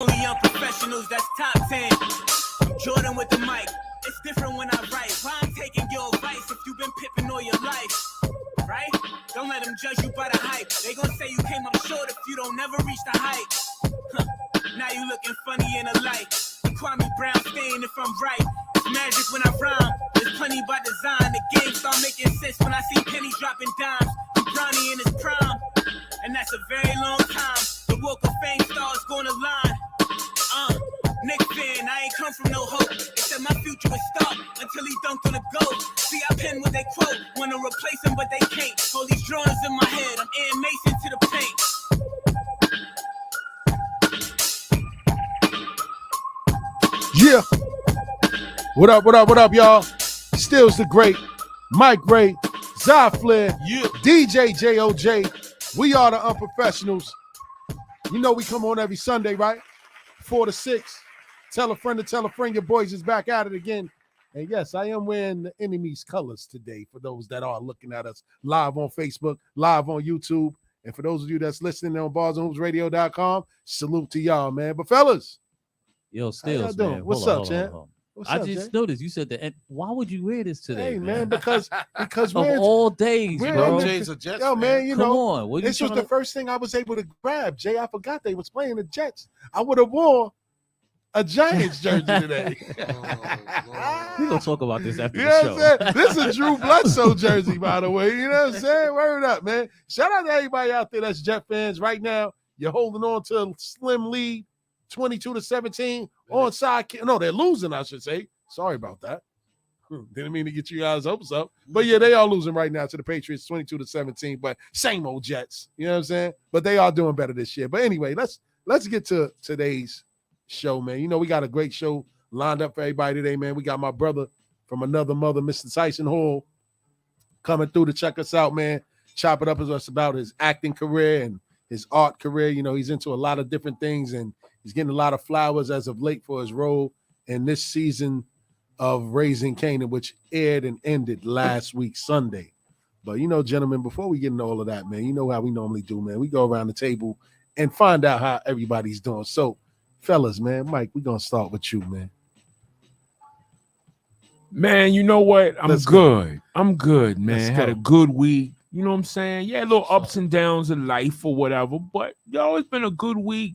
Only unprofessionals, that's top 10. Jordan with the mic. It's different when I write. Why I'm taking your advice if you've been pipping all your life, right? Don't let them judge you by the hype. They gon' say you came up short if you don't never reach the height. Now you looking funny in the light. Kwame Brown staying if I'm right. It's magic when I rhyme. There's plenty by design. The game start making sense when I see pennies dropping dimes. I'm Brownie in his prime, and that's a very long time. The Walk of Fame stars gonna line. Nick fan, I ain't come from no hope. They said my future was dark until he dunked on the goal. See, I pen what they quote. Wanna replace him, but they can't. All these drawings in my head, I'm Ian Mason to the paint. Yeah. What up, y'all? Stills the Great, Mike Ray, Zy Flair, DJ JOJ. We are the Unprofessionals. You know we come on every Sunday, right? 4 to 6. Tell a friend to tell a friend. Your boys is back at it again. And yes, I am wearing the enemy's colors today for those that are looking at us live on Facebook, live on YouTube. And for those of you that's listening on barsandhoopsradio.com, salute to y'all, man. But fellas, yo, Stills, man. What's up, champ? I just noticed you said that. Why would you wear this today? Hey, man, because of all days, bro. Yo, man, you know, on, this was the first thing I was able to grab. Jay, I forgot they was playing the Jets. I would have worn a Giants jersey today. We're going to talk about this after you the know show. What I'm saying? This is a Drew Bledsoe jersey, by the way. You know what I'm saying? Word up, man. Shout out to everybody out there that's Jet fans right now. You're holding on to a slim lead, 22-17. Onside. No, they're losing, I should say. Sorry about that. Didn't mean to get you guys' hopes up. But yeah, they are losing right now to the Patriots 22-17. But same old Jets. You know what I'm saying? But they are doing better this year. But anyway, let's get to today's show, man. You know, we got a great show lined up for everybody today, man. We got my brother from another mother, Mr. Tyson Hall, coming through to check us out, man. Chop it up with us about his acting career and his art career. You know, he's into a lot of different things, and he's getting a lot of flowers as of late for his role in this season of Raising Kanan, which aired and ended last week, Sunday. But, you know, gentlemen, before we get into all of that, man, you know how we normally do, man. We go around the table and find out how everybody's doing. So, fellas, man, Mike, we're going to start with you, man. Man, you know what? I'm good, man. Had a good week. You know what I'm saying? Yeah, little ups and downs in life or whatever. But, yo, it's been a good week.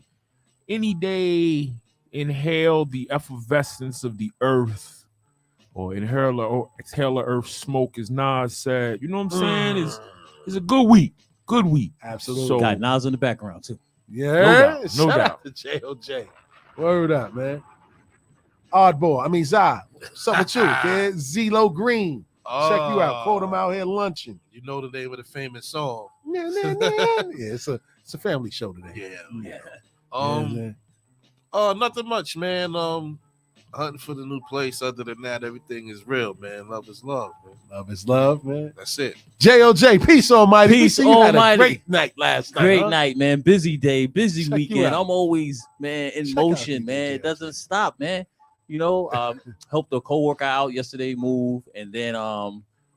Any day, inhale the effervescence of the earth. Or inhale or exhale the earth smoke, as Nas said. You know what I'm saying? It's a good week. Good week. Absolutely. So, got Nas in the background, too. Yeah. No doubt. Shout out to JOJ. Word up, man. Oddball. I mean, Zai. What's up with you, kid? Zelo Green. Check you out. Quote him out here lunching. You know the name of the famous song. Yeah, it's a family show today. Yeah. Nothing much, man. Hunting for the new place. Other than that, everything is real, man. Love is love, man. Love is love, man. That's it. JOJ, peace almighty. Peace you had almighty. a great night last night. Great night, man. Busy day, busy Check weekend. out. I'm always, man, in Check motion, out man. DJ. It doesn't stop, man. You know, helped a coworker out yesterday move, and then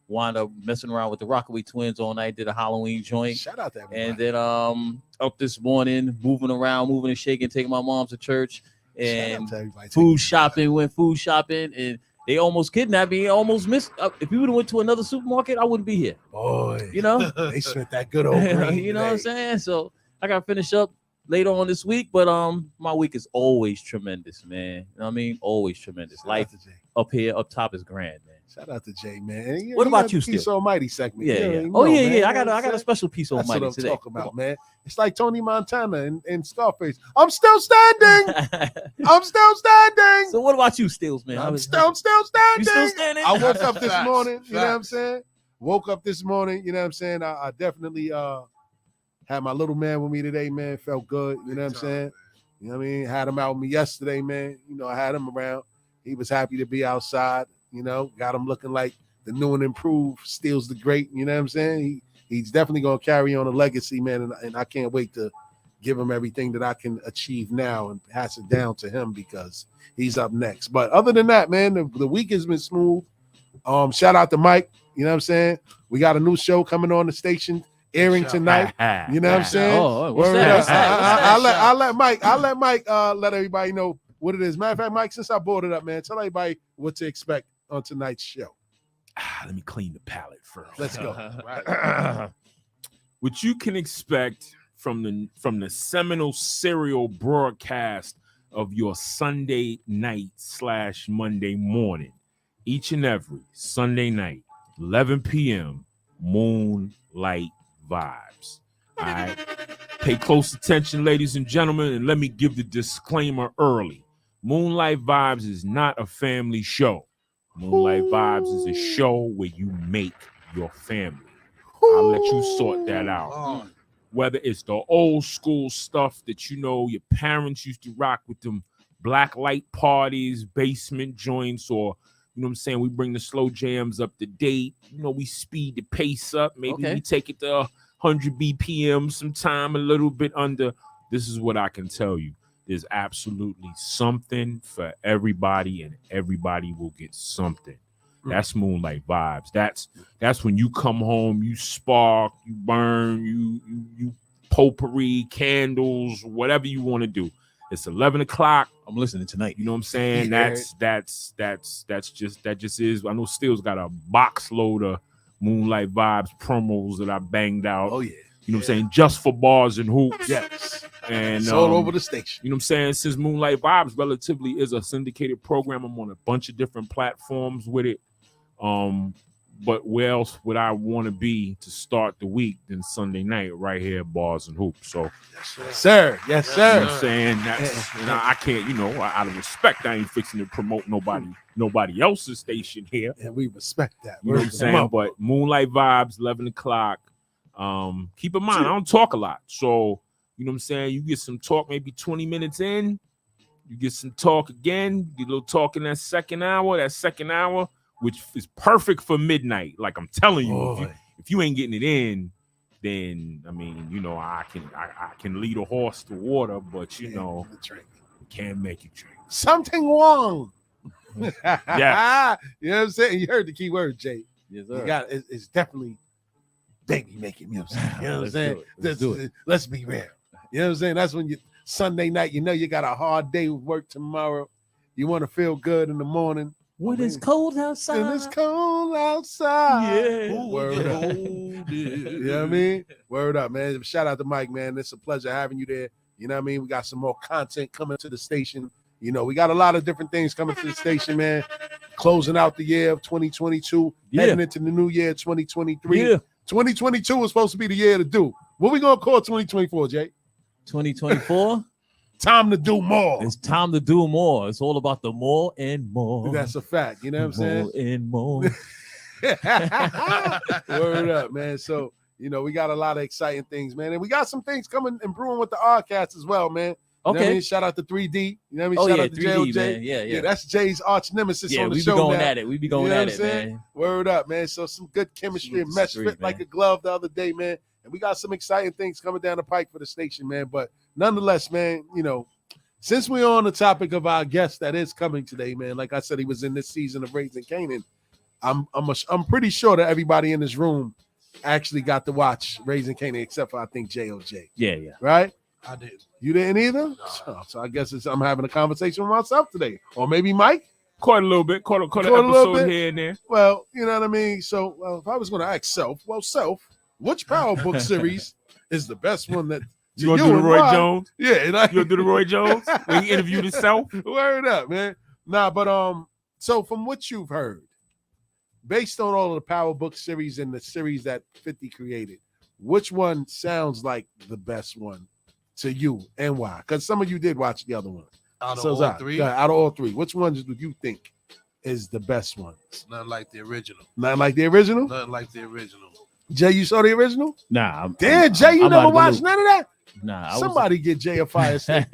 wound up messing around with the Rockaway twins all night, did a Halloween joint. Shout out to everybody. And then up this morning, moving around, moving and shaking, taking my mom to church, and food shopping, and they almost kidnapped me. Almost missed. If we would have went to another supermarket, I wouldn't be here. Boy, you know, they spent that good old green you know what I'm today. saying? So I got to finish up later on this week, but my week is always tremendous, man. You know what I mean? Always tremendous. Life up here, up top is grand, man. Shout out to Jay, man. And what about you, Peace Steve? Almighty segment. Yeah. You Oh know, yeah, man. yeah. I got a special Peace That's Almighty what I'm today. talking about, man. It's like Tony Montana and Scarface. I'm still standing. I'm still standing. So what about you, Stills, man? I'm still standing. You still standing? I woke up this morning. You know what I'm saying? Woke up this morning. You know what I'm saying? I definitely had my little man with me today, man. Felt good. You know what I'm saying? You know what I mean? Had him out with me yesterday, man. You know, I had him around. He was happy to be outside. You know, got him looking like the new and improved Steals the Great. You know what I'm saying? He's definitely going to carry on a legacy, man. And I can't wait to give him everything that I can achieve now and pass it down to him because he's up next. But other than that, man, the week has been smooth. Shout out to Mike. You know what I'm saying? We got a new show coming on the station, airing tonight. You know what I'm saying? Oh, what's that? I'll let Mike let everybody know what it is. Matter of fact, Mike, since I brought it up, man, tell everybody what to expect on tonight's show. Let me clean the palate first. Let's go. What you can expect from the seminal serial broadcast of your Sunday night / Monday morning, each and every Sunday night, 11 p.m., Moonlight Vibes. All right. Pay close attention, ladies and gentlemen, and let me give the disclaimer early. Moonlight Vibes is not a family show. Moonlight Vibes is a show where you make your family. I'll let you sort that out. Whether it's the old school stuff that your parents used to rock with them black light parties, basement joints, or you know what I'm saying, we bring the slow jams up to date. We speed the pace up. Maybe we take it to 100 BPM sometime, a little bit under. This is what I can tell you. There's absolutely something for everybody, and everybody will get something. That's Moonlight Vibes. That's when you come home, you spark, you burn, you potpourri, candles, whatever you want to do. It's 11 o'clock. I'm listening tonight. You know what I'm saying? That just is. I know Steel's got a box load of Moonlight Vibes promos that I banged out. Oh yeah. You know what I'm saying? Just for bars and hoops. Yes. And it's all over the station. You know what I'm saying? Since Moonlight Vibes relatively is a syndicated program, I'm on a bunch of different platforms with it. But where else would I want to be to start the week than Sunday night right here at Bars and Hoops? So, yes, sir. You know what I'm saying? I can't, out of respect, I ain't fixing to promote nobody else's station here. And we respect that. You know what I'm saying? But Moonlight Vibes, 11 o'clock. Keep in mind, I don't talk a lot. So, you know what I'm saying? You get some talk maybe 20 minutes in. You get some talk again. Get a little talk in that second hour, which is perfect for midnight. Like I'm telling you, if you ain't getting it in, then I can lead a horse to water, but you can't make it drink. Something wrong. Yeah. You know what I'm saying? You heard the key word, Jay. Yes, sir. You got it's definitely baby making music. You know what I'm saying? Let's do it. Let's be real. You know what I'm saying? That's when you Sunday night, you got a hard day of work tomorrow. You want to feel good in the morning. When it's cold outside. And it's cold outside. Yeah. Word up. You know what I mean? Word up, man. Shout out to Mike, man. It's a pleasure having you there. You know what I mean? We got some more content coming to the station. We got a lot of different things coming to the station, man. Closing out the year of 2022, heading into the new year, 2023. Yeah. 2022 was supposed to be the year to do. What we going to call 2024, Jay? 2024? Time to do more. It's time to do more. It's all about the more and more. That's a fact. You know what I'm saying? More and more. Word up, man. So, we got a lot of exciting things, man. And we got some things coming and brewing with the Rcast as well, man. You know what I mean? Shout out to 3D. You know what I mean? Shout out to 3D, JOJ. man. Yeah. That's Jay's arch nemesis on the we show. be going now. at it. We be going at it, man. Word up, man. So some good chemistry and mesh fit like a glove the other day, man. And we got some exciting things coming down the pike for the station, man. But nonetheless, man, since we're on the topic of our guest that is coming today, man, like I said, he was in this season of Raising Kanan. I'm pretty sure that everybody in this room actually got to watch Raising Kanan, except for I think JOJ. Yeah. Right? I did. You didn't either? No. So I guess I'm having a conversation with myself today. Or maybe Mike? Caught a little bit. Caught an episode here and there. Well, you know what I mean? So if I was going to ask Self, which Power Book series is the best one that you want to do the Roy Jones? Yeah. You want to do the Roy Jones when he interviewed himself? Word up, man. Nah, but so from what you've heard, based on all of the Power Book series and the series that 50 created, which one sounds like the best one to you and why? Because some of you did watch the other one. Out of all three? Yeah, out of all three, which one do you think is the best one? It's not like the original. Not like the original? Nothing like the original. Jay, you saw the original? Nah. Damn, Jay, you never watched none of that? Nah. Somebody get Jay a fire stick.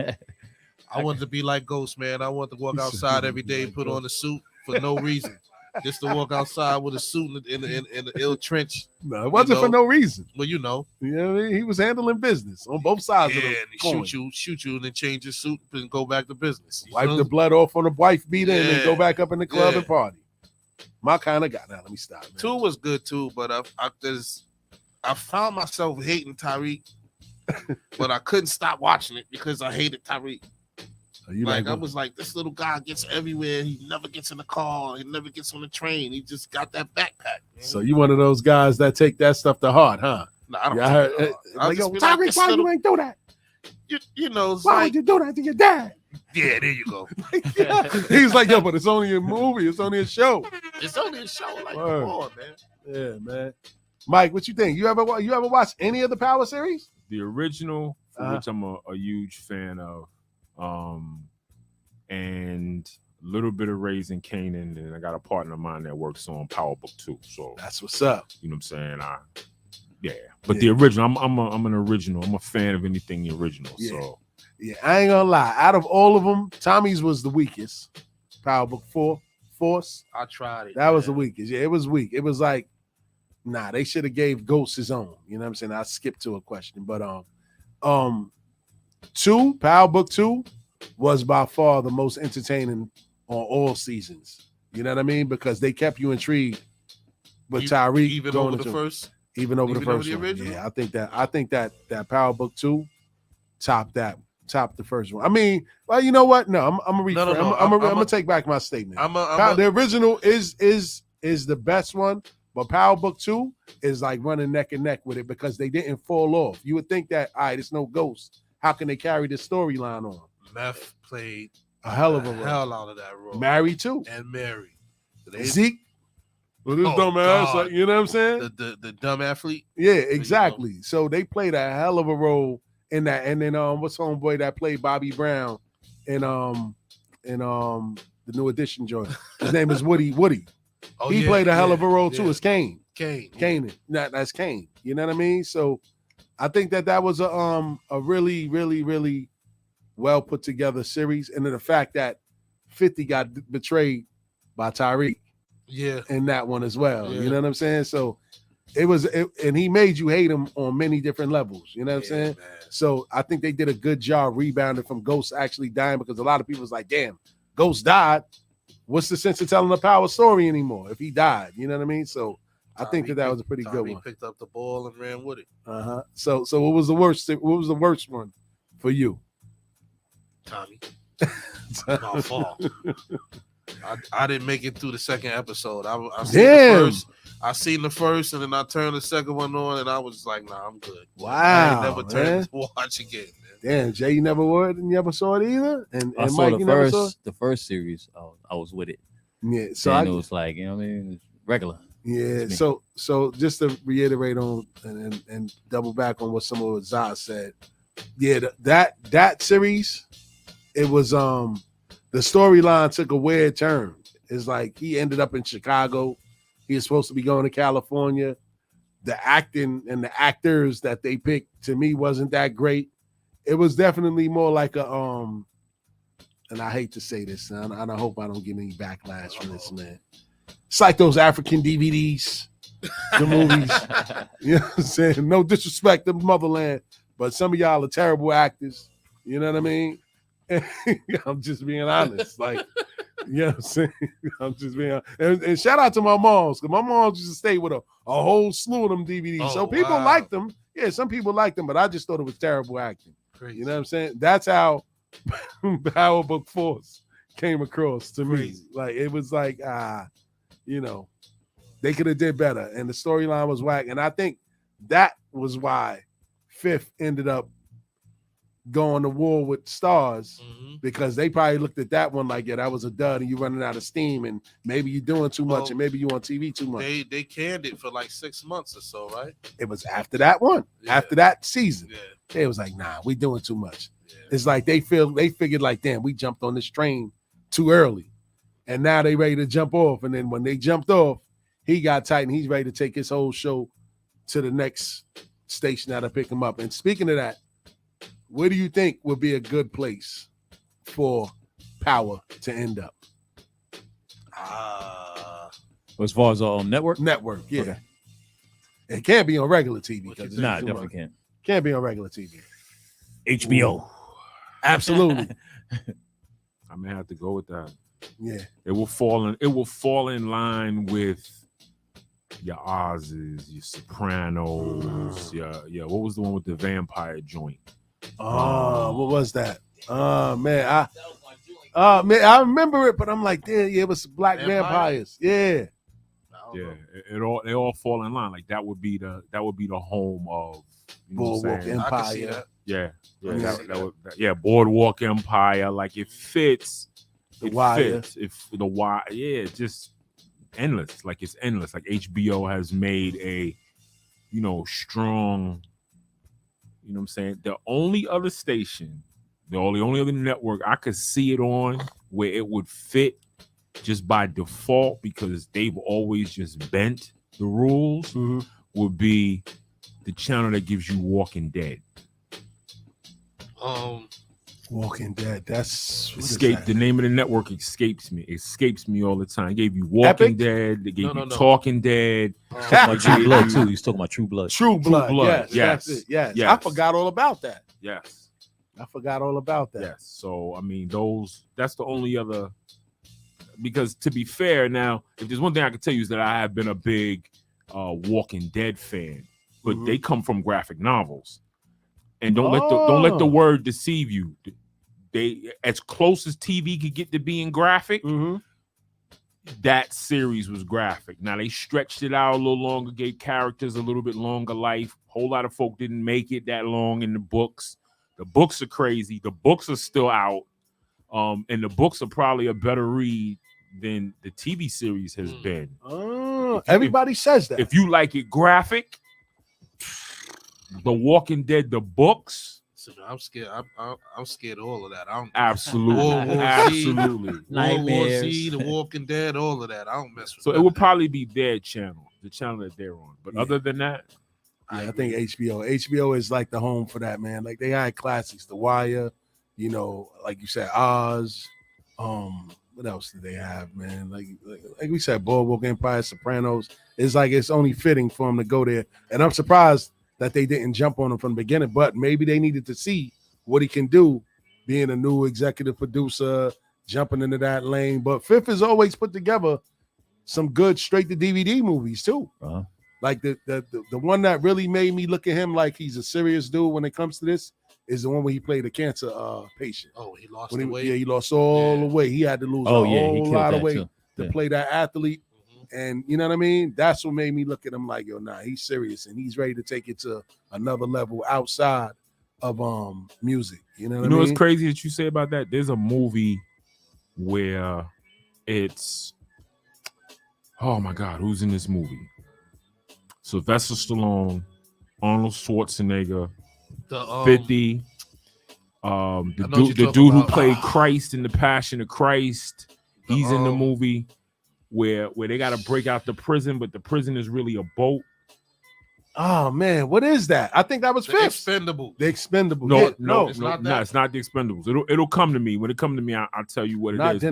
I wanted to be like Ghost, man. I want to walk outside every day, put on a suit for no reason. Just to walk outside with a suit in the ill trench. No, it wasn't for no reason. Well, You know what I mean? He was handling business on both sides of the coin. shoot you, and then change your suit and go back to business. Wipe the blood off on the wife beater and then go back up in the club and party. My kind of guy. Now, let me stop. Man. 2 was good too, but I found myself hating Tyreek, but I couldn't stop watching it because I hated Tyreek. I was like, this little guy gets everywhere. He never gets in the car. He never gets on the train. He just got that backpack. Man. So you one of those guys that take that stuff to heart, huh? No, I don't. Like, Tyreek, why you ain't do that? You know, why would you do that to your dad? Yeah, there you go. He's like, yo, but it's only a movie. It's only a show. It's only a show. Like, come on, man. Yeah, man. Mike, what you think? You ever watch any of the Power series? The original, which I'm a huge fan of, and a little bit of Raising Kanan, and I got a partner of mine that works on Power Book 2. So that's what's up. You know what I'm saying? But the original, I'm an original. I'm a fan of anything the original. Yeah. So yeah, I ain't gonna lie. Out of all of them, Tommy's was the weakest. Power Book 4, Force. I tried it. That was the weakest. Yeah, it was weak. It was like, nah, they should have gave Ghost his own. You know what I'm saying? I skipped to a question, but 2, Power Book 2 was by far the most entertaining on all seasons. You know what I mean? Because they kept you intrigued with Tyreek even over the first. Even over the first one. Yeah, I think that Power Book 2 topped the first one. I mean, well, you know what? No, I'm gonna rephrase. No. I'm gonna take back my statement. The original is the best one, but Power Book 2 is like running neck and neck with it because they didn't fall off. You would think that, all right, it's no Ghost. How can they carry this storyline on? Meth played a hell of a role. Hell out of that role. Mary too. And Mary. Zeke. With his dumb ass, like, you know what I'm saying? The dumb athlete. Yeah, exactly. So they played a hell of a role in that. And then what's homeboy that played Bobby Brown in the New Edition joint? His name is Woody. Oh, he played a hell of a role too. It's Kane. Kanan. That's Kane. You know what I mean? So I think that was a really, really, really well put together series. And then the fact that 50 got betrayed by Tyreek. Yeah. In that one as well. Yeah. You know what I'm saying? So and he made you hate him on many different levels. You know what I'm saying? Man. So I think they did a good job rebounding from Ghost actually dying, because a lot of people was like, damn, Ghost died. What's the sense of telling the Power story anymore if he died? You know what I mean? So I think that was a pretty good one. He picked up the ball and ran with it. So what was the worst? What was the worst one for you? Tommy. My fault. I didn't make it through the second episode. I seen the first, and then I turned the second one on, and I was like, "Nah, I'm good." Wow, I ain't never turned to watch again, man. Damn, Jay, you never would, and you never saw it either. And I saw Mike, the first series. I was with it. Yeah, so it was like, you know what I mean, regular. Yeah, so just to reiterate on and double back on what some of what Zah said. Yeah, that series, it was the storyline took a weird turn. It's like he ended up in Chicago. He was supposed to be going to California. The acting and the actors that they picked, to me, wasn't that great. It was definitely more like a and I hate to say this, and I hope I don't get any backlash from this, man. It's like those African DVDs, the movies. You know what I'm saying? No disrespect to motherland, but some of y'all are terrible actors. You know what I mean? I'm just being honest. Like, you know what I'm saying? I'm just being honest. And shout out to my moms, because my mom used to stay with a whole slew of them DVDs. So people liked them. Yeah, some people liked them, but I just thought it was terrible acting. Crazy. You know what I'm saying? That's how Power Book Force came across to me. Like, it was like, you know, they could have did better. And the storyline was whack. And I think that was why Fifth ended up going to war with Stars, because they probably looked at that one like, yeah, that was a dud, and you running out of steam, and maybe you're doing too much, and maybe you on TV too much. They canned it for like 6 months or so, right? It was after that one, after that season. Yeah. It was like, nah, we doing too much. Yeah. It's like they figured like, damn, we jumped on this train too early, and now they ready to jump off. And then when they jumped off, he got tight, and he's ready to take his whole show to the next station that'll pick him up. And speaking of that, where do you think would be a good place for Power to end up? As far as network? Network, yeah. Okay. It can't be on regular TV. Nah, it definitely can't. Can't be on regular TV. HBO. Ooh. Absolutely. I'm gonna have to go with that. Yeah. It will fall in line with your Oz's, your Sopranos, your what was the one with the vampire joint? What was that? Man, I remember it, but I'm like, damn, yeah, it was black vampires. Yeah. They all fall in line. Like that would be the home of Boardwalk Empire. I can see that. Boardwalk Empire. Like it fits. It fits. If the wire, just endless. Like it's endless. Like HBO has made a, strong. You know what I'm saying? The only other station, the only other network I could see it on where it would fit just by default because they've always just bent the rules would be the channel that gives you Walking Dead. Walking Dead. That's the name of the network escapes me. It escapes me all the time. It gave you Walking Dead. They gave you Talking Dead. True Blood too. He's talking about True Blood. True Blood. Yes. Yes. Yes. I forgot all about that. Yes. I forgot all about that. Yes. So I mean, that's the only other. Because to be fair, now if there's one thing I can tell you is that I have been a big Walking Dead fan, but they come from graphic novels, and don't let the word deceive you. They as close as TV could get to being graphic. That series was graphic. Now they stretched it out a little longer, gave characters a little bit longer life. Whole lot of folk didn't make it that long in the books. The books are crazy. The books are still out. And the books are probably a better read than the TV series has been. Everybody says that. If you like it graphic, The Walking Dead, the books. So I'm scared. I'm scared of all of that. Absolutely. World War Z, The Walking Dead, all of that. I don't mess with. So it would probably be their channel, the channel that they're on. But other than that, I think HBO. HBO is like the home for that, man. Like they had classics, The Wire. Like you said, Oz. What else do they have, man? Like we said, Boardwalk Empire, Sopranos. It's like it's only fitting for them to go there. And I'm surprised that they didn't jump on him from the beginning, but maybe they needed to see what he can do being a new executive producer, jumping into that lane. But Fifth has always put together some good straight to DVD movies too. Like the one that really made me look at him like he's a serious dude when it comes to this is the one where he played a cancer patient. Oh, he lost the weight. Yeah, he lost all the weight. He had to lose a whole lot of weight to play that athlete. And you know what I mean? That's what made me look at him like, yo, nah, he's serious and he's ready to take it to another level outside of music. You know what I mean? What's crazy that you say about that? There's a movie where it's, oh my God, who's in this movie? Sylvester Stallone, Arnold Schwarzenegger, 50. The dude who played Christ in The Passion of Christ. He's in the movie where they got to break out the prison, but the prison is really a boat. Oh man, what is that? I think that was The Fifth. Expendables. The Expendables. No, it's not the Expendables. It'll come to me. When it comes to me, I'll tell you what it is.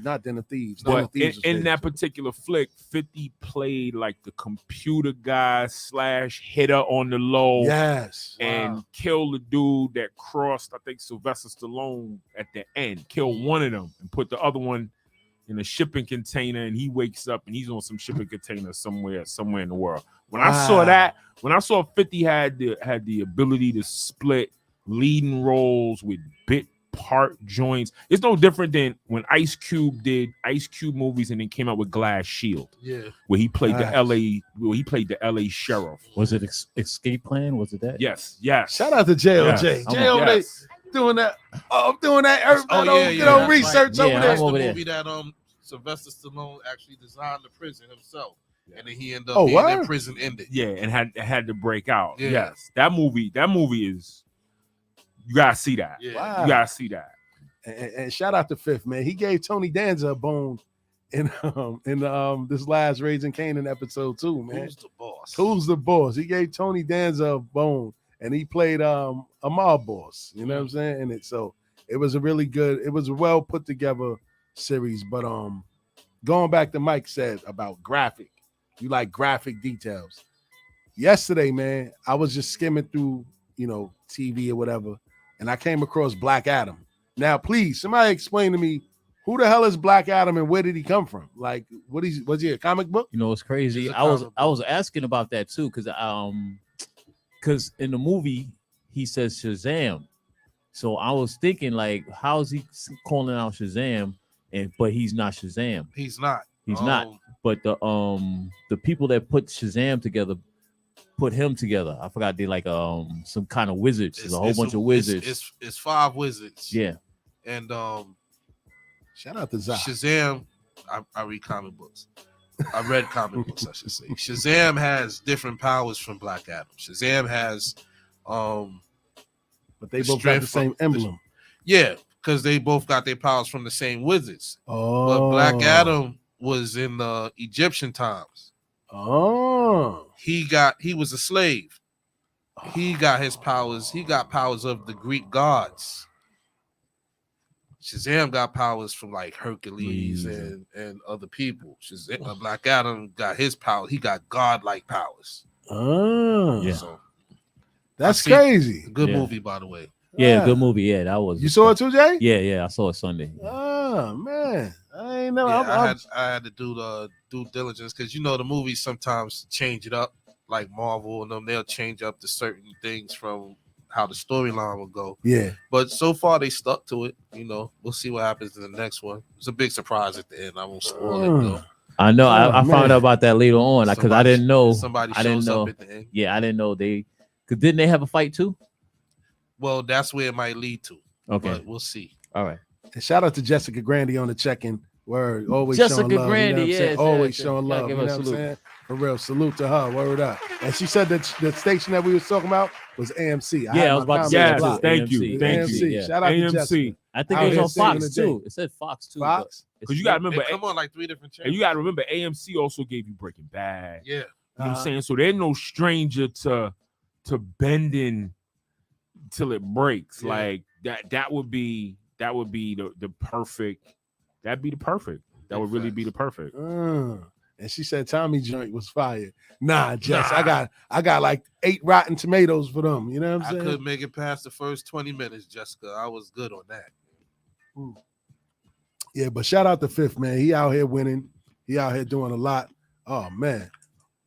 Not Den of Thieves. But in that particular flick, 50 played like the computer guy / hitter on the low. Yes. And killed the dude that crossed, I think, Sylvester Stallone at the end. Killed one of them and put the other one in a shipping container, and he wakes up and he's on some shipping container somewhere in the world. When I saw that, when I saw 50 had the ability to split leading roles with bit part joints, it's no different than when Ice Cube did Ice Cube movies and then came out with Glass Shield. Yeah, where he played the LA sheriff. Was it Escape Plan? Was it that? Yes. Shout out to JLJ. JLJ doing that. I'm doing that. Research over there. That's the movie that Sylvester Stallone actually designed the prison himself. And then he ended up being in prison ended. Yeah, and had to break out. Yeah. Yes. That movie is, you gotta see that. Yeah. Wow. You gotta see that. And shout out to Fifth, man. He gave Tony Danza a bone in this last Raising Kanan episode too, man. Who's the boss? He gave Tony Danza a bone and he played a mob boss. You know what I'm saying? And it was a really good, it was a well put together series. But going back to Mike said about graphic. You like graphic details. Yesterday, man, I was just skimming through, TV or whatever, and I came across Black Adam. Now, please, somebody explain to me Who the hell is Black Adam and where did he come from? Like, was he a comic book? You know, it's crazy. I was asking about that too, because in the movie he says Shazam, so I was thinking like, how is he calling out Shazam, but he's not Shazam. He's not. He's not. But the people that put Shazam together put him together. I forgot they like some kind of wizards. There's a whole bunch of wizards. It's 5 wizards. Yeah. And shout out to Zach. Shazam. I read comic books. I read comic books, I should say. Shazam has different powers from Black Adam. Shazam has but they both got the same emblem. Yeah, because they both got their powers from the same wizards. Oh. But Black Adam was in the Egyptian times. Oh. He was a slave. He got his powers. He got powers of the Greek gods. Shazam got powers from like Hercules and other people. Black Adam got his power. He got godlike powers. Oh. Yeah. So, that's crazy. Good movie, by the way. Yeah, good movie. Yeah, that was. You saw it too, Jay? Yeah, I saw it Sunday. Oh man, I ain't know. Yeah, I had to do the due diligence because the movies sometimes change it up, like Marvel and them. They'll change up to certain things from how the storyline will go. Yeah, but so far they stuck to it. We'll see what happens in the next one. It's a big surprise at the end. I won't spoil it though. I know. I found out about that later on because I didn't know. Somebody shows up at the end. Yeah, I didn't know because didn't they have a fight too? Well, that's where it might lead to. Okay, but we'll see. All right. And shout out to Jessica Grandy on the check-in. Word, always Jessica showing love. Grandy, you know yeah, always showing love. You know what I'm saying? For real, salute to her. Word up. And she said that the station that we was talking about was AMC. I was about to say that. Thank you. Yeah. Shout out to Jessica. I think it was on Fox too. It said Fox too. Fox? Because you gotta remember, come on like 3 different channels. And you gotta remember, AMC also gave you Breaking Bad. Yeah. You know what I'm saying? So they're no stranger to bending till it breaks. Yeah. Like that would be the perfect. That'd be the perfect. That would really be the perfect. And she said Tommy joint was fire. Nah, Jess, I got like 8 rotten tomatoes for them. You know what I'm saying? I couldn't make it past the first 20 minutes, Jessica. I was good on that. Yeah, but shout out to Fifth, man. He out here winning. He out here doing a lot. Oh man,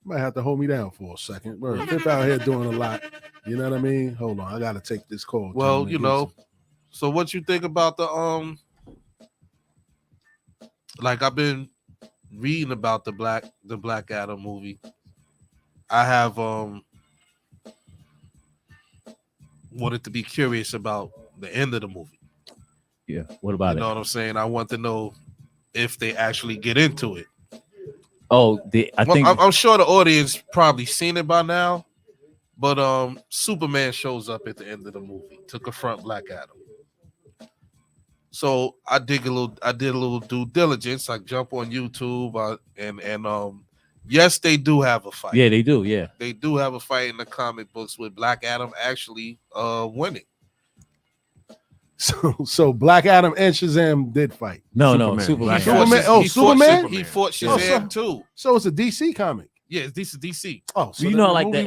might have to hold me down for a second. Fifth out here doing a lot. You know what I mean? Hold on, I gotta take this call. Well, so what you think about the like I've been reading about the Black Adam movie. I have wanted to be curious about the end of the movie. Yeah, what about it? You know what I'm saying? I want to know if they actually get into it. Oh, I'm sure the audience probably seen it by now, but Superman shows up at the end of the movie to confront Black Adam. So I did a little due diligence. I jump on YouTube and yes, they do have a fight. Yeah, they do. Yeah, they do have a fight in the comic books with Black Adam actually winning. So Black Adam and Shazam did fight. No, Superman. Superman. He fought Shazam too. So it's a DC comic. Yeah, it's DC. Oh, so like the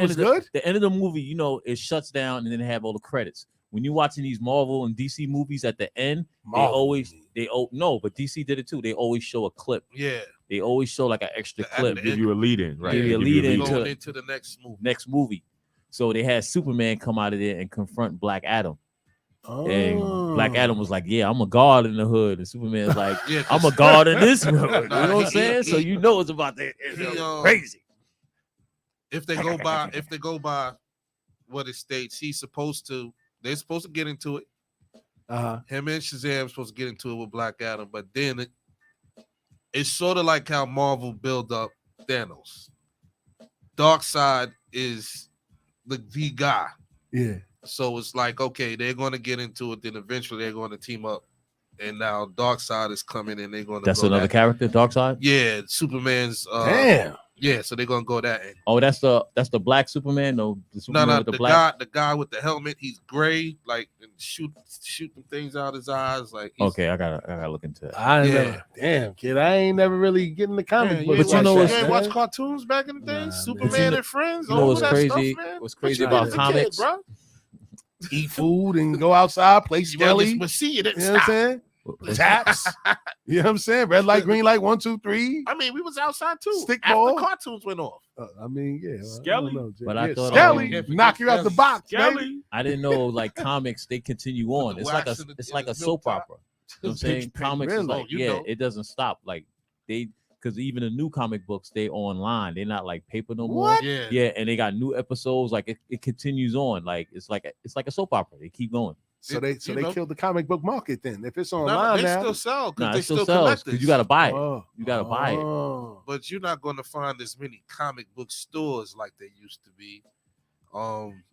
end of the movie, it shuts down and then they have all the credits. When you're watching these Marvel and DC movies at the end, but DC did it too. They always show a clip. Yeah. They always show like an extra clip. Give you a lead in, right? Give you a lead into the next movie. So they had Superman come out of there and confront Black Adam. Oh. And Black Adam was like, yeah, I'm a guard in the hood. And Superman's like, I'm a guard in this hood. You know what I'm saying? So it's about that. Crazy. If they go by what it states, they're supposed to get into it. Him and Shazam supposed to get into it with Black Adam, but then it's sort of like how Marvel built up Thanos. Darkseid is the guy. Yeah. So it's like, okay, they're going to get into it, then eventually they're going to team up. And now Darkseid is coming and they're going to That's another character, Darkseid? Yeah, Superman's damn. Yeah, so they're gonna go that end. Oh, that's the black Superman? No, the Superman with the guy with the helmet, he's gray, like and shooting things out his eyes. Like okay, I gotta look into that. Damn kid, I ain't never really getting the comic book. But you ain't watch cartoons back in the day? Superman and Friends. You know what's crazy? What's crazy about comics? Eat food and go outside, play skelly. But see, you didn't know what I'm saying? Taps. You know what I'm saying? Red light, green light, 1, 2, 3. I mean, we was outside too. Stick after ball. the cartoons went off. I mean, yeah. Skelly. I don't know, But I thought Skelly knock you out the box, baby. Skelly. I didn't know like comics they continue on. The It's like wax a in the- it's in like the a milk soap top. opera. You know what I'm saying? Comics is Really? like, You yeah, know. it doesn't stop. Like because even the new comic books, they online. They're not like paper no more. What? Yeah. Yeah, and they got new episodes. Like it continues on. Like it's like a soap opera. They keep going. So they You know. killed the comic book market then. If it's No, online they now, still sell because Nah, they it still still sells collectors. because you got to buy it. Oh, You gotta buy it. oh. But you're not going to find as many comic book stores like they used to be.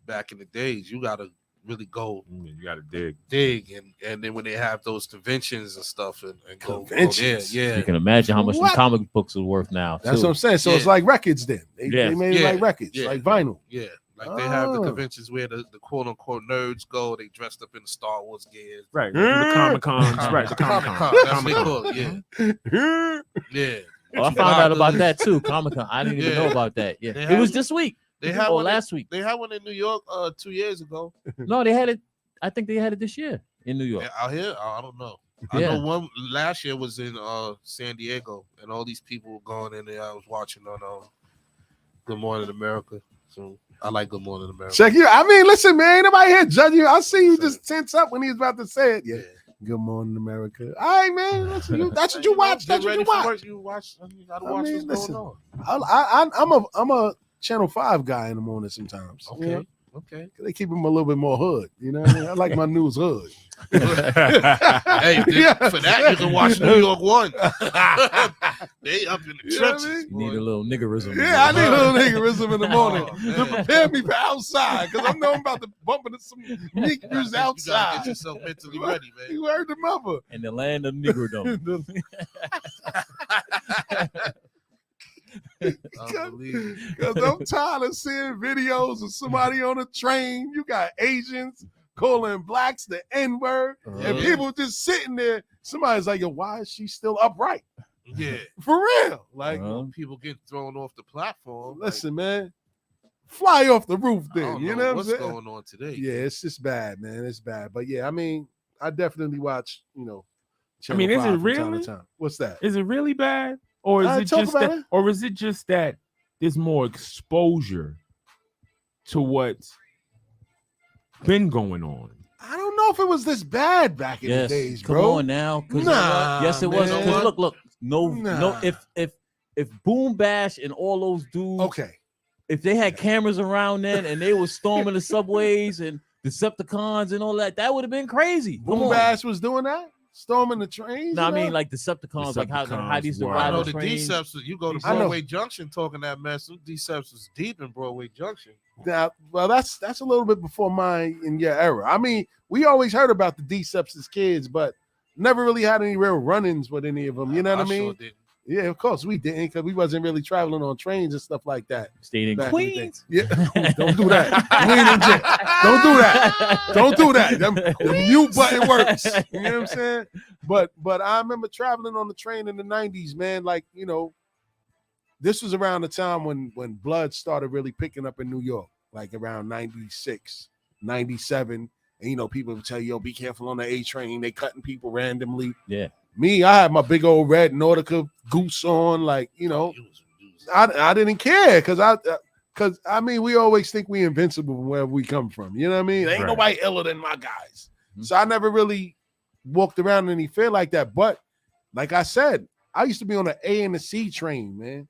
Back in the days, you got to really go You gotta dig. and then when they have those conventions and stuff and go Conventions? there, yeah. You can imagine how much What? the comic books are worth now. That's too. what I'm saying. So it's Yeah. like records then. They made it Yeah. like records, Yeah. like vinyl. Yeah, like they have the Oh. conventions where the quote unquote nerds go. They dressed up in the Star Wars gear. Right. The Comic Cons. Right. The Comic Con. That's what they call it. Yeah, yeah. Oh, I found out about that too. Comic Con. I didn't even Yeah. know about that. Yeah, They it was have- this week They had or one. last week. They had one in New York 2 years ago. No, they had it. I think they had it this year in New York. Yeah, out here, I don't know. I Yeah. know one last year was in San Diego, and all these people were going in there. I was watching on Good Morning America. So I like Good Morning America. Check you. I mean, listen, man, ain't nobody here judge you. I see you just tense up when he was about to say it. Yeah. Good Morning America. All right, man. Listen, that's what you watch. That's what you watch. You watch. You gotta I watch mean, what's listen. going on. I'm a Channel 5 guy in the morning sometimes. Okay. You know? Okay. They keep him a little bit more hood. You know what I mean? I like my news hood. Hey, for that you can watch New York 1. They up in the You know what I trenches. mean? You need a little niggerism. Yeah, I need a little niggerism in the morning Oh, to man. prepare me for outside because I know I'm about to bump into some meek news You gotta outside. get yourself mentally ready, man. You heard the mother. In the land of niggerdom. Unbelievable. Because I'm tired of seeing videos of somebody on a train. You got Asians calling blacks the N-word, and people just sitting there. Somebody's like, yo, why is she still upright? Yeah. For real. Like, People get thrown off the platform. listen, man. Fly off the roof I then. don't You know know what what's I'm saying? going on today. Yeah, it's just bad, man. It's bad. But yeah, I mean, I definitely watch, I mean, is it Channel 5 from time to really? time. What's that? Is it really bad? Or is it Talk just about that, it. or is it just that there's more exposure to what's been going on? I don't know if it was this bad back in Yes, the days, come bro. on now. 'Cause Nah, yes, it was. man. Because look, no. Nah. If Boom Bash and all those dudes, Okay. if they had cameras around then and they were storming the subways and Decepticons and all that, that would have been crazy. Come Boom on. Bash was doing that? Storming the trains? No, I you mean know? like Decepticons, like how they used to Decepticons, I ride know the the train. D-Ceps, you go to I know. Broadway Junction talking that mess. The D-Ceps was deep in Broadway Junction. Now, well, that's a little bit before mine in your era. I mean, we always heard about the D-Ceps as kids, but never really had any real run-ins with any of them. You know what I mean? Sure didn't. Yeah, of course we didn't, because we wasn't really traveling on trains and stuff like that. Stayed in back in the day. Queens. Yeah, don't do that. We ain't in jail. Don't do that. Don't do that. The mute button works. You know what I'm saying? But I remember traveling on the train in the 90s, man. Like, this was around the time when blood started really picking up in New York, like around 96, 97. And, people would tell you, yo, be careful on the A train. They cutting people randomly. Yeah. Me, I had my big old red Nautica goose on, like, I didn't care because I mean, we always think we invincible from wherever we come from. You know what I mean? Ain't Right. nobody iller than my guys. So I never really walked around in any fear like that. But like I said, I used to be on the A and the C train, man.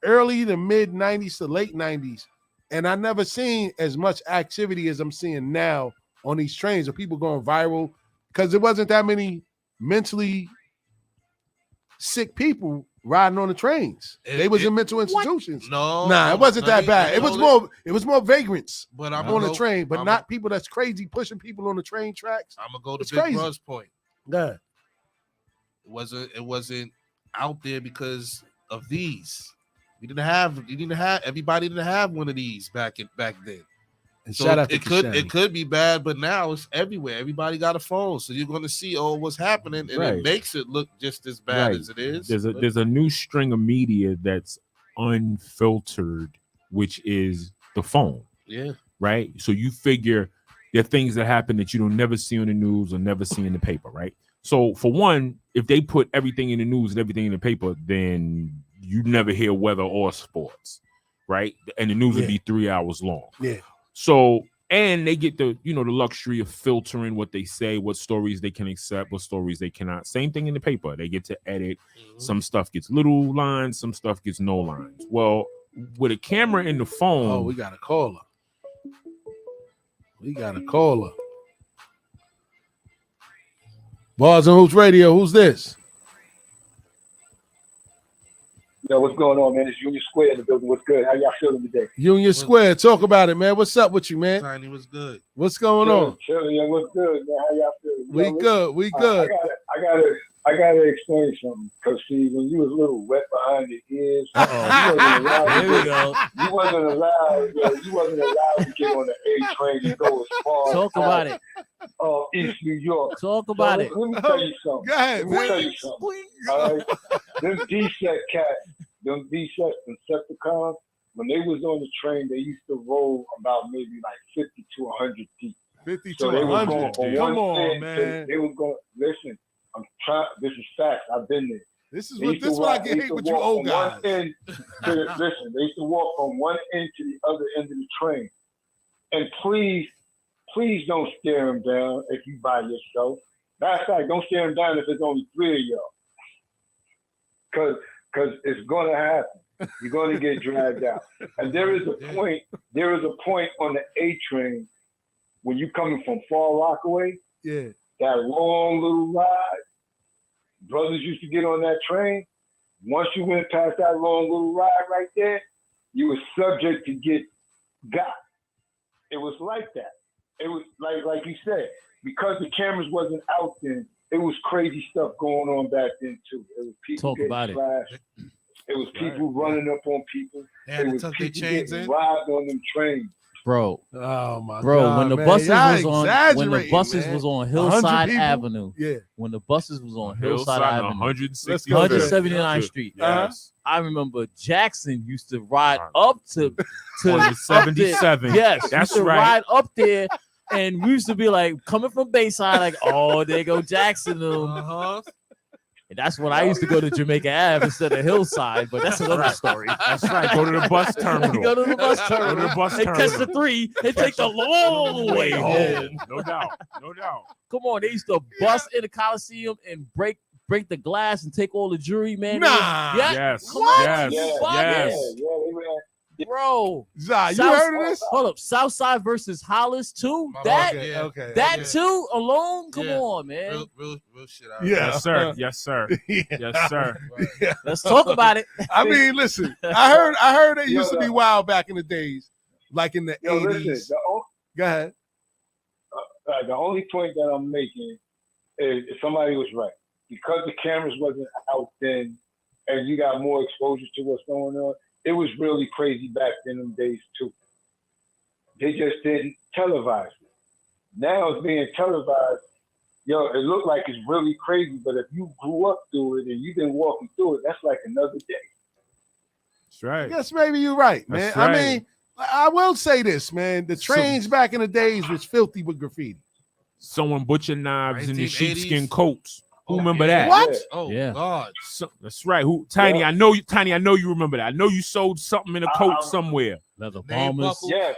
Early to mid 90s to late 90s. And I never seen as much activity as I'm seeing now on these trains of people going viral, because there wasn't that many mentally sick people riding on the trains. They was in mental institutions. No, It wasn't that bad. It was more vagrants But I'm on the train, but not people that's crazy pushing people on the train tracks. I'm gonna go to It's Big crazy. Brother's point. Yeah. It wasn't out there because of these. Everybody didn't have one of these back then. And So shout out to it could be bad, but now it's everywhere. Everybody got a phone, so you're going to see what's happening, and Right. it makes it look just as bad Right. as it is. There's a new string of media that's unfiltered, which is the phone. Yeah. Right. So you figure There are things that happen that you don't never see on the news or never see in the paper, right? So for one, if they put everything in the news and everything in the paper, then you never hear weather or sports, right? And the news would be 3 hours long. Yeah. So, and they get the, the luxury of filtering what they say, what stories they can accept, what stories they cannot. Same thing in the paper. They get to edit. Some stuff gets little lines, some stuff gets no lines. Well, with a camera in the phone. Oh, we got a caller. Bars and Hoops Radio. Who's this? Yo, what's going on, man? It's Union Square in the building. What's good? How y'all feeling today? Union Square. Talk about it, man. What's up with you, man? Tiny was good. What's going on? Chilling, yeah, what's good, man? How y'all feeling? We good. I gotta explain something. Because see, when you was a little wet behind the ears, Here we go. You wasn't allowed to get on the A train and go as far. Talk about it. East New York. Talk about it. Let me tell you something. Go ahead, Let me tell you something. All right? Them D-set cats, them D-set Decepticons, when they was on the train, they used to roll about maybe like 50 to 100 deep. 50 So to they was 100. going from Come one on, end man. They was going, listen, I'm trying, this is facts. I've been there. This is what I get hate with you old guys. Listen, they used to walk from one end to the other end of the train. And please don't stare them down if you by yourself. Matter of fact, don't stare them down if there's only 3 of y'all. Because it's going to happen. You're going to get dragged out. And there is a point on the A train when you're coming from Far Rockaway. Yeah. That long little ride. Brothers used to get on that train. Once you went past that long little ride right there, you were subject to get got. It was like that. It was like you said, because the cameras wasn't out then, it was crazy stuff going on back then too. It was people getting flashed. It was people running up on people. It was people getting robbed on them trains. Bro, oh my bro, God, when the man. buses was on Hillside Avenue, when the buses was on Hillside Avenue, 179th Street, yes. I remember Jackson used to ride up to 77. Yes, that's used to right. ride up there, and we used to be like coming from Bayside, like, oh, there go Jackson. And that's when I used to go to Jamaica Ave instead of Hillside, but that's another story. That's right. Go to the bus terminal. Go to the bus terminal. And catch the 3 and take the long way home. No doubt. Come on, they used to bust in the Coliseum and break the glass and take all the jewelry, man. Nah. Yes. Bro, Zah, you heard of this? Hold up, Southside versus Hollis too. That too alone. Come on, man. Real shit. Yeah. Yes, sir. Yeah. Let's talk about it. I mean, listen. I heard it used to be wild back in the days, like in the 80s. Listen, Go ahead. The only point that I'm making is if somebody was right. Because the cameras wasn't out then and you got more exposure to what's going on, it was really crazy back in them days too. They just didn't televise it. Now it's being televised. Yo, it looked like it's really crazy, but if you grew up through it and you've been walking through it, that's like another day. That's right. I guess maybe you're right, man. That's right. I mean, I will say this, man. The trains back in the days was filthy with graffiti. Someone butcher knives in the 1980s. sheepskin coats. Who remember that? What? Oh Yeah. God. That's right. Tiny, I know you remember that. I know you sold something in a coat somewhere. Leather Name bombers, buckle. Yes.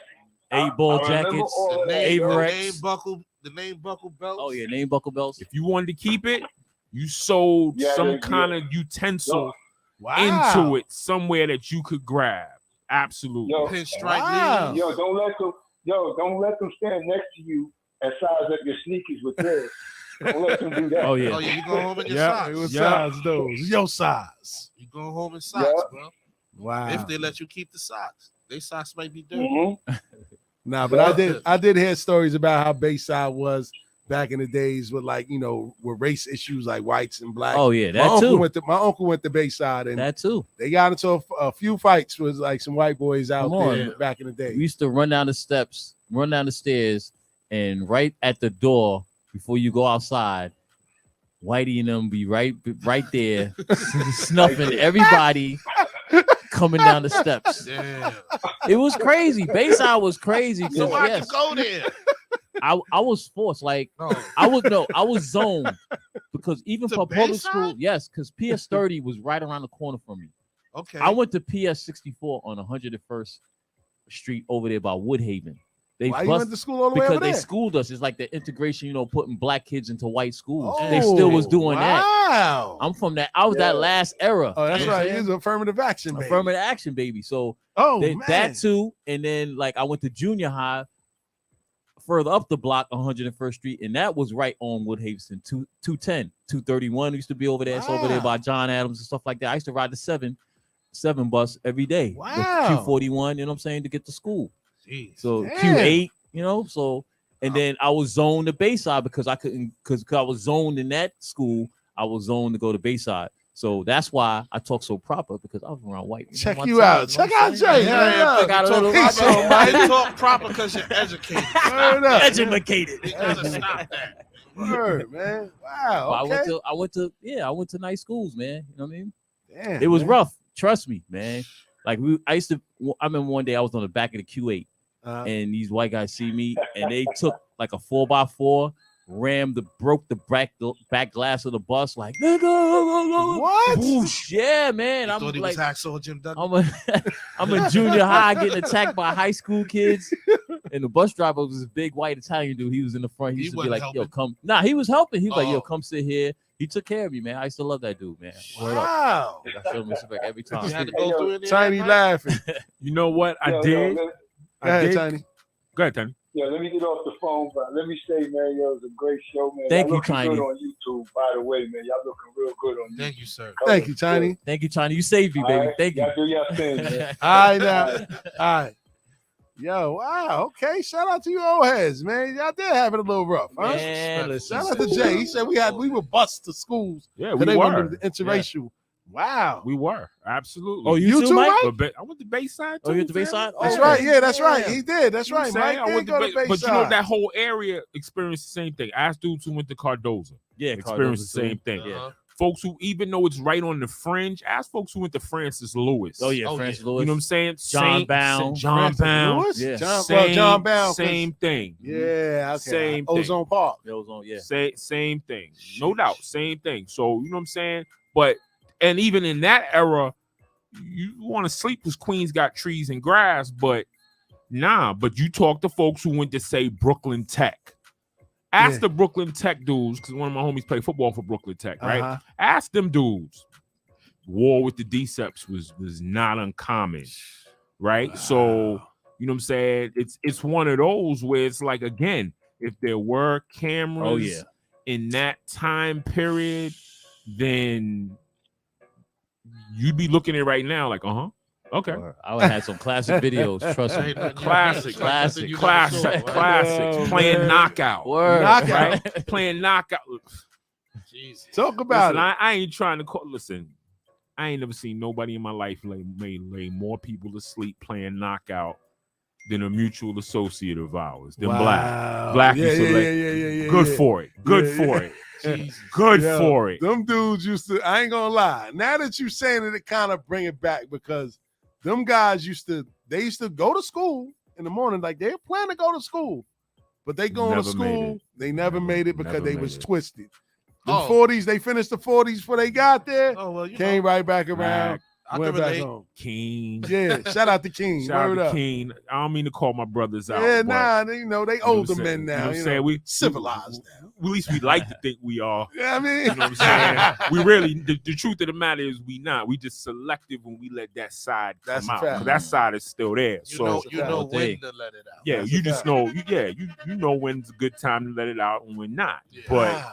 8-ball I remember jackets, all of that. Averex. The name buckle belts. Oh yeah, name buckle belts. If you wanted to keep it, you sold some kind of utensil into it somewhere that you could grab. Absolutely. Pinstripe knees. Don't let them stand next to you and size up your sneakers with theirs. Don't let them do that. Oh yeah. Oh yeah, you go home in your Yeah, socks. it was size those. Your size. You go home in socks, bro. Wow. If they let you keep the socks, they socks might be dirty. Mm-hmm. Nah, but I did hear stories about how Bayside was back in the days with with race issues like whites and blacks. Oh yeah, that my too. Uncle went to Bayside and That too. they got into a few fights with like some white boys out Come on. there back in the day. We used to run down the stairs, and right at the door before you go outside, Whitey and them be right there snuffing everybody coming down the steps. Damn. It was crazy. Bayside was crazy So because why'd yes, you go there? I was forced. Like No. I was zoned because even To for public Bayside? school, yes, because PS 30 was right around the corner from me. Okay. I went to PS 64 on 101st Street over there by Woodhaven. Why you went to school all the way because over there? they schooled us. It's like the integration, putting black kids into white schools. Oh, they still was doing that. Wow. I'm from that. I was that last era. Oh, that's You know what I'm right. saying? He's affirmative action, baby. Affirmative action, baby. So man. that too, and then like I went to junior high, further up the block, 101st Street, and that was right on Woodhaven, 210, 231 used to be over there. It's over there by John Adams and stuff like that. I used to ride the 7 bus every day. Wow. Q41, you know what I'm saying, to get to school. Jeez. So Damn. Q8, so and then I was zoned to Bayside because I couldn't, because I was zoned in that school. I was zoned to go to Bayside. So that's why I talk so proper, because I was around white. Check you out. Check out Jay. I talk proper because you're educated. Educated. You gotta stop that. Word, man. Wow. Okay. I went to nice schools, man. You know what I mean? Damn, it was man. rough. Trust me, man. Like I remember one day I was on the back of the Q8, and these white guys see me, and they took like a 4x4, broke the back glass of the bus, like nigga. What? Whoosh. Yeah, man. I thought he was Hacksaw Jim Duggan. I'm a junior high getting attacked by high school kids, and the bus driver was this big white Italian dude. He was in the front. He used to be like, helping. "Yo, come." Nah, he was helping. He was like, "Yo, come sit here." He took care of me, man. I used to love that dude, man. Wow. I showed him respect every time. You had to go through it. Tiny laughing. You know what? I did. Go ahead, Tiny. Go ahead, Tiny. Yeah, let me get off the phone, but let me say, man, it was a great show, man. Thank Y'all you, looking Tiny. good on YouTube, by the way, man. Y'all looking real good on YouTube. Thank you, sir. Thank you, Tiny. Thank you, China. You saved me, baby. All right? Thank you. Y'all do your thing, man. All right, now. All right. Yo, wow. Okay. Shout out to you old heads, man. Y'all did have it a little rough, huh? Man, listen. Shout out to Jay. He said we were bust to schools. Yeah, 'cause we they were. wanted the interracial. Wow. We were. Absolutely. Oh, you too, Mike? Mike? But I went to Bayside. Oh, you went to fam. Bayside? That's Oh, right. okay. Yeah, that's right. Yeah. He did. That's You know right. what I'm saying? Mike I went did go to Bayside. But that whole area experienced the same thing. Ask dudes who went to Cardozo. Yeah, Experienced the same thing. Yeah. Folks who, even though it's right on the fringe, ask folks who went to Francis Lewis. Oh, yeah, Oh, Francis yeah. Lewis. You know what I'm saying? John Bound. John Francis Bound. Lewis? Yeah. John Bound. Same thing. Yeah. Okay. Same thing. Ozone Park. It was on, yeah. Same thing. No doubt. Same thing. So, you know what I'm saying? But, and even in that era, you want to sleep because Queens got trees and grass, but but you talk to folks who went to, say, Brooklyn Tech. Ask the Brooklyn Tech dudes, because one of my homies played football for Brooklyn Tech, right? Ask them dudes. War with the Deceps was not uncommon, right? Wow. So, you know what I'm saying? It's one of those where it's like, again, if there were cameras in that time period, then you'd be looking at it right now like, okay. I would have had some classic videos, trust me. Classic. Yo, playing man. knockout. Word. Right? Playing knockout. Jesus. Talk about listen, it. I ain't trying to call. Listen, I ain't never seen nobody in my life lay more people to sleep playing knockout than a mutual associate of ours. Them black. Yeah. Good for it. Good for it. Good for it. Them dudes used to, I ain't gonna lie. Now that you saying it, it kind of bring it back, because them guys used to go to school in the morning, like they're planning to go to school, but they going to school, they never made it because they was twisted. The 40s, they finished the 40s before they got there. Oh, well, came right back around. I Went can back relate. home. King. Yeah, shout out to King. Shout Word out to up. King. I don't mean to call my brothers out. Yeah, but, nah, they older what I'm men now. You know what I'm saying? We civilized now. At least we like to think we are. Yeah, I mean, you know what I'm saying? We really, the truth of the matter is we not. We just selective when we let that side come out. 'Cause that side is still there. You know when to let it out. Yeah, That's you a just fact. know. You know when's a good time to let it out and when not. Yeah. But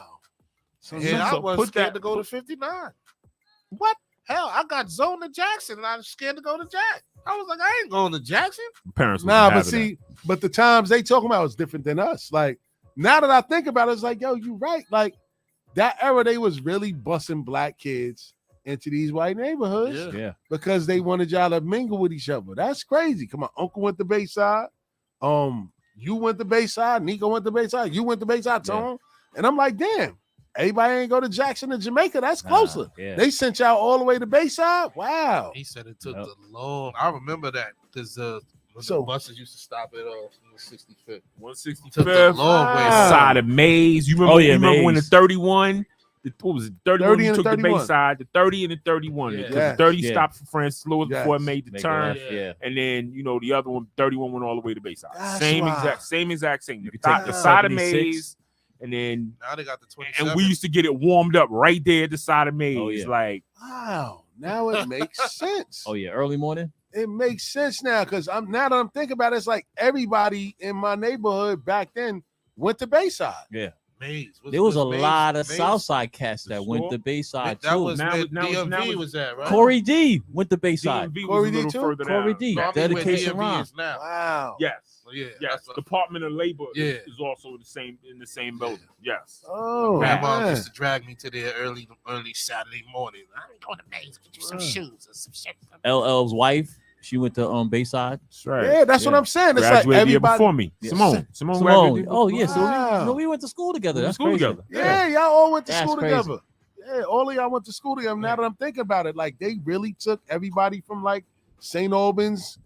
I was scared to go to 59. What? Hell, I got zoned to Jackson and I was scared to go to Jack. I was like, I ain't going to Jackson. Parents but see, but the times they talking about is different than us. Like, now that I think about it, it's like, yo, you right. Like, that era, they was really busting black kids into these white neighborhoods because they wanted y'all to mingle with each other. That's crazy. Come on, Uncle went to Bayside. You went to Bayside. Nico went to Bayside. You went to Bayside, Tom. And I'm like, damn. Everybody ain't go to Jackson and Jamaica. That's closer. They sent y'all all the way to Bayside. Wow. He said it took the long. I remember that because So the buses used to stop at 165th. 165th. Took the long way. Side of Maze. You remember? Oh, yeah, you remember when the Maze. 31? What was it? 31 30 you and took 31. the Bayside. The 30 and the 31. Yeah. Because Yes. the 30 Yeah. stopped for Francis Lewis before it Yes. made the Make turn. it left, yeah. And then the other one, 31 went all the way to Bayside. That's Same why. exact thing. You could The take the side of 76. Maze, and then Now they got the 27. and we used to get it warmed up right there at the side of Maze. Oh, yeah. Like, wow, now it makes sense. Oh yeah, early morning. It makes sense now because now that I'm thinking about it, it's like everybody in my neighborhood back then went to Bayside. Yeah. Maze. There was a Maze- lot of Maze- Southside cats that Sure. went to Bayside That too. was Now- where now- DMV now- was at, right? Corey D went to Bayside. DMV Corey was a D little too? further Corey down. D. No, I mean where Dedication DMV Ron. is now. Wow. Yes. Yeah. Yes. that's what- Department of Labor Yeah. is also in the same building. Yes. Oh, Grandma man. used to drag me to there early Saturday morning. I'm going to Maze. Get you some shoes or some shit. LL's wife, she went to Bayside. That's right. Yeah, that's what Yeah. I'm saying. It's like Graduated the year everybody. before me. Yeah. Simone Simone. graduated Oh yeah, so Wow. we went to school together. We went That's to school crazy. together. Yeah, y'all all went to That's school crazy. together. Yeah, all of y'all went to school together. Now that I'm thinking about it, like they really took everybody from like St. Albans,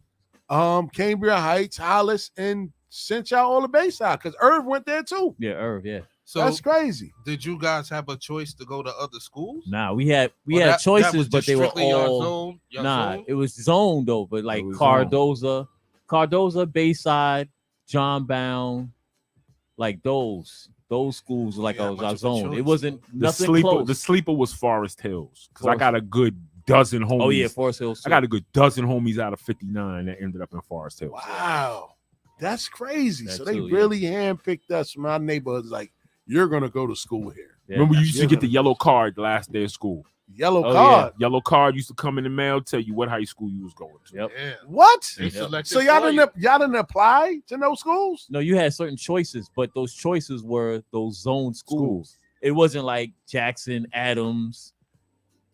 Cambria Heights, Hollis, and sent y'all all to Bayside because Irv went there too. Yeah, Irv. Yeah. So That's crazy. did you guys have a choice to go to other schools? Nah, we had Or had that choices, was but just they were strictly your all zone? Your nah. zone? It was zoned though, but like It was Cardoza, Bayside, John Bound, like those schools were like Yeah, our much of a zone. choice. It wasn't The nothing sleeper, close. the sleeper was Forest Hills because I Forest- got a good dozen homies. Oh yeah, Forest Hills. I got a good dozen homies out of 59 that ended up in Forest Hills. Wow. That's crazy. That so they too, yeah. really handpicked us from our neighborhoods. Like, you're gonna go to school here. Yeah. Remember, you used to Yeah. get the yellow card the last day of school. Yellow Oh, card. Yellow card used to come in the mail, tell you what high school you was going to. Yep. Yeah. What? They Yep. selected So y'all for didn't you. y'all didn't apply to no schools? No, you had certain choices, but those choices were those zone schools. It wasn't like Jackson, Adams,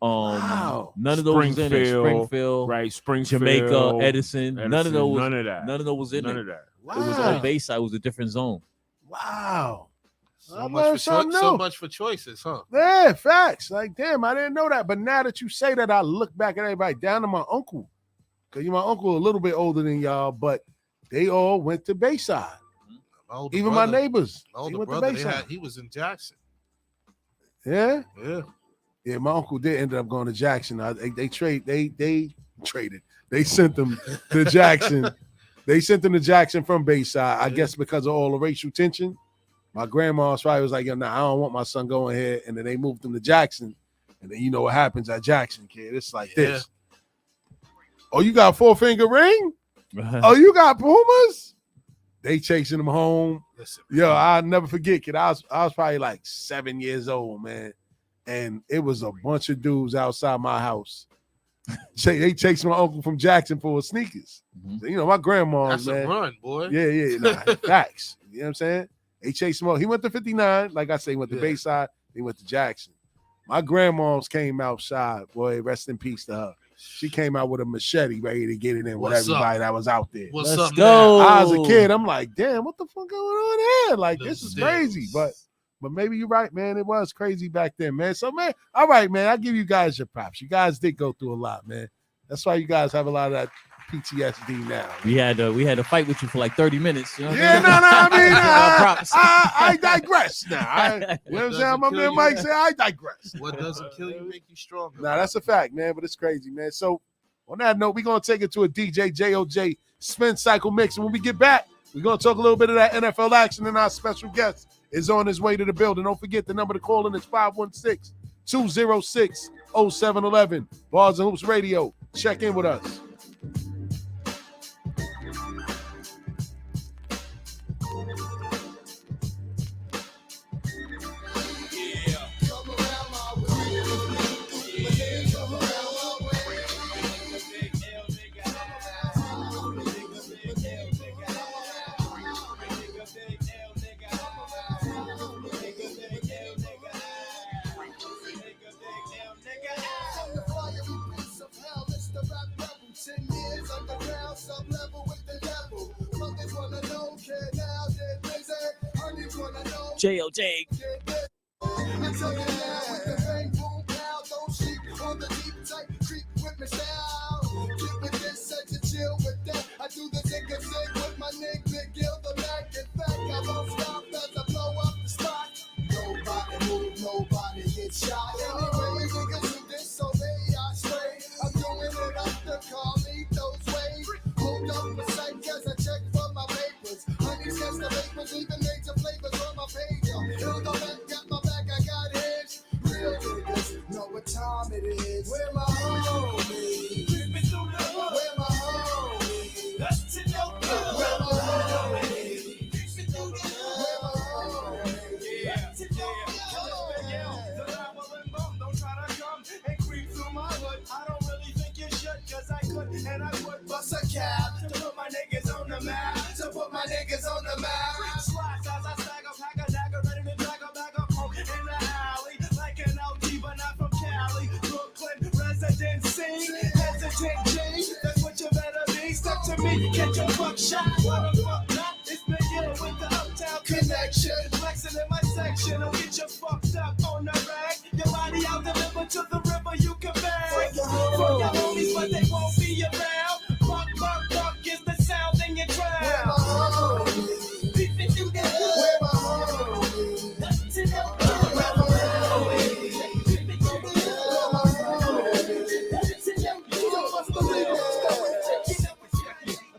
Wow. none of those was in it. Springfield, Right, Springfield, Jamaica, Edison, none of Edison, those. none of that. None of those was in None it. of that. Wow. It was all Bayside. It was a different zone. Wow. I So learned much, something so new. much for choices, huh? Yeah, facts. Like, damn, I didn't know that. But now that you say that, I look back at everybody down to my uncle. Because my uncle a little bit older than y'all, but they all went to Bayside. My older Even brother, my neighbors. My They older went to brother, Bayside. he was in Jackson. Yeah? Yeah. Yeah, my uncle did end up going to Jackson. They traded. They sent them to Jackson. They sent them to Jackson from Bayside, I guess because of all the racial tension. My grandma probably was like, yo, nah, I don't want my son going here. And then they moved him to Jackson. And then you know what happens at Jackson, kid. It's like this. Oh, you got 4-finger ring? Oh, you got Pumas? They chasing him home. Listen, Yo, I'll never forget, kid. I was probably like 7 years old, man. And it was a bunch of dudes outside my house. They chased my uncle from Jackson for his sneakers. Mhm. So, you know, my grandma's, that's man. a run, boy. Yeah, nah, facts. You know what I'm saying? They chased him up. He went to 59. Like I say, he went to Yeah. Bayside. He went to Jackson. My grandma's came outside. Boy, rest in peace to her. She came out with a machete ready to get it in with What's up? everybody that was out there. What's Let's up, go. now? I was a kid. I'm like, damn, what the fuck going on here? Like, Those this is days. crazy. But maybe you're right, man. It was crazy back then, man. So, man, all right, man. I give you guys your props. You guys did go through a lot, man. That's why you guys have a lot of that PTSD now. We had to fight with you for like 30 minutes. You know what Yeah, no, I mean, Props. I digress now. You know what I'm Doesn't saying? My kill man you. Mike said, I digress. What doesn't kill you make you stronger. Nah, that's a fact, man, but it's crazy, man. So, on that note, we're going to take it to a DJ JOJ spin cycle mix. And when we get back, we're going to talk a little bit of that NFL action, and our special guest is on his way to the building. Don't forget the number to call in is 516-206-0711. Bars and Hoops Radio. Check in with us. JOJ. I do the thing these niggas who disobey, I spray. I'm doing it up the Carlitos way. Hold up a sight as I check for my papers. Honey says the papers, even major flavors on my page. Held on back, got my back, I got heads. Real niggas know what time it is. Where my homies? Where my homies? That's to know. Where my homies? Where my homies? Yeah. Don't try to come and creep through my hood. I don't really think you should, cause I could and I would bust a cab to put my niggas on the map. To put my niggas on the map. Slice as I stagger, pack a dagger, ready to drag a bag of punk in the alley. Like an LG, but not from Cali. Brooklyn residency, hesitant G. That's what you better be. Step to me, get your fuck shot. What the fuck not? It's Big Hill with the Uptown connection. Flexing in my section, I'll get you fucked up on the rag. Your body out the river to the river you can bag. For your homies, but they won't be around. Buck, buck, buck is the sound in your drown. Where my homies? Peeping through the hood. Where my homies? Nothing to know. Where my homies? Peeping through the hood. Where my homies? Nothing to know. You don't must believe it.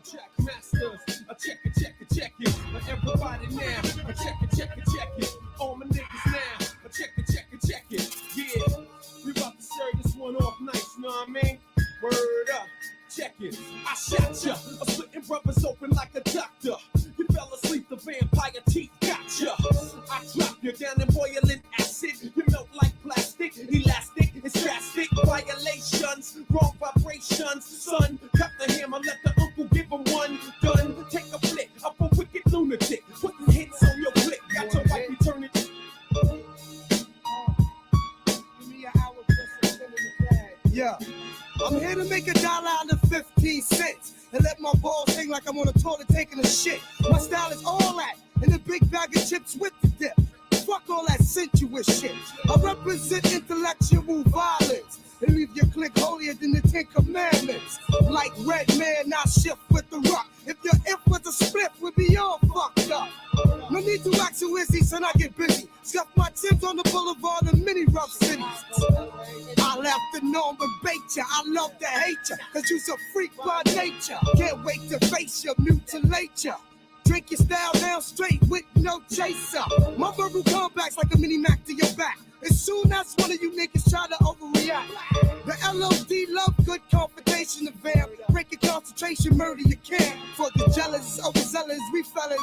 Check masters. Check it. But everybody now. Check it. All my niggas now. Check it. Yeah. We about to serve this one off nice, know what I mean? Word up. Check it. I shot ya. I'm splitting brothers open like a doctor. You fell asleep, the vampire teeth got ya. I drop you down in boiling acid. You melt like plastic, elastic, it's drastic. Violations, wrong vibrations. Son, cut the hammer, let the uncle give him one gun. Take a flick up a wicked lunatic. Putting hits on your click. Got your wife returning. Yeah, I'm here to make $1 out of 15 cents and let my balls hang like I'm on a toilet taking a shit. My style is all that, and a big bag of chips with the dip. Fuck all that sensuous shit. I represent intellectual violence and leave your clique holier than the 10 Commandments. Like Red Man, I shift with the rock. If your if was a split, we'd be all fucked up. No need to wax you Izzy, son, I get busy. Scuff my tips on the boulevard of many rough cities. I left the norm but bait ya. I love to hate ya, cause you's a freak by nature. Can't wait to face ya, mutilate ya. Drink your style down straight with no chaser. My verbal comebacks like a mini Mac to your back. As soon as one of you niggas try to overreact. The LOD love good confrontation, the vamp. Break your concentration, murder you can't. For the jealous, overzealous, we fellas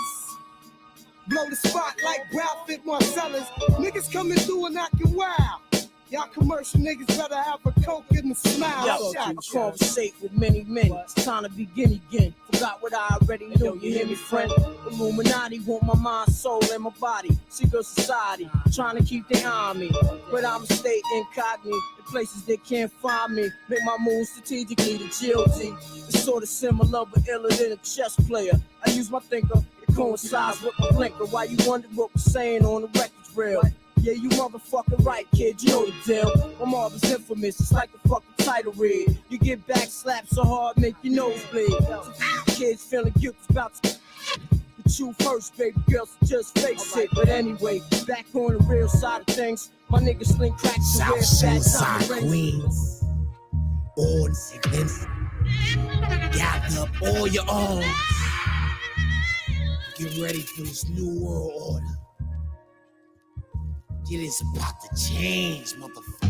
blow the spot like Ralph at Marcellus. Niggas coming through and acting wild. Y'all commercial niggas better have a coke and a smile. Yo, I conversate with many men. It's time to begin again. Forgot what I already knew. You hear me, friend? Illuminati want my mind, soul, and my body. Secret society trying to keep their eye on me, but I'ma stay incognito in places they can't find me. Make my moves strategically to GOT. It's sort of similar but iller than a chess player. I use my thinker. It coincides with my blinker. Why you wonder what we're saying on the record's real? Yeah, you motherfucking right, kid, you know the deal. My Marvin's infamous, it's like the fucking title read. You get back slapped so hard, make your nose bleed. Kids feeling guilty about to you first, baby girl, so just face it. But anyway, back on the real side of things, my niggas sling cracks to wear fat Queens. On and gather up all your arms. Get ready for this new world order. It is about to change, motherfucker.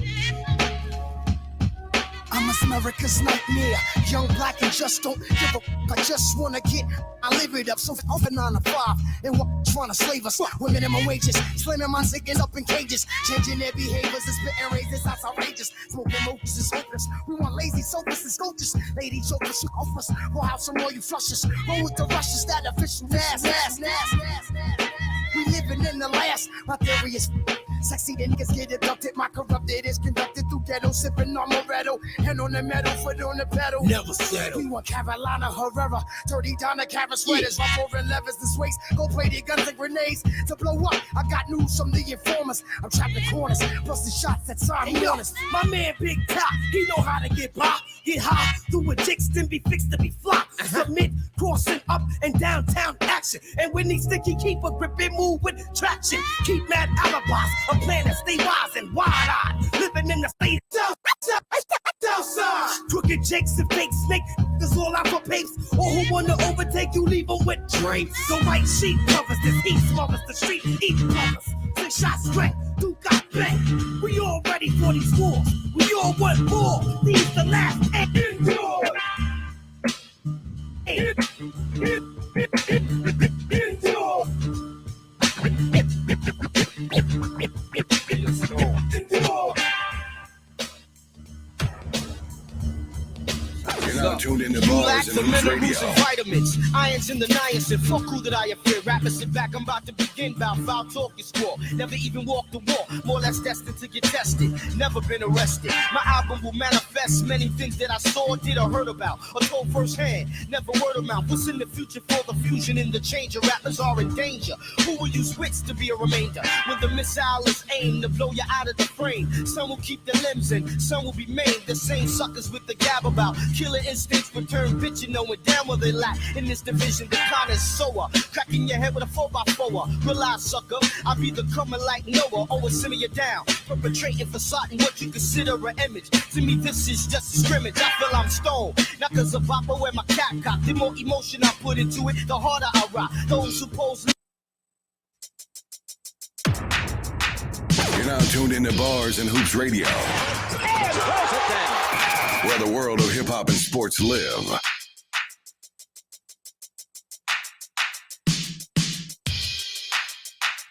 I'm America's nightmare, young, black, and just don't give a f. I just wanna get, I live it up, so open 9 to 5. And trying to slave us with minimum wages, slamming my ziggins up in cages, changing their behaviors and spitting razors, that's outrageous. Smoking mochas is hopeless. We want lazy sofas and scoaches, lady jokers who offer us. We'll have some more you flushes, roll with the rushes, that official nass. We living in the last, my theory is sexy, the niggas get abducted. My corrupted is conducted through ghetto, sipping on Moretto. Hand on the metal, foot on the pedal. Never settle. We want Carolina Herrera, dirty down the cabin sweaters, rough over levers and sways. Go play the guns and grenades to blow up. I got news from the informers. I'm trapped in corners, plus the shots that sign me honest. My man Big Top, he know how to get pop, get high, through a dicks, then be fixed to be flopped. Submit, crossing up and downtown action. And when these sticky keep a grip and move with traction. Keep mad alibis, a plan that stay wise and wide-eyed. Living in the state outside. Crooked jakes and fake snake, that's all out for papes. Or who wanna overtake you, leave them with drapes. The white sheet covers this heat, smothers the street, eat covers. 6 shots straight, do got bang. We all ready for these wars. We all want more. These the last and endure. You're now tuned into Bars and Hoops Radio. Vitamins, irons in the niacin. Fuck who that I fear. Rappers sit back, I'm about to begin. Bout foul talk is score. Never even walked the walk. More or less destined to get tested. Never been arrested. My album will manifest many things that I saw, did, or heard about, or told firsthand. Never word of mouth. What's in the future for the fusion in the change? Rappers are in danger. Who will use wits to be a remainder? When the missile is aimed to blow you out of the frame. Some will keep their limbs in, some will be maimed. The same suckers with the gab about. Killer instincts return bitchin', knowing damn well they lack. In this division, the connoisseur. Cracking your head with a 4x4. Realize, sucker, I'll be the coming like Noah. Always simmer you down. Perpetrating facade and what you consider an image. To me, this is just a scrimmage. I feel I'm stoned. Not cause of Papa where my cat cock. The more emotion I put into it, the harder I rock. Those who pose. You're now tuned into Bars and Hoops Radio, where the world of hip-hop and sports live.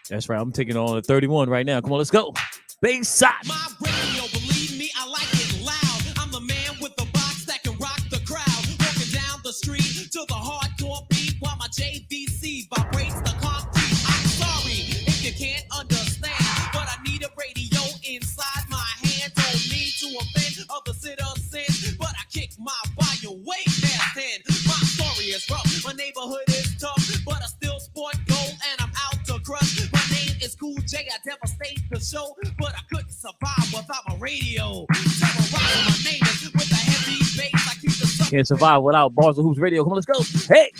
That's right. I'm taking on a 31 right now. Come on, let's go. Bayside. My radio, believe me, I like it loud. I'm the man with the box that can rock the crowd. Walking down the street to the hardcore beat while my JVC vibrates the concrete. I'm sorry if you can't understand, but I need a radio inside my hand. Don't need to offend other citizens, but I kick my volume way past 10. My story is rough, my neighborhood is tough, but I still sport gold and I'm out to crush. My name is Cool J, I devastate the show, but I couldn't survive without my radio. Terrorizing my neighbors with a heavy bass. I keep the Can't survive without Bars and Hoops Radio. Come on, let's go. Hey.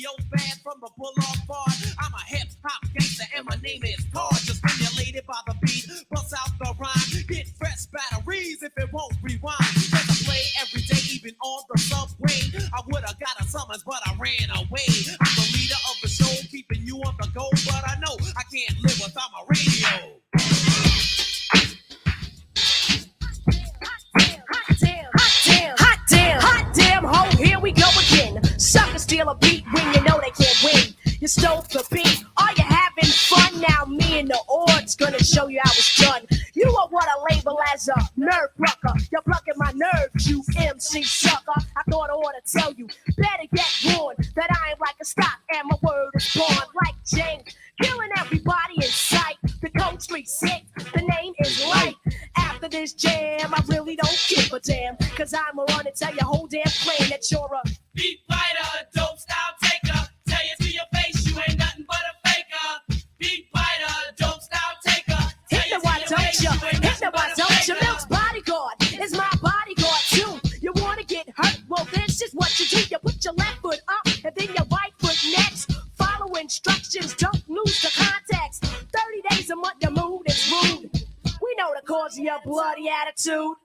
radio band from the boulevard. I'm a hip hop gangster and my name is Tar. Just stimulated by the beat, bust out the rhyme, get fresh batteries if it won't rewind. Cause I play every day, even on the subway. I would've got a summons, but I ran away. I'm the leader of the show, keeping you on the go, but I know I can't live without my radio. Hot damn, ho, here we go again. Suckers steal a beat when you know they can't win. You stole the beat, are you having fun? Now me and the odds gonna show you how it's done. You are what I label as a nerve plucker. You're plucking my nerves, you MC sucker. I thought I ought to tell you, better get warned that I ain't like a stock and my word is born like James. Killing everybody in sight. The code 36, the name is Light. After this jam, I really don't give a damn. Cause I'ma run and tell your whole damn clan that you're a beat fighter, dope style taker. Tell you to your face, you ain't nothing but a faker. Beat fighter, dope style taker. Hit me, why don't you? Hit me, why don't you? Milk's bodyguard is my bodyguard too. You wanna get hurt? Well, this is what you do. You put your left foot up and then your right foot next. Follow instructions, don't lose the context. 30 days a month, your mood is rude. We know the cause of your bloody attitude.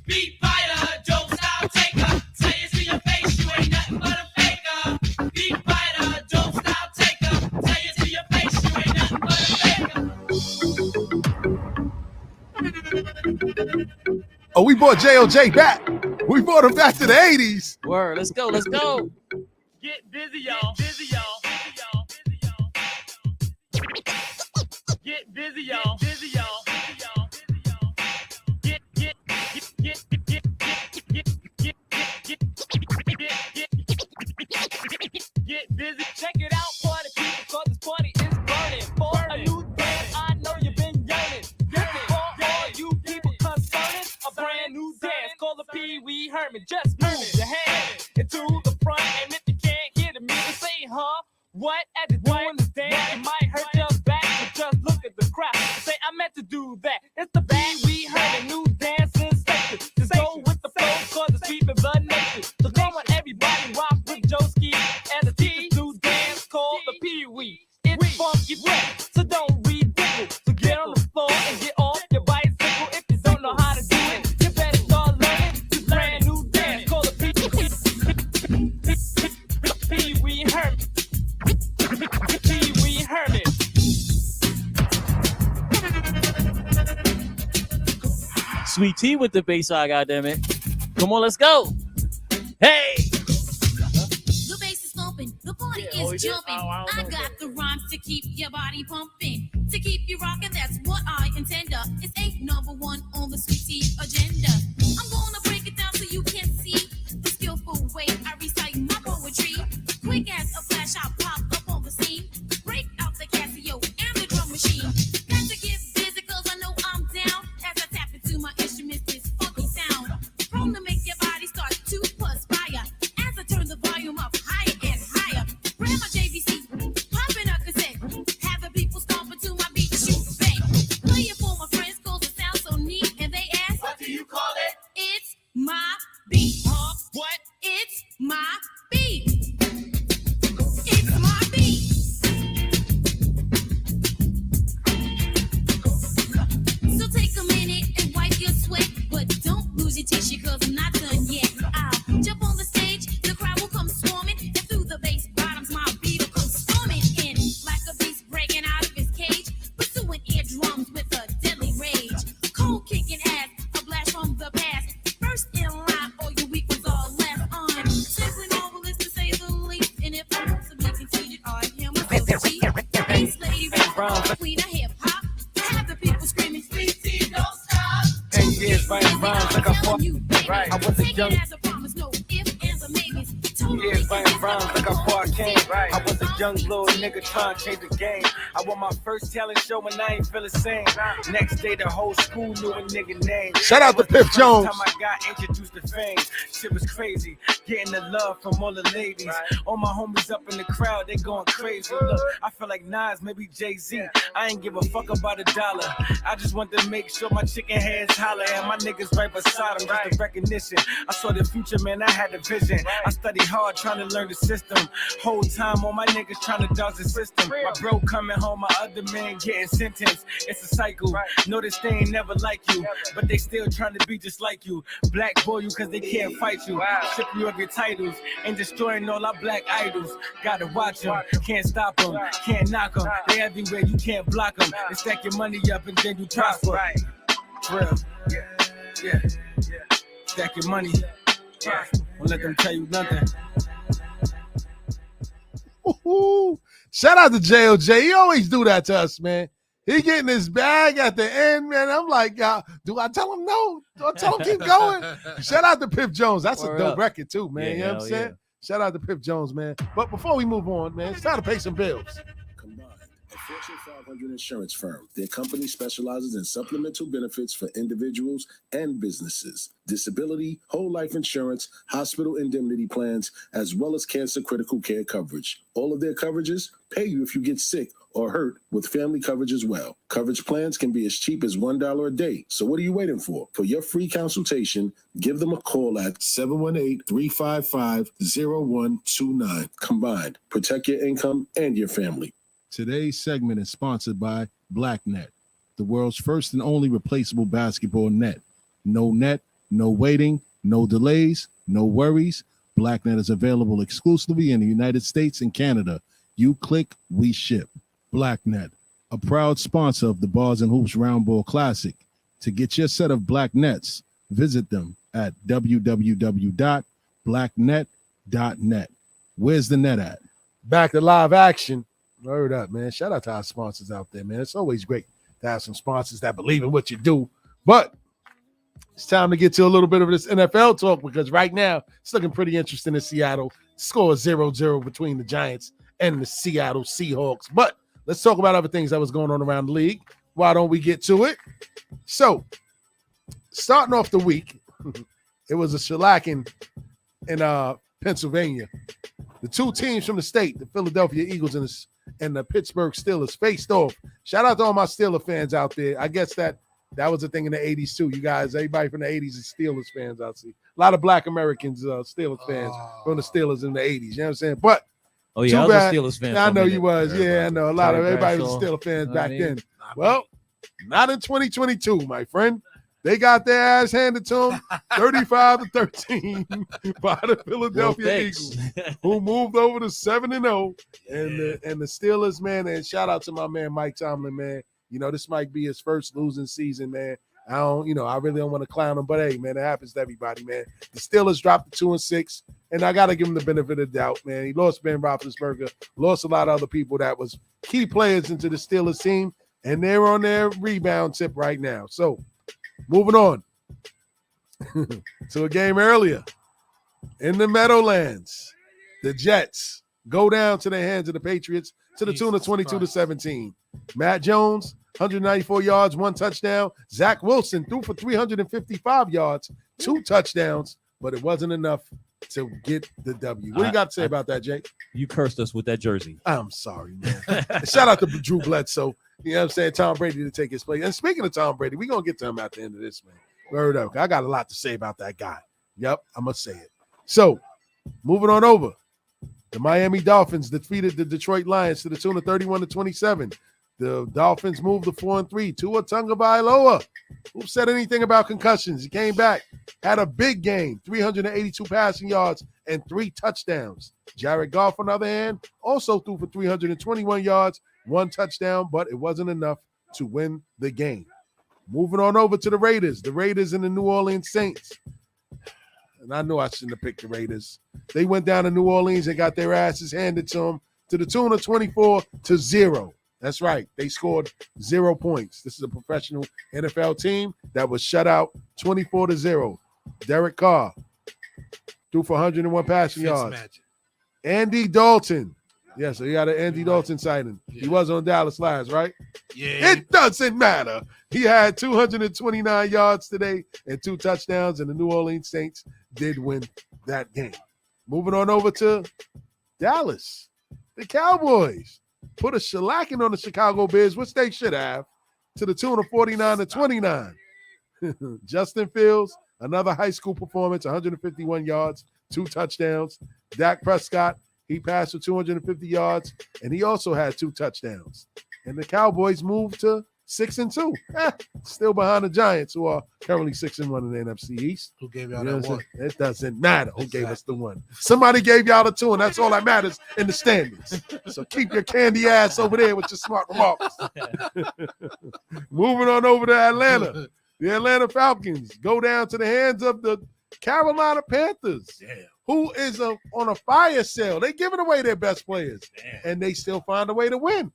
Beat fighter, dope style taker. Tell you to your face, you ain't nothing but a faker. Beat fighter, dope style taker. Tell you to your face, you ain't nothing but a faker. Oh, we brought JOJ back. We brought him back to the 80s. Word, let's go, let's go. Get busy, y'all. Busy, y'all. Busy, y'all. Busy, y'all. Get busy, y'all. Busy, y'all. Busy, y'all. Busy, y'all. Get busy. Check it out, party people, cause this party is burning. For a new dance, I know you've been yearning. For all you people concerning, a brand new dance called the Pee Wee Herman. Just move your hand into the front, and if you can't hear the music, say, huh? What? As you're doing this dance, it might hurt your back, but just look at the crowd. Say, I meant to do that. It's the Pee Wee Herman new dance sensation. Just go with the flow, cause it's sweeping the nation. So come on, everybody, rock with Joe's Sweet tea with the bass side, goddammit. Come on, let's go. Hey. The bass is thumping, the party is jumping. I got the rhymes to keep your body pumping, to keep you rocking. That's what I intend. It's ain't number one on the sweet tea agenda. I'm gonna break it down so you can see the skillful way I recite my poetry. Quick as a flash, I pop up on the scene, break out the Casio and the drum machine. Got to get busy 'cause I know I'm down as I tap into my instruments. This funky sound, prone to make your body start to perspire as I turn the volume up higher and higher. Grab my JVC, pop in a cassette, have the people stomping to my beat, shoot bang. Play it for my friends 'cause it sounds so neat, and they ask, what do you call it? It's my beat. What? It's my beat. It's my beat. So take a minute and wipe your sweat, but don't lose your tissue 'cause I'm not done yet. I'll jump on the stage, the crowd will come swarming, and through the bass bottoms my beat will come storming in like a beast breaking out of his cage, pursuing eardrums with a deadly rage. Cold kicking ass, a blast from the past. First in line, all you weak ones are left on. Simply marvelous to say the least, and if I want to be conceited, I am a cheap. Bass lady, rap, queen of hip hop. Have the people screaming, sweet tea, don't stop. 10 years writing rhymes like I fought. Right. I was a young. As a promise, no ifs, ands, or maybes. Totally Years writing rhymes like I fought came. Right. I was a young little nigga trying to change the game. I won my first talent show and I ain't feel the same. Next day the whole school knew a nigga name. Shout out to Piff Jones. Time I got introduced to fame, shit was crazy. Getting the love from all the ladies. All my homies up in the crowd, they going crazy. Look, I feel like Nas, maybe Jay-Z. I ain't give a fuck about a dollar. I just want to make sure my chicken heads holler and my niggas right beside them. Just the recognition. I saw the future, man. I had the vision. I studied hard trying to learn the system. Whole time all my niggas trying to dodge the system. My bro coming home, my other man getting sentenced. It's a cycle. Notice they ain't never like you, but they still trying to be just like you. Blackball you cause they can't fight you. Strip you of your titles and destroying all our black idols. Gotta watch them, can't stop them, can't knock them. They everywhere, you can't block them. They stack your money up and then you prosper. For real. Yeah. Stack your money. Don't let them tell you nothing. Ooh, shout out to JOJ. He always do that to us, man. He getting his bag at the end, man. I'm like, do I tell him no? Do I tell him keep going? Shout out to Piff Jones. That's a dope record too, man. You know what I'm saying? Yeah. Shout out to Piff Jones, man. But before we move on, man, it's time to pay some bills. Combined, a Fortune 500 insurance firm. Their company specializes in supplemental benefits for individuals and businesses, disability, whole life insurance, hospital indemnity plans, as well as cancer critical care coverage. All of their coverages pay you if you get sick or hurt with family coverage as well. Coverage plans can be as cheap as $1 a day. So what are you waiting for? For your free consultation, give them a call at 718-355-0129. Combined, protect your income and your family. Today's segment is sponsored by BlackNet, the world's first and only replaceable basketball net. No net, no waiting, no delays, no worries. BlackNet is available exclusively in the United States and Canada. You click, we ship. BlackNet, a proud sponsor of the Bars and Hoops Roundball Classic. To get your set of Black Nets, visit them at www.blacknet.net. Where's the net at? Back to live action. Word up, man. Shout out to our sponsors out there, man. It's always great to have some sponsors that believe in what you do. But it's time to get to a little bit of this NFL talk because right now it's looking pretty interesting in Seattle. Score 0-0 between the Giants and the Seattle Seahawks. But let's talk about other things that was going on around the league. Why don't we get to it? So, starting off the week, it was a shellacking in Pennsylvania. The two teams from the state, the Philadelphia Eagles and the Pittsburgh Steelers, faced off. Shout out to all my Steelers fans out there. I guess that was a thing in the 80s too. You guys, everybody from the 80s is Steelers fans, I see. A lot of Black Americans, Steelers fans from the Steelers in the 80s. You know what I'm saying? But oh yeah, I was a Steelers fan. I know you was. Yeah, I know. A lot of everybody was Steelers fans back then. Well, not in 2022, my friend. They got their ass handed to them 35-13 by the Philadelphia Eagles, who moved over to 7-0. And the Steelers, man, and shout out to my man Mike Tomlin, man. You know, this might be his first losing season, man. I really don't want to clown them, but hey, man, it happens to everybody, man. The Steelers dropped to 2-6, and I got to give him the benefit of the doubt, man. He lost Ben Roethlisberger, lost a lot of other people that was key players into the Steelers team, and they're on their rebound tip right now. So, moving on to a game earlier in the Meadowlands, the Jets go down to the hands of the Patriots to the tune of 22-17. Matt Jones, 194 yards, 1 touchdown. Zach Wilson threw for 355 yards, 2 touchdowns, but it wasn't enough to get the W. What do you got to say about that, Jake? You cursed us with that jersey. I'm sorry, man. Shout out to Drew Bledsoe. You know what I'm saying? Tom Brady to take his place. And speaking of Tom Brady, we're going to get to him at the end of this, man. Word up. I got a lot to say about that guy. Yep, I'm going to say it. So, moving on over. The Miami Dolphins defeated the Detroit Lions to the tune of 31-27. The Dolphins moved to 4-3. Tua Tagovailoa, who said anything about concussions? He came back, had a big game, 382 passing yards and 3 touchdowns. Jared Goff, on the other hand, also threw for 321 yards, 1 touchdown, but it wasn't enough to win the game. Moving on over to the Raiders and the New Orleans Saints. And I knew I shouldn't have picked the Raiders. They went down to New Orleans and got their asses handed to them to the tune of 24-0. That's right. They scored 0 points. This is a professional NFL team that was shut out 24-0. Derek Carr threw for 101 passing yards. Andy Dalton. Yeah, so you got an Andy Dalton sighting. Yeah. He was on Dallas Lions, right? Yeah. It doesn't matter. He had 229 yards today and 2 touchdowns, and the New Orleans Saints did win that game. Moving on over to Dallas. The Cowboys put a shellacking on the Chicago Bears, which they should have, to the tune of 49-29. Justin Fields, another high school performance, 151 yards, 2 touchdowns. Dak Prescott, he passed for 250 yards, and he also had 2 touchdowns. And the Cowboys moved to 6-2. Still behind the Giants, who are currently 6-1 in the NFC East. Who gave y'all that one? It doesn't matter who gave us the one. Somebody gave y'all the 2, and that's all that matters in the standings. So keep your candy ass over there with your smart remarks. Moving on over to Atlanta. The Atlanta Falcons go down to the hands of the Carolina Panthers. Damn. Who is on a fire sale. They giving away their best players, and they still find a way to win.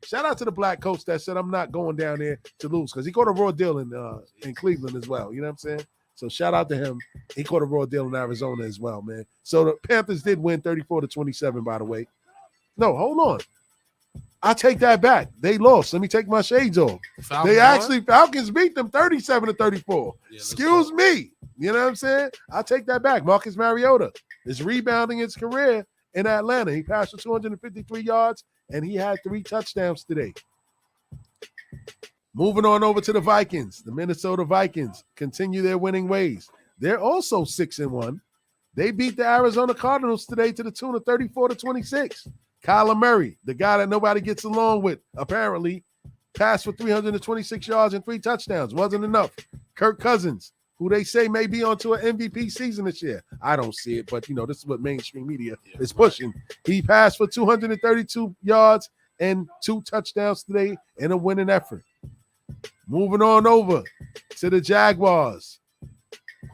Shout out to the black coach that said, I'm not going down there to lose, because he caught a raw deal in Cleveland as well. You know what I'm saying? So shout out to him. He caught a raw deal in Arizona as well, man. So the Panthers did win 34-27, by the way. No, hold on. I take that back. They lost. Let me take my shades off. Falcons beat them 37-34. Yeah, excuse me. You know what I'm saying? I take that back. Marcus Mariota is rebounding his career in Atlanta. He passed for 253 yards, and he had 3 touchdowns today. Moving on over to the Vikings. The Minnesota Vikings continue their winning ways. They're also 6-1. They beat the Arizona Cardinals today to the tune of 34-26. Kyler Murray, the guy that nobody gets along with, apparently, passed for 326 yards and 3 touchdowns. Wasn't enough. Kirk Cousins, who they say may be onto an MVP season this year. I don't see it, but, this is what mainstream media is pushing. He passed for 232 yards and 2 touchdowns today in a winning effort. Moving on over to the Jaguars,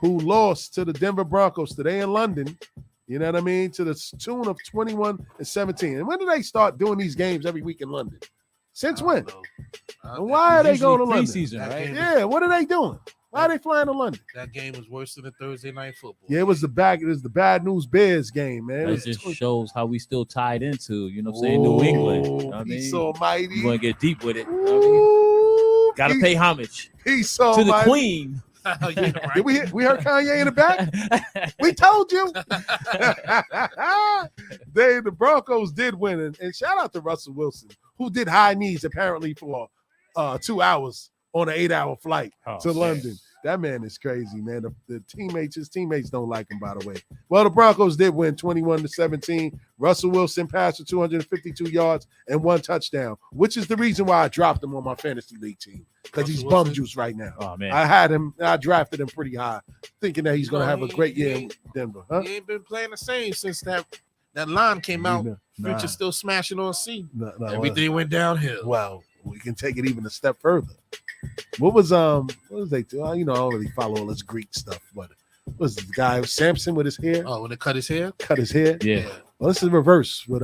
who lost to the Denver Broncos today in London. You know what I mean? To the tune of 21-17. And when do they start doing these games every week in London? Since when? And why are they going to London? Preseason, right? Yeah, what are they doing? Why are they flying to London? That game was worse than the Thursday night football. Yeah, it was the Bad News Bears game, man. It just shows how we still tied into, New England. You know what I mean? Peace almighty. You want to get deep with it. You know what I mean? Got to pay homage peace to almighty. the queen. Yeah, right. Did we heard Kanye in the back? We told you. The Broncos did win, and shout out to Russell Wilson, who did high knees apparently for 2 hours on an 8-hour flight to London. That man is crazy, man. His teammates don't like him, by the way. Well, the Broncos did win 21-17. Russell Wilson passed for 252 yards and 1 touchdown, which is the reason why I dropped him on my fantasy league team, because he's bum juice right now. Oh, man. I drafted him pretty high, thinking that he's going to have a great year in Denver. Huh? He ain't been playing the same since that line came out. Rich is still smashing on C. Everything went downhill. Well, we can take it even a step further. What was they do? You know, I don't really follow all this Greek stuff, but what was the guy Samson with his hair? Oh, when they cut his hair? Cut his hair? Yeah. Well, this is reverse with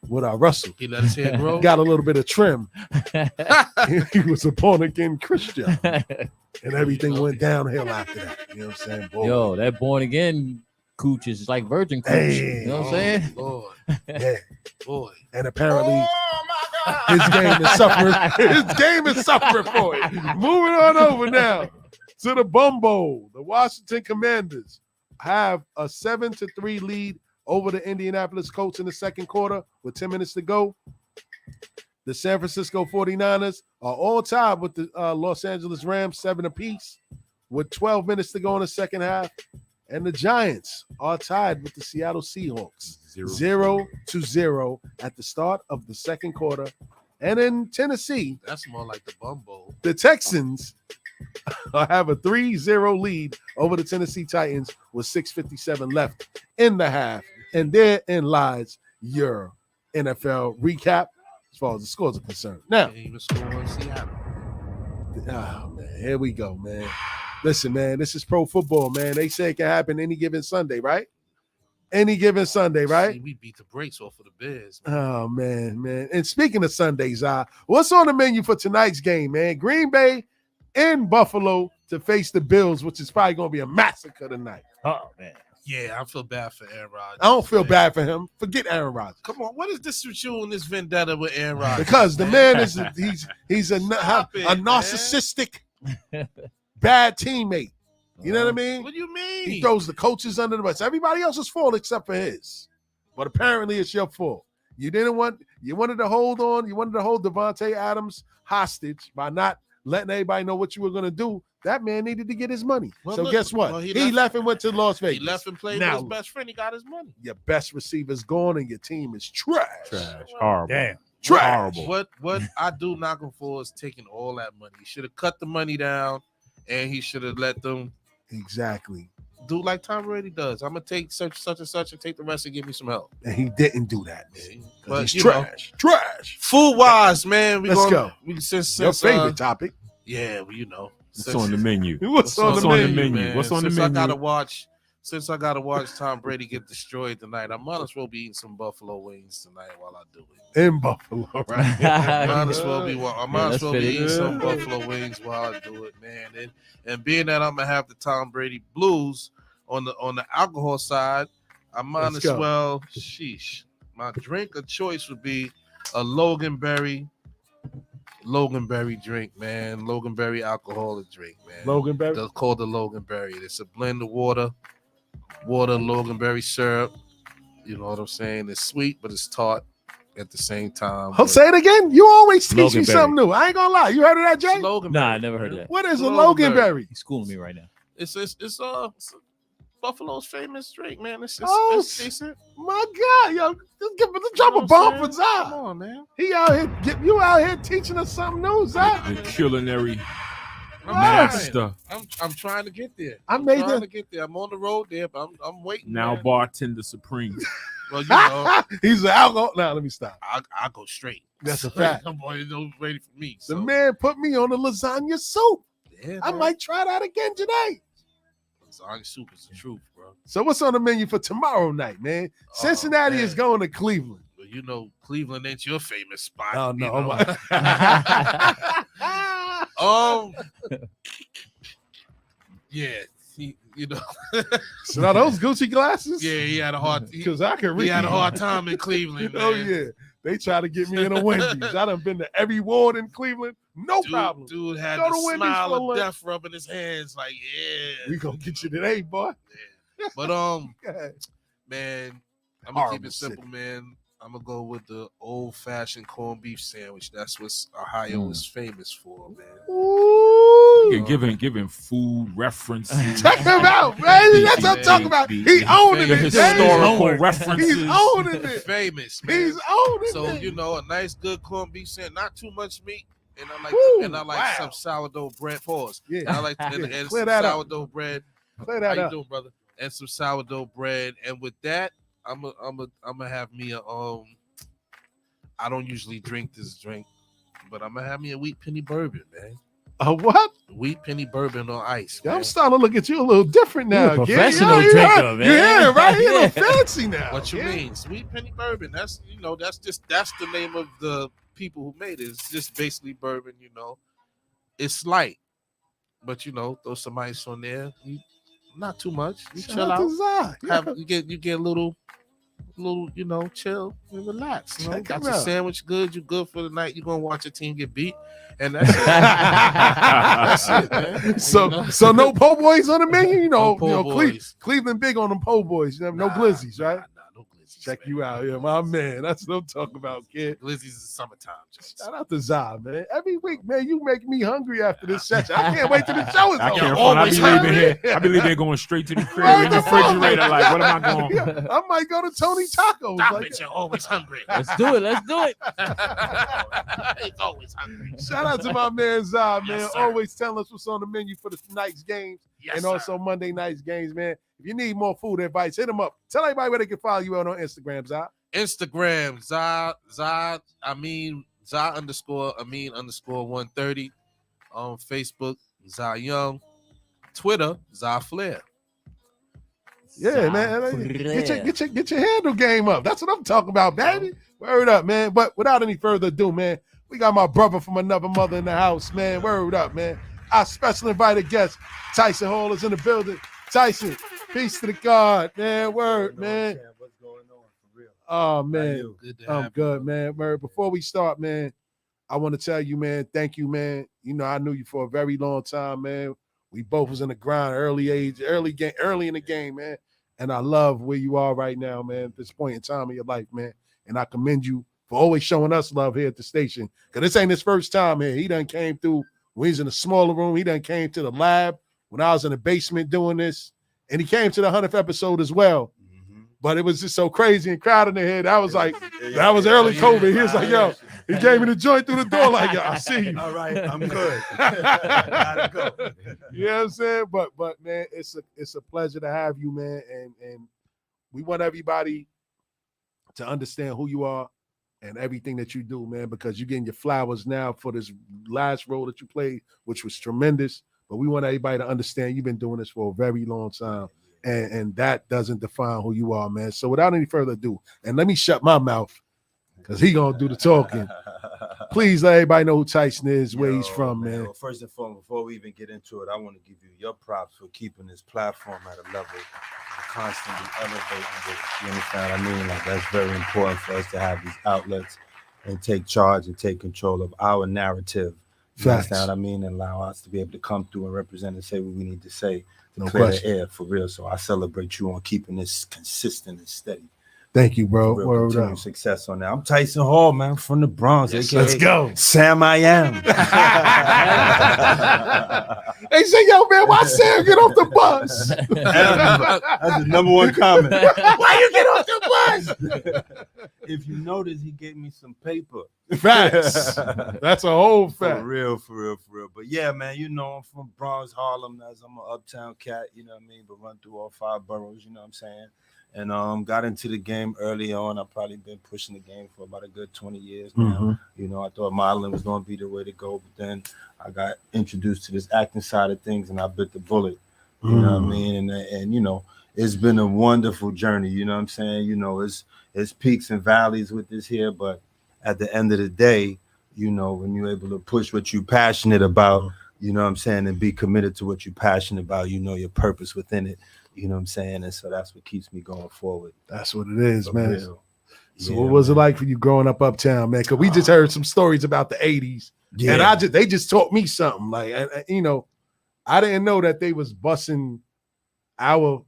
Russell. He let his hair grow. Got a little bit of trim. He was a born again Christian. And everything went downhill after that. You know what I'm saying? Boy. Yo, that born again cooch is like virgin cooch. Hey, you know what I'm saying? Lord. Yeah. Boy. And apparently his game is suffering. His game is suffering for it. Moving on over now to the Bum Bowl. The Washington Commanders have a 7-3 lead over the Indianapolis Colts in the second quarter with 10 minutes to go. The San Francisco 49ers are all tied with the Los Angeles Rams, 7 apiece, with 12 minutes to go in the second half. And the Giants are tied with the Seattle Seahawks, 0-0 at the start of the second quarter. And in Tennessee, that's more like the Bum Bowl. The Texans have a 3-0 lead over the Tennessee Titans with 6:57 left in the half. And therein lies your NFL recap as far as the scores are concerned. Now, oh, man, here we go, man. Listen, man, this is pro football, man. They say it can happen any given Sunday, right? Any given Sunday, right? See, we beat the brakes off of the Bears. Man. Oh, man. And speaking of Sundays, what's on the menu for tonight's game, man? Green Bay in Buffalo to face the Bills, which is probably going to be a massacre tonight. Oh, man. Yeah, I feel bad for Aaron Rodgers. I don't feel bad for him. Forget Aaron Rodgers. Come on, what is this with you and this vendetta with Aaron Rodgers? Because the man is he's a narcissistic, bad teammate. You know what I mean? What do you mean? He throws the coaches under the bus. Everybody else's fault except for his. But apparently it's your fault. You wanted to hold on. You wanted to hold Devontae Adams hostage by not letting everybody know what you were going to do. That man needed to get his money. Well, so look, guess what? He left and went to Las Vegas. He left and played with his best friend. He got his money. Your best receiver's gone and your team is trash. Horrible. Damn. Trash. Horrible. What I do knock him for is taking all that money. He should have cut the money down and he should have let them exactly do like Tom Brady does. I'm gonna take such and such and take the rest and give me some help. And he didn't do that. But he's trash. Trash. Food wise, man. Let's go. Since your favorite topic. Yeah, well, you know. What's on the menu? What's on the menu? Man? What's on the Since menu? Since I gotta watch Tom Brady get destroyed tonight, I might as well be eating some buffalo wings tonight while I do it. In Buffalo, right? I might as well be eating some buffalo wings while I do it, man. And being that I'm gonna have the Tom Brady blues on the alcohol side, I might as well. Sheesh, my drink of choice would be a Loganberry drink, man. Loganberry alcoholic drink, man. Loganberry? They're called the Loganberry. It's a blend of water, Loganberry syrup. You know what I'm saying? It's sweet, but it's tart at the same time. I'll say it again. You always teach me something new. I ain't gonna lie. You heard of that, Jay? Nah, I never heard of that. What is a Loganberry? He's schooling me right now. It's Buffalo's famous drink, man. It's decent. My God, yo, let's drop a bomb for Zach. Come on, man. You out here teaching us something new, Zach. The culinary master. I'm trying to get there. I'm on the road there, but I'm waiting. Now man. bartender supreme. Well, you know, he's an alcohol. Now let me stop. I go straight. That's a fact. Nobody's ready for me. The man put me on the lasagna soup. Yeah, I might try that again today. Lasagna soup is the truth, bro. So what's on the menu for tomorrow night, man? Cincinnati is going to Cleveland. Well, you know, Cleveland ain't your famous spot. Oh no. Yeah, you know. So now those Gucci glasses? Yeah, he had a hard because I can read. He had a hard time in Cleveland. Man. Oh yeah, they try to get me in a Wendy's. I done been to every ward in Cleveland. No problem. Dude had the smile of death rubbing his hands like, yeah. We gonna get you today, boy. Yeah. But man, I'm gonna keep it simple, man. I'm gonna go with the old-fashioned corned beef sandwich. That's what Ohio is famous for, man. Ooh. Giving food references. Check him out, man. That's what I'm talking about. He owning it. Historical references. He's owning it. Famous, man. He's owning it. So you know, a nice good corned beef sandwich, not too much meat. And I like some sourdough bread. Pause. Yeah. And I like and some sourdough bread. Clear that How up. you doing, brother? And some sourdough bread. And with that, I'm gonna have me a I don't usually drink this drink, but I'm gonna have me a wheat penny bourbon, man. What? Wheat penny bourbon on ice. Yeah, man. I'm starting to look at you a little different now. You're a professional kid. drinker, man. Yeah, right? You're a Yeah. little fancy now. What you mean? Sweet penny bourbon. That's that's the name of the people who made it. It's just basically bourbon, It's light. But throw some ice on there. Not too much. You chill out. You get a little, chill and relax. Got your sandwich good. You good for the night. You're gonna watch your team get beat, and that's it. That's it, man. So no po' boys on the menu. No po' boys. Cleveland big on them po' boys. No glizzies, right? No glizzies. Check you out, yeah, my man. That's what I'm talking about, kid. Glizzies is summertime. Shout out to Zah, man. Every week, man, you make me hungry after this session. I can't wait till the show is I over. can't front. I be leaving here. I be leaving here going straight to the crib in the refrigerator. Like, what am I going? Yeah, I might go to Tony Tacos. Stop it, you're always hungry. Let's do it. He's always hungry. Shout out to my man Zah, man. Yes, sir. Always telling us what's on the menu for the night's games and also Monday night's games, man. If you need more food advice, hit him up. Tell everybody where they can follow you on Instagram, Zah. Instagram, Zah _Amin_130. On Facebook, Zah Young. Twitter, Zah Flair. Yeah, man. Get your handle game up. That's what I'm talking about, baby. Word up, man. But without any further ado, man, we got my brother from another mother in the house, man. Word up, man. Our special invited guest, Tyson Hall, is in the building. Tyson, peace to the God, man. Word, man. What's going on for real? Oh, man. I'm good, you. man. Word. Before we start, man, I want to tell you, man, thank you, man. I knew you for a very long time, man. We both was in the grind, early in the game, man. And I love where you are right now, man, at this point in time in your life, man. And I commend you for always showing us love here at the station. Because this ain't his first time here. He done came through when he's in a smaller room. He done came to the lab when I was in the basement doing this. And he came to the 100th episode as well. But it was just so crazy and crowded in here. That was like, that was early COVID. He was like, yo, he gave me the joint through the door like, yo, I see you. All right, I'm good. Gotta go. You know what I'm saying? But man, it's a pleasure to have you, man. And we want everybody to understand who you are and everything that you do, man, because you're getting your flowers now for this last role that you played, which was tremendous. But we want everybody to understand you've been doing this for a very long time. And that doesn't define who you are, man. So without any further ado, and let me shut my mouth because he gonna do the talking. Please let everybody know who Tyson is, where he's from, man. Well, first and foremost, before we even get into it, I want to give you your props for keeping this platform at a level and constantly elevating it. You understand what I mean? Like, that's very important for us to have these outlets and take charge and take control of our narrative. You understand what I mean? And allow us to be able to come through and represent and say what we need to say. No clear question. the air for real. So I celebrate you on keeping this consistent and steady. Thank you, bro. Real continued success on that. I'm Tyson Hall, man, from the Bronx. Yes, AKA let's go. Sam I am. They say, yo, man, why Sam get off the bus? That's the number one comment. Why you get off the bus? If you notice, he gave me some paper. Facts. That's a whole fact. For real. But yeah, man, I'm from Bronx, Harlem. I'm an uptown cat, you know what I mean? But run through all 5 boroughs, you know what I'm saying? And got into the game early on. I've probably been pushing the game for about a good 20 years now. I thought modeling was going to be the way to go. But then I got introduced to this acting side of things, and I bit the bullet. You know what I mean? And it's been a wonderful journey. You know what I'm saying? It's peaks and valleys with this here. But at the end of the day, when you're able to push what you're passionate about, you know what I'm saying, and be committed to what you're passionate about, your purpose within it. You know what I'm saying? And so that's what keeps me going forward. That's what it is, man. Real. So what was it like for you growing up uptown, man? Because we just heard some stories about the 80s. Yeah. And they just taught me something. Like, I didn't know that they was busing our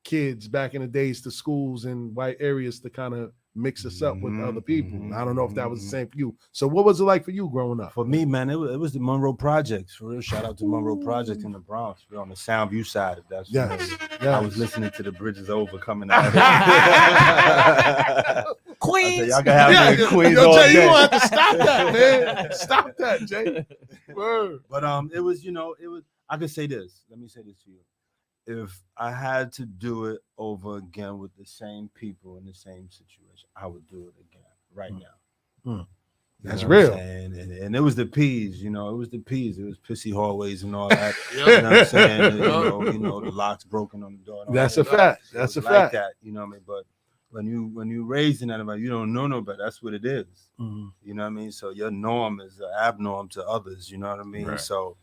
kids back in the days to schools in white areas to kind of mix us up with other people. I don't know if that was the same for you. So what was it like for you growing up? For me, man, it was the Monroe Projects. For real, shout out to Monroe Projects in the Bronx. We're on the Soundview side, if that's I was listening to the Bridges Over coming out. Queens. Y'all can have me in Queens all Jay, day. you want to stop that, man. Stop that, Jay. Word. But it was, I could say this. Let me say this to you. If I had to do it over again with the same people in the same situation, I would do it again right now. That's real. And it was the P's, it was the P's. It was pissy hallways and all that. You know what I'm saying? The locks broken on the door. That's a fact. That's a fact. That, you know what I mean? But when you raised in that environment, you don't know no better. That's what it is. Mm-hmm. You know what I mean? So your norm is an abnorm to others. You know what I mean? Right. So,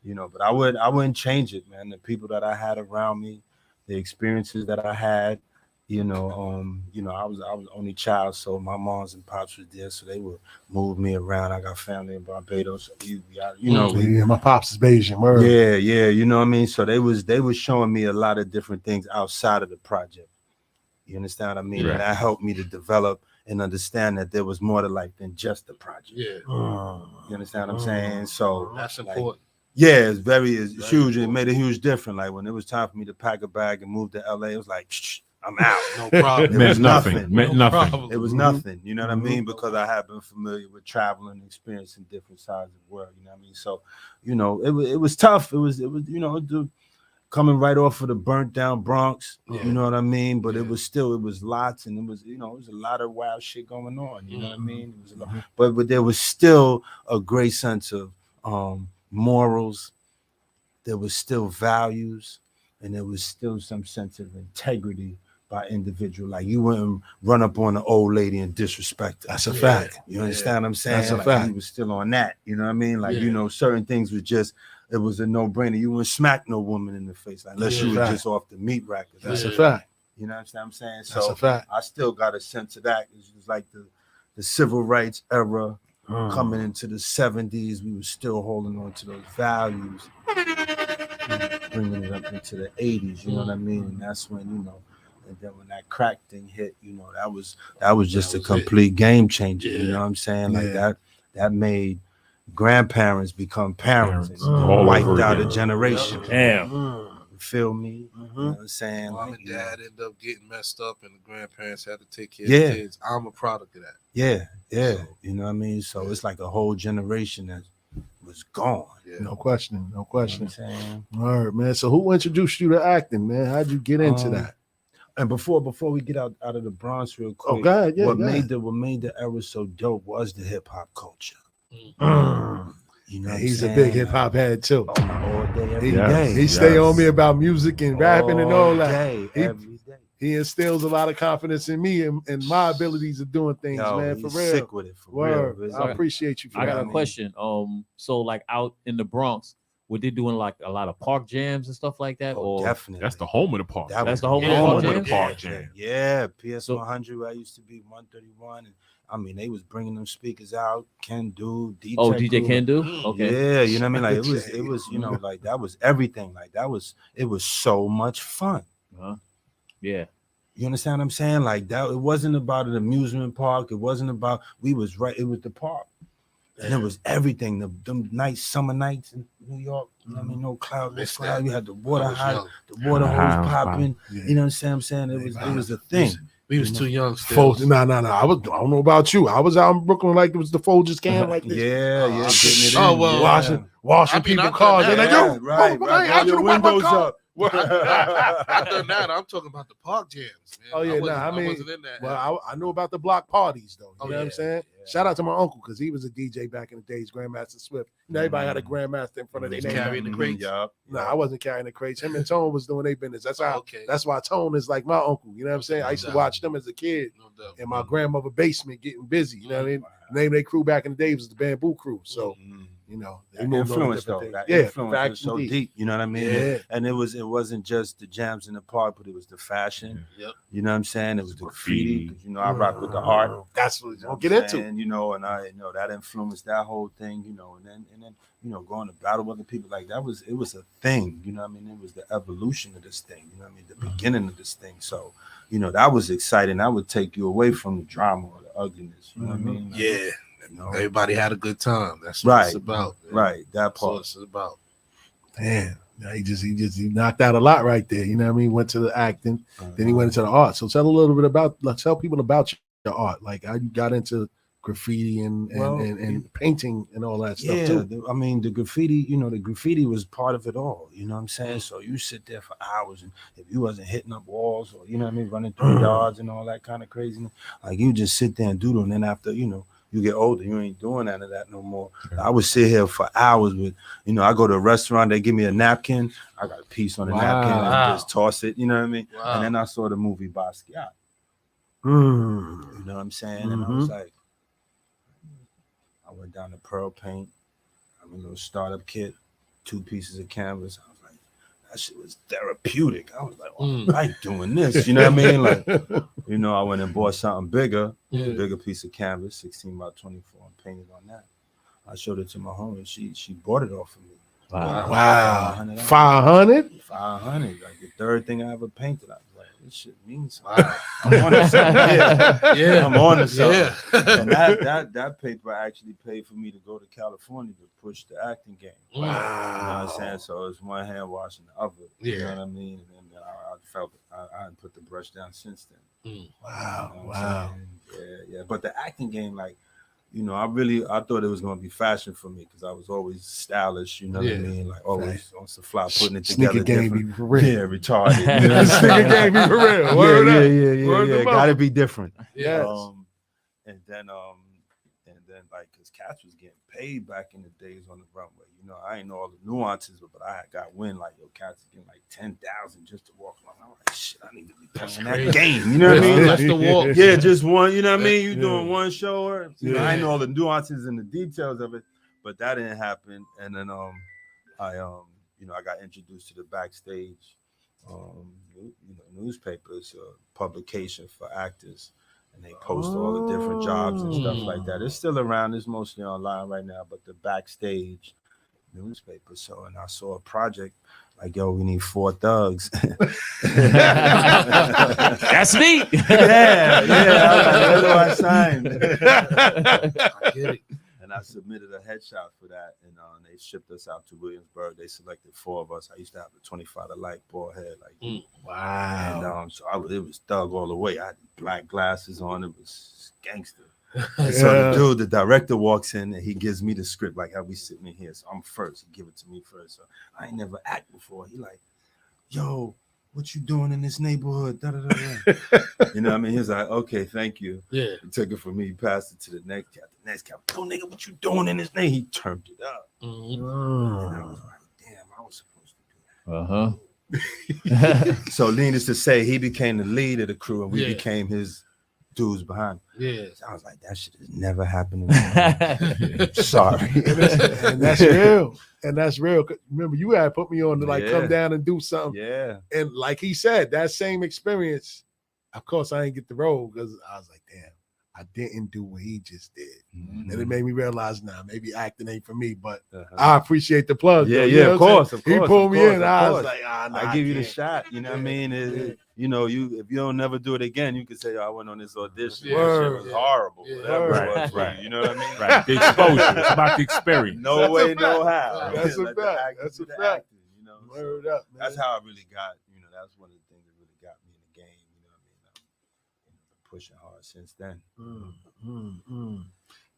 but I wouldn't change it, man. The people that I had around me, the experiences that I had. I was the only child, so my moms and pops was there, so they would move me around. I got family in Barbados, so my pops is Bayesian. Yeah, you know what I mean. So they was showing me a lot of different things outside of the project. You understand what I mean? Right. And that helped me to develop and understand that there was more to life than just the project. Yeah, you understand what I'm saying? So that's important. Yeah, it's huge. It made a huge difference. Like when it was time for me to pack a bag and move to LA, it was like, I'm out. No problem. It was nothing. Problem. It was nothing. You know what I mean? Because I have been familiar with traveling, experiencing different sides of the world. You know what I mean? So, it was tough. It was coming right off of the burnt down Bronx. You know what I mean? But it was lots, and it was a lot of wild shit going on. You know what I mean? It was a lot, but there was still a great sense of morals. There was still values, and there was still some sense of integrity by individual. Like you wouldn't run up on an old lady and disrespect her. That's a fact. You understand what I'm saying? That's a like fact. He was still on that. You know what I mean? Like certain things was just. It was a no-brainer. You wouldn't smack no woman in the face unless you were just off the meat rack. That's a fact. You know what I'm saying? That's So a fact. I still got a sense of that. It was like the civil rights era coming into the 70s. We were still holding on to those values, bringing it up into the 80s. You know what I mean? And that's when and then when that crack thing hit, that was just a complete game changer. You know what I'm saying? Like that made grandparents become parents and wiped out a generation. Damn. You feel me? You know what I'm saying? Mom and dad ended up getting messed up, and the grandparents had to take care of Yeah. the kids. I'm a product of that. Yeah. You know what I mean? So it's like a whole generation that was gone. Yeah. No question. You know what I'm saying? All right, man. So who introduced you to acting, man? How'd you get into that? And before we get out of the Bronx real quick, God, yeah, what made the era so dope was the hip hop culture. You know, He's a big hip hop head too. All day, every day. He stay on me about music and rapping and all that. Every day. He instills a lot of confidence in me and my abilities of doing things, man. For he's real. sick with it. For real. I appreciate you for I that. got a question. So like out in the Bronx, were they doing like a lot of park jams and stuff like that? Or Definitely. That's the home of the park. That's the home of of the the park jam. Yeah, PS 100 where I used to be 131, and I mean they was bringing them speakers out. Ken Do, DJ. DJ Ken Do. Okay. Yeah, you know what I mean. Like it was like that was everything. Like it was so much fun. Yeah. You understand what I'm saying? Like that. It wasn't about an amusement park. It wasn't about. It was the park. And it was everything. Them nights, summer nights in New York. You know what I mean? No cloud, no cloud. You had the water hot, the water hose popping. You know what I'm saying? It was a thing. We was too young still. No. I don't know about you. I was out in Brooklyn like it was the Folgers can like this. Washing people's cars. They're like, yo, right. how'd you wipe my car? I've done that. I'm talking about the park jams, man. Oh yeah, I wasn't in that. Well, I know about the block parties though. You know what I'm saying? Yeah. Shout out to my uncle because he was a DJ back in the days, Grandmaster Swift. You know, everybody had a Grandmaster in front of their name. Carrying the crates. No, I wasn't carrying the crates. Him and Tone was doing their business. That's why Tone is like my uncle. You know what I'm saying? I used to watch them as a kid in my grandmother's basement getting busy. You know what I mean? The name of their crew back in the day was the Bamboo Crew. So. You know, that influence though. That influence was so deep. You know what I mean? Yeah. And it wasn't just the jams in the park, but it was the fashion. Yep. You know what I'm saying? It was the graffiti. You know, I rock with the art. That's what I'll get into. And you know, and I that influenced that whole thing. You know, and then going to battle with other people like that was a thing. You know what I mean? It was the evolution of this thing. You know what I mean? The beginning of this thing. So that was exciting. That would take you away from the drama or the ugliness. You know what I mean? Like, yeah. Everybody had a good time. That's what it's about. Man. Right. That part. That's what it's about. Damn. He knocked out a lot right there. You know what I mean? Went to the acting, then he went into the art. So tell people about your art. Like how you got into graffiti and painting and all that stuff too. I mean, the graffiti, the graffiti was part of it all. You know what I'm saying? So you sit there for hours, and if you wasn't hitting up walls or running through yards and all that kind of craziness, like you just sit there and doodle, and then after you get older, you ain't doing none of that no more. I would sit here for hours with, I go to a restaurant, they give me a napkin, I got a piece on the napkin and just toss it, you know what I mean? Wow. And then I saw the movie Basquiat. You know what I'm saying? And I was like, I went down to Pearl Paint, a little startup kit, 2 pieces of canvas. I was like, that shit was therapeutic. I was like, I like doing this. You know what I mean? Like, I went and bought something bigger, bigger piece of canvas, 16 by 24, and painted on that. I showed it to my homie. She bought it off of me. Wow. 500? 500. Like the third thing I ever painted. I was like, this shit means something. I'm on to something. Yeah. I'm on to something. And that paper actually paid for me to go to California to push the acting game. Wow. You know what I'm saying? So it's one hand washing the other. You know what I mean? And then I felt I hadn't put the brush down since then. Wow. You know wow. Yeah. But the acting game, like, I thought it was going to be fashion for me because I was always stylish, you know what I mean? Like always on the fly, putting it together. Sneaker game be for real. Yeah, retarded. You know Sneaker game be for real. Yeah. Got to be different. Yes. And then like, because cats was getting paid back in the days on the runway. I ain't know all the nuances, but I got wind like, cats is getting like 10,000 just to walk along. I'm like, shit, I need to be playing that game. You know what I mean? Just to walk. Yeah, just one. You know what I mean? You doing one show, or I ain't know all the nuances and the details of it, but that didn't happen. And then I got introduced to the backstage, newspapers, publication for actors. And they post all the different jobs and stuff like that. It's still around. It's mostly online right now, but the backstage newspaper. So, and I saw a project like, we need 4 thugs. That's me. Where do I sign? I get it. And I submitted a headshot for that, and they shipped us out to Williamsburg. They selected 4 of us. I used to have the 25 light bald head, wow. And so it was thug all the way. I had black glasses on. It was gangster. So the director walks in and he gives me the script, like how we sitting in here. So I'm first. He give it to me first. So I ain't never act before. He like, yo, what you doing in this neighborhood? Da, da, da, da. You know what I mean? He was like, okay, thank you. Yeah. He took it from me, he passed it to the next cat. The next cat, oh, nigga, what you doing in this name? He turned it up. And I was like, damn, I was supposed to do that. So needless to say, he became the lead of the crew and we became his dudes behind him. Yeah. So I was like, that shit has never happened to me. Sorry. And that's real. And that's real. Remember, you had put me on to come down and do something. Yeah. And like he said, that same experience, of course, I didn't get the role because I was like, damn, I didn't do what he just did. And it made me realize, maybe acting ain't for me, but I appreciate the plug. Yeah, though, of course. He pulled me in. I was like, I give you the shot. You know what I mean? If you don't never do it again, you can say, I went on this audition. It was horrible. Right. You know what I mean? Right. The exposure. It's about the experience. No way, no how. That's a fact. That's a fact. Word up, man. That's how I really got, that's one of the things that really got me in the game. You know what I mean? Pushing hard since then.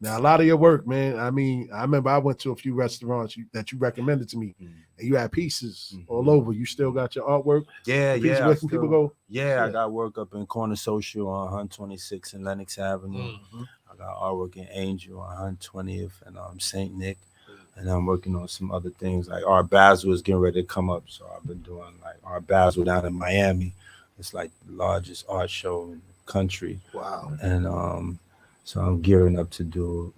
Now, a lot of your work, man. I mean, I remember I went to a few restaurants that you recommended to me, and you had pieces all over. You still got your artwork? Yeah. Where can people go? Yeah, I got work up in Corner Social on 126 and Lenox Avenue. I got artwork in Angel on 120th and St. Nick. And I'm working on some other things. Like Art Basel is getting ready to come up. So I've been doing like Art Basel down in Miami. It's like the largest art show in the country. Wow. And so I'm gearing up to do,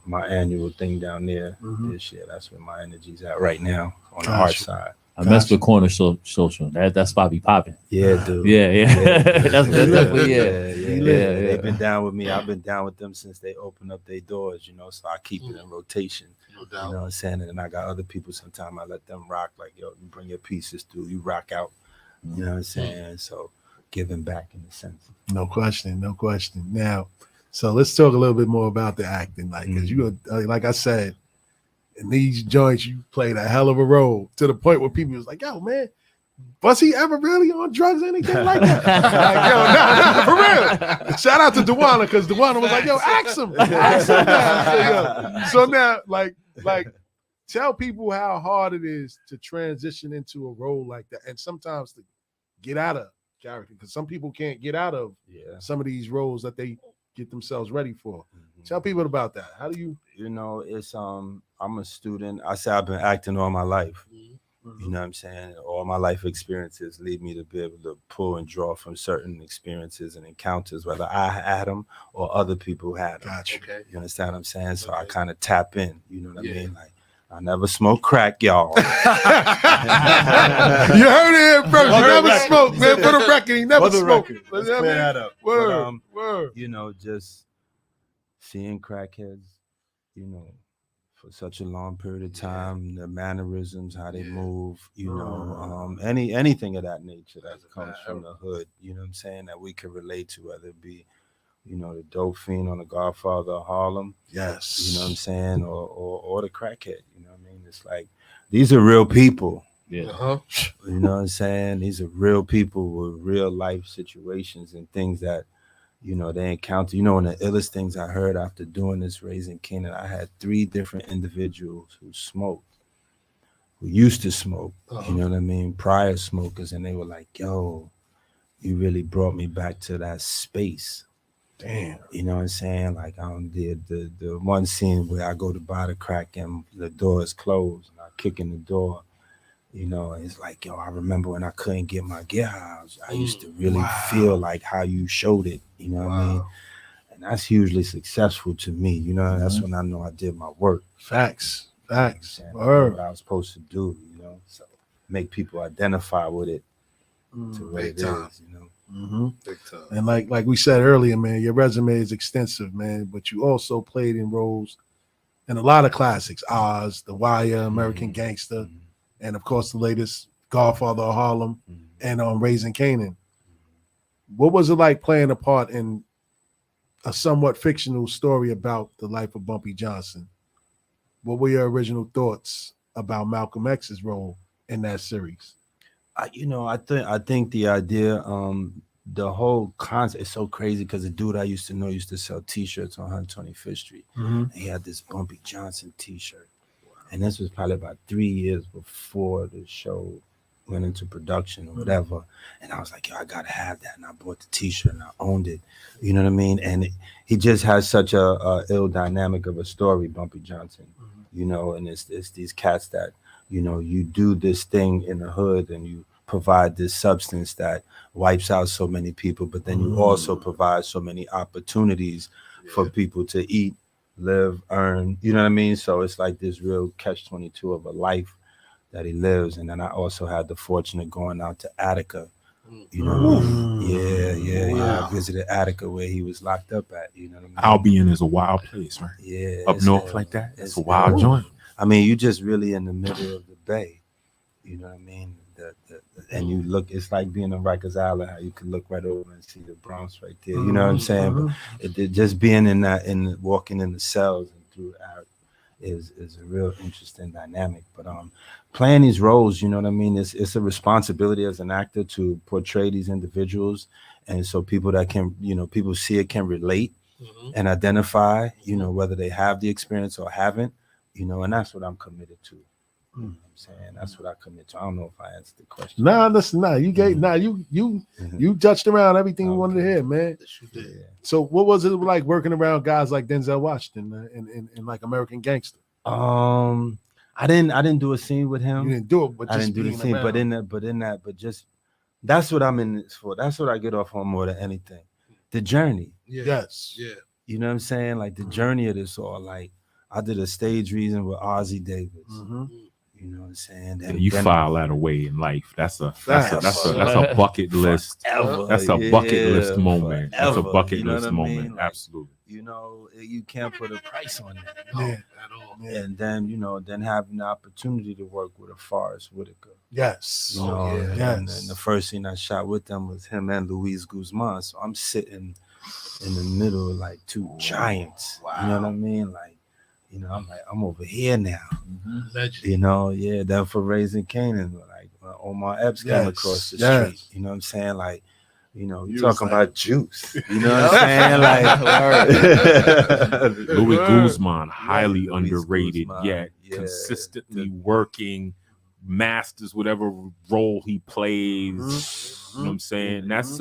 my annual thing down there this year. That's where my energy's at right now on the art side. I messed with Corner Social. That spot be popping. Yeah, dude. Yeah. That's definitely They've been down with me. I've been down with them since they opened up their doors, so I keep it in rotation. No doubt. You know what I'm saying? And I got other people sometimes I let them rock, like, yo, you bring your pieces through, you rock out. You know what I'm saying? So giving back in a sense. No question. Now, so let's talk a little bit more about the acting. Like, because you, like I said, in these joints, you played a hell of a role to the point where people was like, yo, man, was he ever really on drugs or anything like that? Like, yo, for real. Shout out to Dewana, because Dewana was like, yo, ask him now. So now, like, tell people how hard it is to transition into a role like that. And sometimes to get out of character, because some people can't get out of some of these roles that they get themselves ready for. Tell people about that. How do you? You know, it's I'm a student. I say I've been acting all my life. You know what I'm saying? All my life experiences lead me to be able to pull and draw from certain experiences and encounters, whether I had them or other people had them. Gotcha. Okay. You understand what I'm saying? So I kind of tap in. You know what I mean? Like, I never smoke crack, y'all. You heard it here first. You never smoked, man. For the record, he never smoked. Let's clear that up. Word, But, word. You know, just seeing crackheads, you know, for such a long period of time, their mannerisms, how they move, you know, anything of that nature that comes from the hood, you know what I'm saying, that we can relate to, whether it be, you know, the dope fiend on the Godfather of Harlem, yes, you know what I'm saying, or the crackhead, you know what I mean? It's like, these are real people. Yeah. You know what I'm saying? These are real people with real life situations and things that, you know, they encounter. You know, one of the illest things I heard after doing this Raising Kanan, I had 3 different individuals who smoked, who used to smoke, you know what I mean, prior smokers, and they were like, yo, you really brought me back to that space. Damn. You know what I'm saying? Like, the one scene where I go to buy the crack and the door is closed, and I kick in the door. You know, it's like, yo, I remember when I couldn't get my gear house. I used to really feel like how you showed it, you know what I mean? And that's hugely successful to me, you know, that's when I know I did my work. Facts. You know what I was supposed to do, you know, so make people identify with it to what it is, you know. Big time. And like we said earlier, man, your resume is extensive, man, but you also played in roles in a lot of classics, Oz, The Wire, American Gangster, and of course the latest Godfather of Harlem and on Raising Kanan. What was it like playing a part in a somewhat fictional story about the life of Bumpy Johnson? What were your original thoughts about Malcolm X's role in that series? You know, I think the idea, the whole concept is so crazy because the dude I used to know used to sell T-shirts on 125th Street. And he had this Bumpy Johnson T-shirt. And this was probably about 3 years before the show went into production or whatever. And I was like, yo, I gotta have that. And I bought the T-shirt and I owned it. You know what I mean? And he just has such a ill dynamic of a story, Bumpy Johnson. You know, and it's these cats that, you know, you do this thing in the hood and you provide this substance that wipes out so many people, but then you also provide so many opportunities for people to eat, live, earn, you know what I mean? So it's like this real catch-22 of a life that he lives. And then I also had the fortune of going out to Attica, you know. I visited Attica where he was locked up at, you know what I mean? Albion is a wild place, right? Yeah. Up north like that, it's a wild joint. I mean, you just really in the middle of the bay, you know what I mean? And you look, it's like being on Rikers Island, how you can look right over and see the Bronx right there. You know what I'm saying? But it just being in that, walking in the cells and through art is a real interesting dynamic. But playing these roles, you know what I mean? It's a responsibility as an actor to portray these individuals, and so people that can, you know, people see it can relate and identify, you know, whether they have the experience or haven't, you know, and that's what I'm committed to. You know what I'm saying? That's what I commit to. I don't know if I answered the question. Nah, listen, you gave you touched around everything you wanted to hear, man. So what was it like working around guys like Denzel Washington in like American Gangster? I didn't do a scene with him. You didn't do it, but I didn't do the scene, but just that's what I'm in this for. That's what I get off on more than anything. The journey. Yes. Yeah. You know what I'm saying? Like the journey of this all. Like I did a stage reading with Ozzie Davis. You know what I'm saying? And you file that away in life. That's a bucket list. That's a bucket list moment. That's a bucket list moment. Like, absolutely. You know, you can't put a price on that. At all. And then, you know, having the opportunity to work with a Forrest Whitaker. Yes. You know, and the first scene I shot with them was him and Luis Guzman. So I'm sitting in the middle of like two giants. You know what I mean? Like, you know, I'm like, I'm over here now. You know, then for Raising Kanan, like Omar Epps came across the street. You know what I'm saying? Like, you know, you're talking about juice. You know what I'm saying? Like, Luis Guzman, highly underrated, yet consistently working, masters whatever role he plays. You know what I'm saying? That's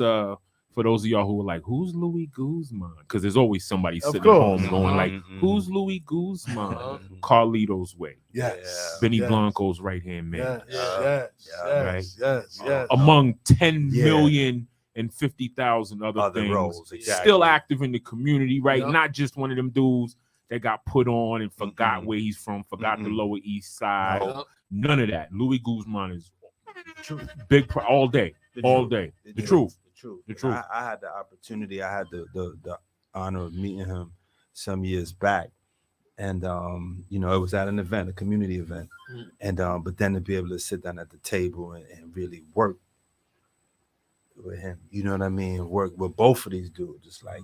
For those of y'all who are like, who's Louis Guzman? Because there's always somebody Of sitting at course. home going like, who's Louis Guzman? Carlito's way. Yes. Benny yes. Blanco's right-hand man. Yes. Among 10,050,000 other things. roles, exactly. Still active in the community, right? Yep. Not just one of them dudes that got put on and forgot where he's from, forgot the Lower East Side. Yep. None of that. Louis Guzman is big all day. All day. The truth. The truth. I had the opportunity. I had the honor of meeting him some years back, and it was at an event, a community event, and but then to be able to sit down at the table and really work with him, you know what I mean? Work with both of these dudes. It's like,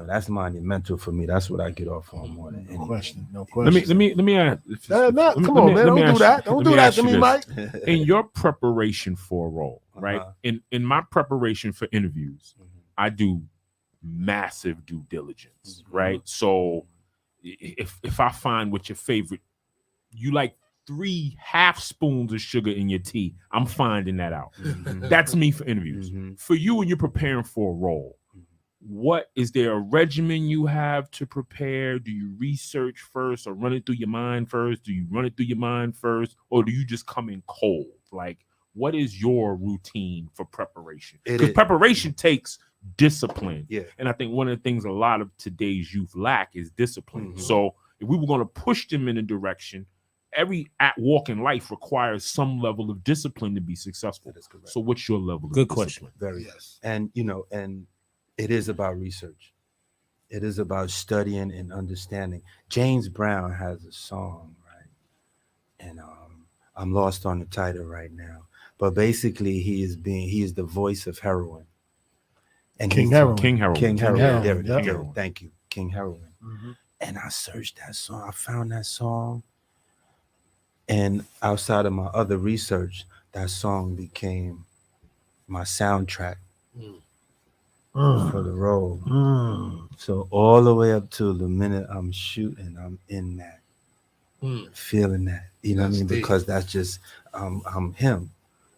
that's monumental for me. That's what I get off on more than anything. No question. Let me ask. come on, man. Don't do that. Don't do that to me, Mike. In your preparation for a role, right? In my preparation for interviews, I do massive due diligence, right? So if I find what your favorite, you like 3 half spoons of sugar in your tea, I'm finding that out. That's me for interviews. For you, when you're preparing for a role, what is there a regimen you have to prepare? Do you research first or run it through your mind first? Do you run it through your mind first, or do you just come in cold? Like, what is your routine for preparation? Because preparation takes discipline. Yeah. And I think one of the things a lot of today's youth lack is discipline. So if we were going to push them in a direction, every walk in life requires some level of discipline to be successful. That is correct. So what's your level of discipline? Question. Very yes. And and it is about research. It is about studying and understanding. James Brown has a song, right? And I'm lost on the title right now. But basically he is the voice of heroin. And King Heroin. King Heroin. King Heroin. Heroin. There it is. Yep. Thank you. King Heroin. And I searched that song. I found that song. And outside of my other research, that song became my soundtrack for the role. So all the way up to the minute I'm shooting, I'm in that, feeling that. You know what I mean? Because that's just I'm him.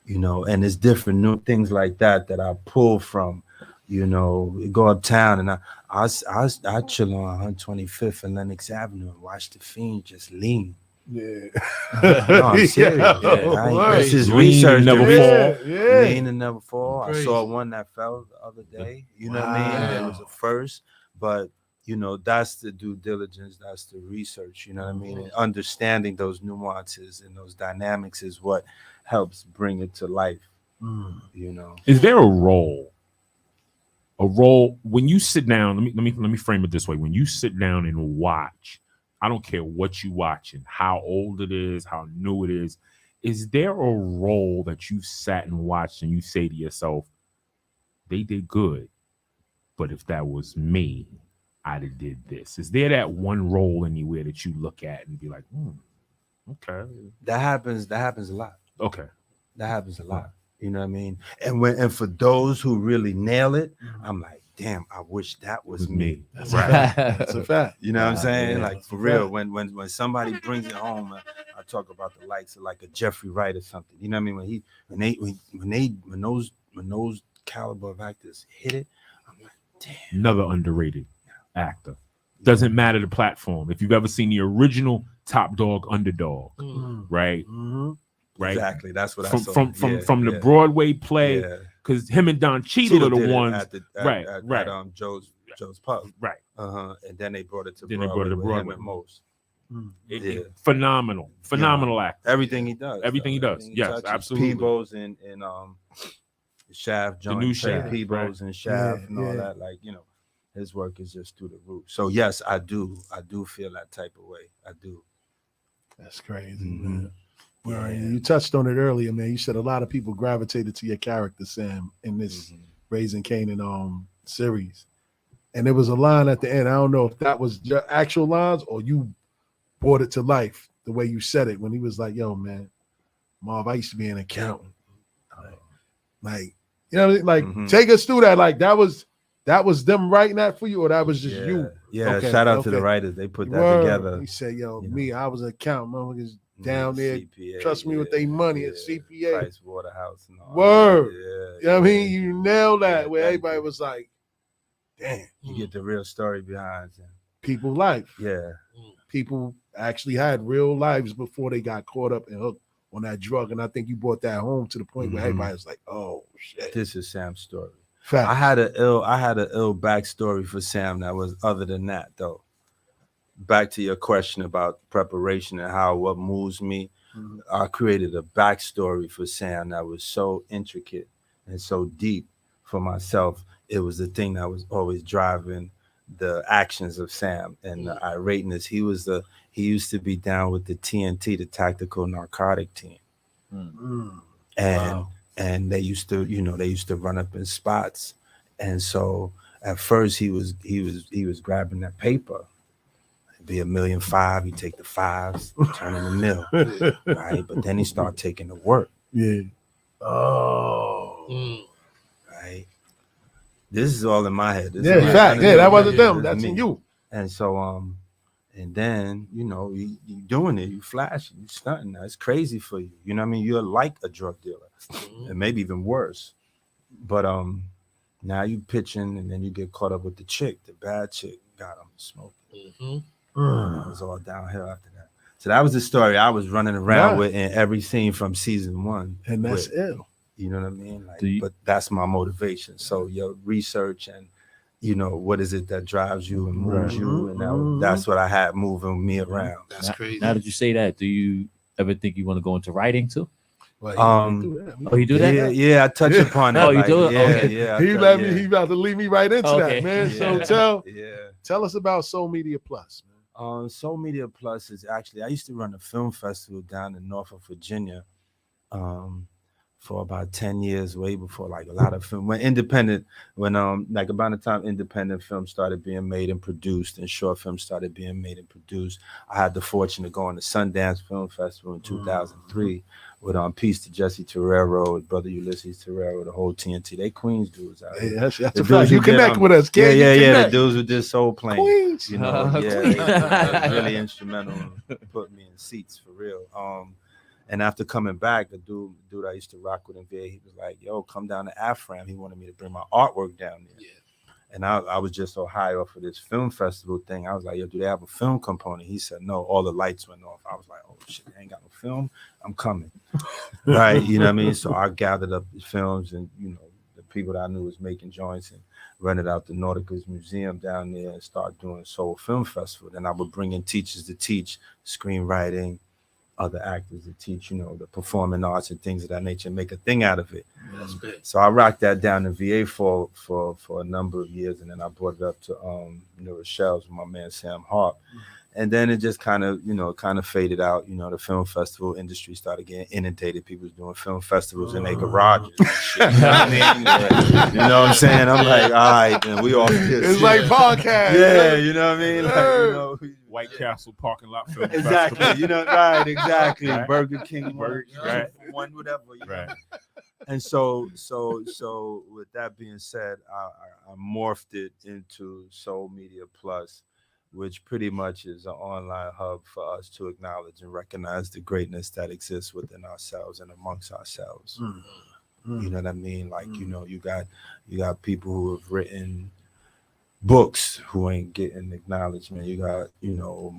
And it's different new things like that I pull from. We go uptown and I chill on 125th and Lenox Avenue and watch the Fiend just lean. Yeah. No, I'm serious. This is research. Never fall. Lean and never fall. I saw one that fell the other day. You know what I mean? It was a first, but that's the due diligence. That's the research. You know what I mean? And understanding those nuances and those dynamics is what helps bring it to life. Is there a role? When you sit down, let me frame it this way. When you sit down and watch, I don't care what you watching, how old it is, how new it is there a role that you've sat and watched and you say to yourself, they did good, but if that was me, I'd have did this? Is there that one role anywhere that you look at and be like, okay. That happens a lot. Okay. That happens a lot. You know what I mean? And for those who really nail it, I'm like, damn, I wish that was me. That's right. That's a fact. You know what I'm saying? Yeah, like for real, when somebody brings it home, I talk about the likes of like a Jeffrey Wright or something. You know what I mean? When those caliber of actors hit it, I'm like, damn. Another underrated actor. Doesn't matter the platform. If you've ever seen the original Top Dog Underdog, right? Right. Exactly. That's what I saw. From the Broadway play. Because him and Don Cheadle are the ones, right? At Joe's Pub, right? And then they brought it to Broadway. They brought it to Broadway with most. Phenomenal actor. Everything he does. Yes, absolutely. Peebles and Shaft, John, the new Shaft, Peebles and Shaft and all that. Like his work is just through the roof. So yes, I do feel that type of way. I do. That's crazy, man. Well, you touched on it earlier, man. You said a lot of people gravitated to your character, Sam, in this Raising Kanan series. And there was a line at the end. I don't know if that was your actual lines or you brought it to life the way you said it when he was like, yo, man, Marv, I used to be an accountant. Like, you know what I mean? Like, take us through that. Like, that was them writing that for you, or that was just you? Yeah, shout out to the writers. They put that together. He said, yo, me, I was an accountant. Motherfuckers down there. CPA, Trust me with their money at CPA. Price Waterhouse. And all Word. That. You know what I mean? You nailed that. Where everybody you. was like, damn. You get the real story behind it. People's life. Yeah. People actually had real lives before they got caught up and hooked on that drug. And I think you brought that home to the point where everybody was like, oh shit. This is Sam's story. Fact. I had an ill backstory for Sam that was other than that though. Back to your question about preparation and what moves me. I created a backstory for Sam that was so intricate and so deep for myself. It was the thing that was always driving the actions of Sam and the irateness. He used to be down with the TNT, the tactical narcotic team. And they used to run up in spots. And so at first he was grabbing that paper. It'd be $1.5 million. He'd take the fives, turn in the mill. Right. But then he started taking the work. Yeah. Right. This is all in my head. Fact. Yeah, that wasn't them. That's in you. And so and then you doing it, you flashing, you stunting. It's crazy for you. You know what I mean? You're like a drug dealer, and maybe even worse. But now you pitching, and then you get caught up with the bad chick, got him smoking. It was all downhill after that. So that was the story I was running around with in every scene from season 1. And that's ill. You know what I mean? But that's my motivation. So your research and what is it that drives you and moves you, and that's what I had moving me around. That's crazy. Now that you say that, do you ever think you want to go into writing too? Well, you do that? Yeah, I touch upon it. Oh, you do it? Okay. Yeah. He about to lead me right into that, man. Yeah. So tell us about Soul Media Plus. Soul Media Plus is actually, I used to run a film festival down in Norfolk, Virginia, for about 10 years, way before like a lot of film like about the time independent films started being made and produced and short films started being made and produced. I had the fortune to go on the Sundance Film Festival in 2003 with Peace to Jesse Terrero, with brother Ulysses Terrero, the whole TNT. They Queens dudes out here. That's a fact. You connect with us, kid. Yeah. The dudes who did Soul Plane. Queens. They really instrumental in putting me in seats for real. And after coming back, the dude I used to rock with in VA, he was like, yo, come down to AFRAM. He wanted me to bring my artwork down there. Yeah. And I was just so high off of this film festival thing. I was like, yo, do they have a film component? He said, no, all the lights went off. I was like, oh, shit, they ain't got no film. I'm coming. Right? You know what I mean? So I gathered up the films and, the people that I knew was making joints and rented out the Nautica's Museum down there and started doing Soul Film Festival. Then I would bring in teachers to teach screenwriting, other actors to teach, the performing arts and things of that nature, and make a thing out of it. That's big. So I rocked that down in VA for a number of years, and then I brought it up to New Rochelle's with my man Sam Hart. And then it just kind of faded out. The film festival industry started getting inundated. People was doing film festivals in their garages and shit. You know what I mean? You know what I'm saying? I'm like, all right, then we off this. It's like podcast. Yeah, you know what I mean? White Castle parking lot film exactly. festival. Right, exactly. Right. Burger King, right. One, whatever. Right. And so with that being said, I morphed it into Soul Media Plus, which pretty much is an online hub for us to acknowledge and recognize the greatness that exists within ourselves and amongst ourselves. You know what I mean? Like, you got people who have written books who ain't getting acknowledgement. You got,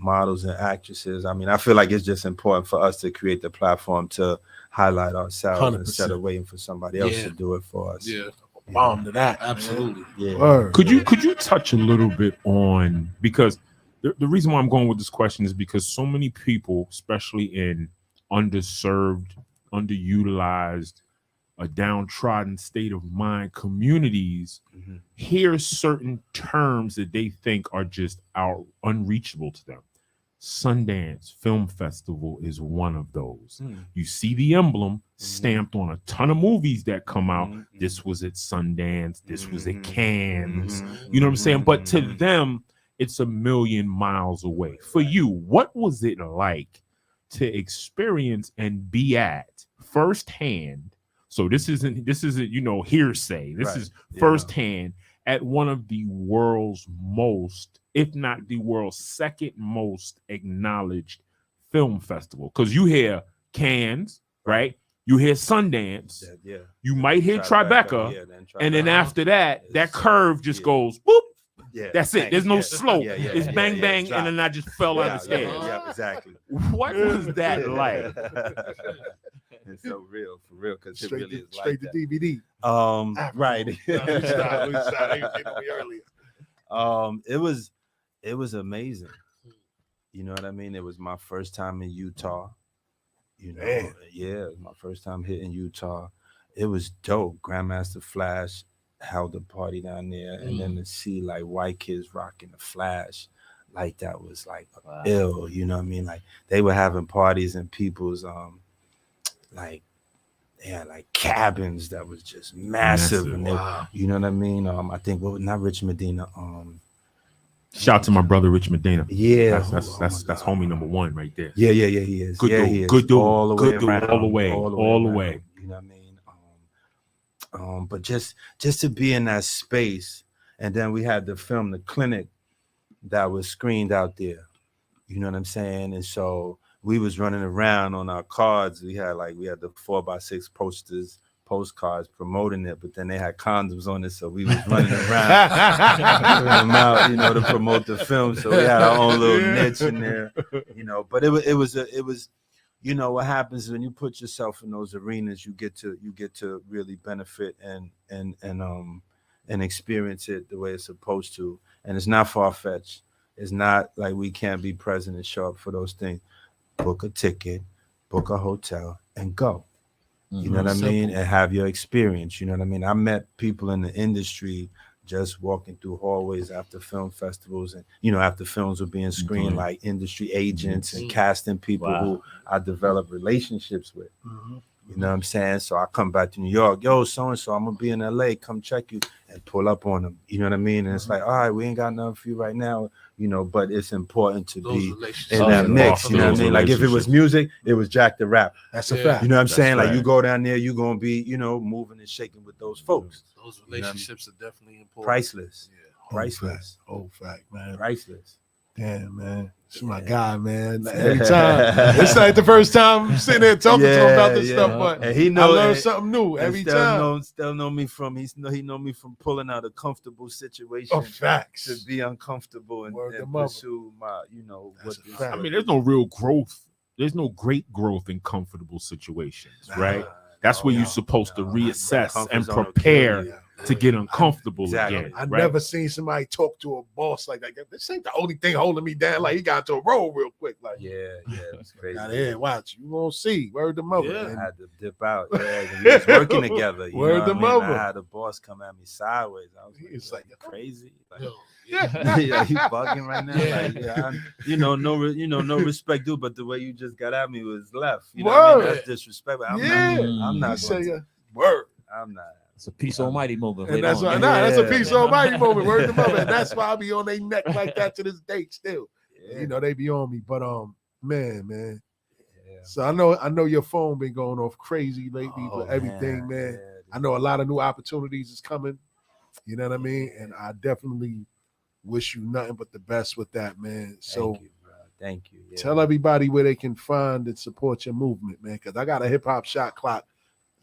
models and actresses. I mean, I feel like it's just important for us to create the platform to highlight ourselves 100%. Instead of waiting for somebody else to do it for us. Yeah. Bomb to that. Absolutely. Yeah. Word. Could you touch a little bit on, because the reason why I'm going with this question is because so many people, especially in underserved, underutilized, a downtrodden state of mind communities, hear certain terms that they think are just unreachable to them. Sundance Film Festival is one of those. You see the emblem stamped on a ton of movies that come out. This was at Sundance. This was at Cannes. You know what I'm saying? But to them, it's a million miles away. For you, what was it like to experience and be at firsthand? So this isn't hearsay. This is firsthand at one of the world's most, if not the world's second most acknowledged film festival, because you hear Cannes, right? You hear Sundance. Yeah. You might hear Tribeca, and then after that, that curve just goes boop. Yeah, that's it. There's no slope. Yeah, it's bang bang, and then I just fell on the stairs. Yeah, exactly. What was that like? It's so real, for real, because it really is like straight to DVD. Right. It was amazing. You know what I mean? It was my first time in Utah. You know, yeah, it was my first time hitting Utah. It was dope. Grandmaster Flash held a party down there, and then to see like white kids rocking the Flash, like that was like ill. You know what I mean? Like they were having parties in people's like cabins that was just massive. And they, you know what I mean? I think not Rich Medina. Shout out to my brother Rich Medina. Yeah, that's homie number one right there. Yeah, he is. Good dude, good dude, all the way, all the way. You know what I mean? But just to be in that space, and then we had to film the clinic that was screened out there. You know what I'm saying? And so we was running around on our cards. We had the 4x6 postcards promoting it, but then they had condoms on it, so we was running around them out, to promote the film. So we had our own little niche in there, But it was what happens when you put yourself in those arenas, you get to really benefit and experience it the way it's supposed to. And it's not far-fetched. It's not like we can't be present and show up for those things. Book a ticket, book a hotel, and go. You know what I mean? And have your experience. You know what I mean? I met people in the industry just walking through hallways after film festivals, and after films were being screened, like industry agents and casting people who I developed relationships with. You know what I'm saying? So I come back to New York, yo, so-and-so, I'm gonna be in LA, come check you, and pull up on them. You know what I mean? And it's like, all right, we ain't got nothing for you right now, but it's important to be in that mix. You know what I mean? Like if it was music, it was Jack the Rap. That's a fact. You know what I'm saying? Like you go down there, you're gonna be, moving and shaking with those folks. Those relationships are definitely important. Priceless. Yeah. Priceless. Old fact, man. Priceless. Damn, man. It's my guy, man. Every time. It's like the first time I'm sitting there talking to him about this stuff, but and I learn something new every time. Still know me from he know me from pulling out a comfortable situation. Oh, facts. To be uncomfortable and pursue my, I mean, there's no real growth. There's no great growth in comfortable situations, right? That's where you're supposed to reassess and prepare to get uncomfortable again. I never seen somebody talk to a boss like that. This ain't the only thing holding me down. Like he got to a roll real quick. Like it's crazy. Got here, watch. You gonna see. Word to mother. Yeah, I had to dip out. Yeah, we was working together. Word to mother. I had a boss come at me sideways. I was it's like crazy. Like, yeah, you bugging right now. Like, no respect, dude. But the way you just got at me was left. You know what I mean? That's disrespectful. I'm not. Word. I'm not. It's a peace almighty moment. And that's why, that's a peace almighty moment. Word to mother. And that's why I be on their neck like that to this date still. Yeah. They be on me. But man. Yeah. So I know your phone been going off crazy lately with everything, man. Yeah. I know a lot of new opportunities is coming. You know what I mean? And I definitely wish you nothing but the best with that, man. So thank you, bro. Thank you. Yeah. Tell everybody where they can find and support your movement, man. Because I got a hip hop shot clock.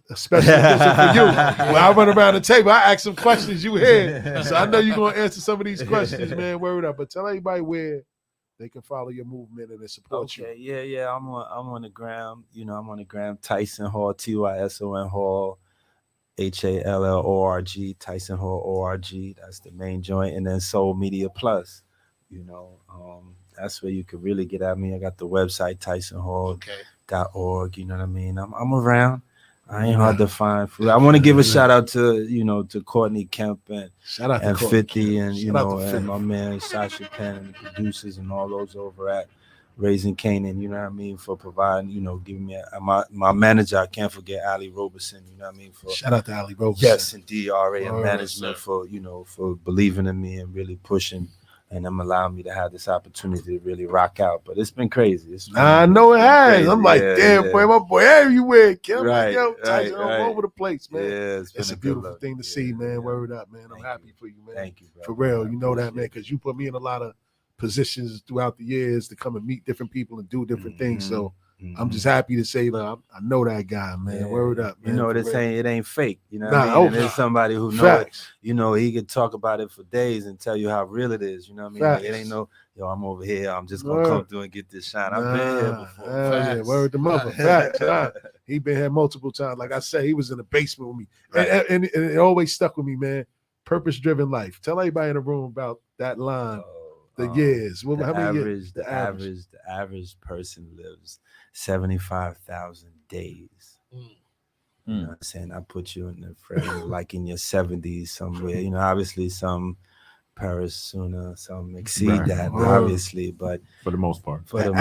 Especially for you. When I run around the table, I ask some questions you hear. So I know you're going to answer some of these questions, man. Word up. But tell everybody where they can follow your movement and support you. Yeah. I'm on the gram. I'm on the gram. Tyson Hall, TYSON Hall, HALLORG, Tyson Hall ORG. That's the main joint. And then Soul Media Plus. That's where you can really get at me. I got the website, TysonHall.org. You know what I mean? I'm around. I ain't hard to find. I want to give a shout out to to Courtney Kemp and 50 and and my man Sasha Penn and the producers and all those over at Raising Kanan. You know what I mean, for providing. Giving me my manager. I can't forget Ali Roberson. You know what I mean. For shout out to Ali Roberson. Yes, and DRA and management for for believing in me and really pushing. And them allowing me to have this opportunity to really rock out. But it's been crazy. I know it has. Crazy. I'm like, damn, boy, my boy everywhere. Right, all over the place, man. Yeah, it's a beautiful thing to see, man. Word up, man. I'm happy for you, man. Thank you, bro. For real. You know that, man, because you put me in a lot of positions throughout the years to come and meet different people and do different things. So I'm just happy to say that I know that guy, man. Yeah. Word up, man. You know, it ain't fake. You know what I Nah, mean? And there's somebody who knows it. Facts. You know, he could talk about it for days and tell you how real it is. You know what I mean? Like, it ain't no, yo, I'm over here. I'm just gonna come through and get this shine. I've been here before. Yeah, word the mother. Facts. He been here multiple times. Like I said, he was in the basement with me, and it always stuck with me, man. Purpose-driven life. Tell everybody in the room about that line. The years. Well, how many years? The average person lives 75,000 days. You know what I'm saying? I put you in the frame like in your 70s somewhere. You know, obviously some perish sooner, some exceed that, obviously, but for the most part, the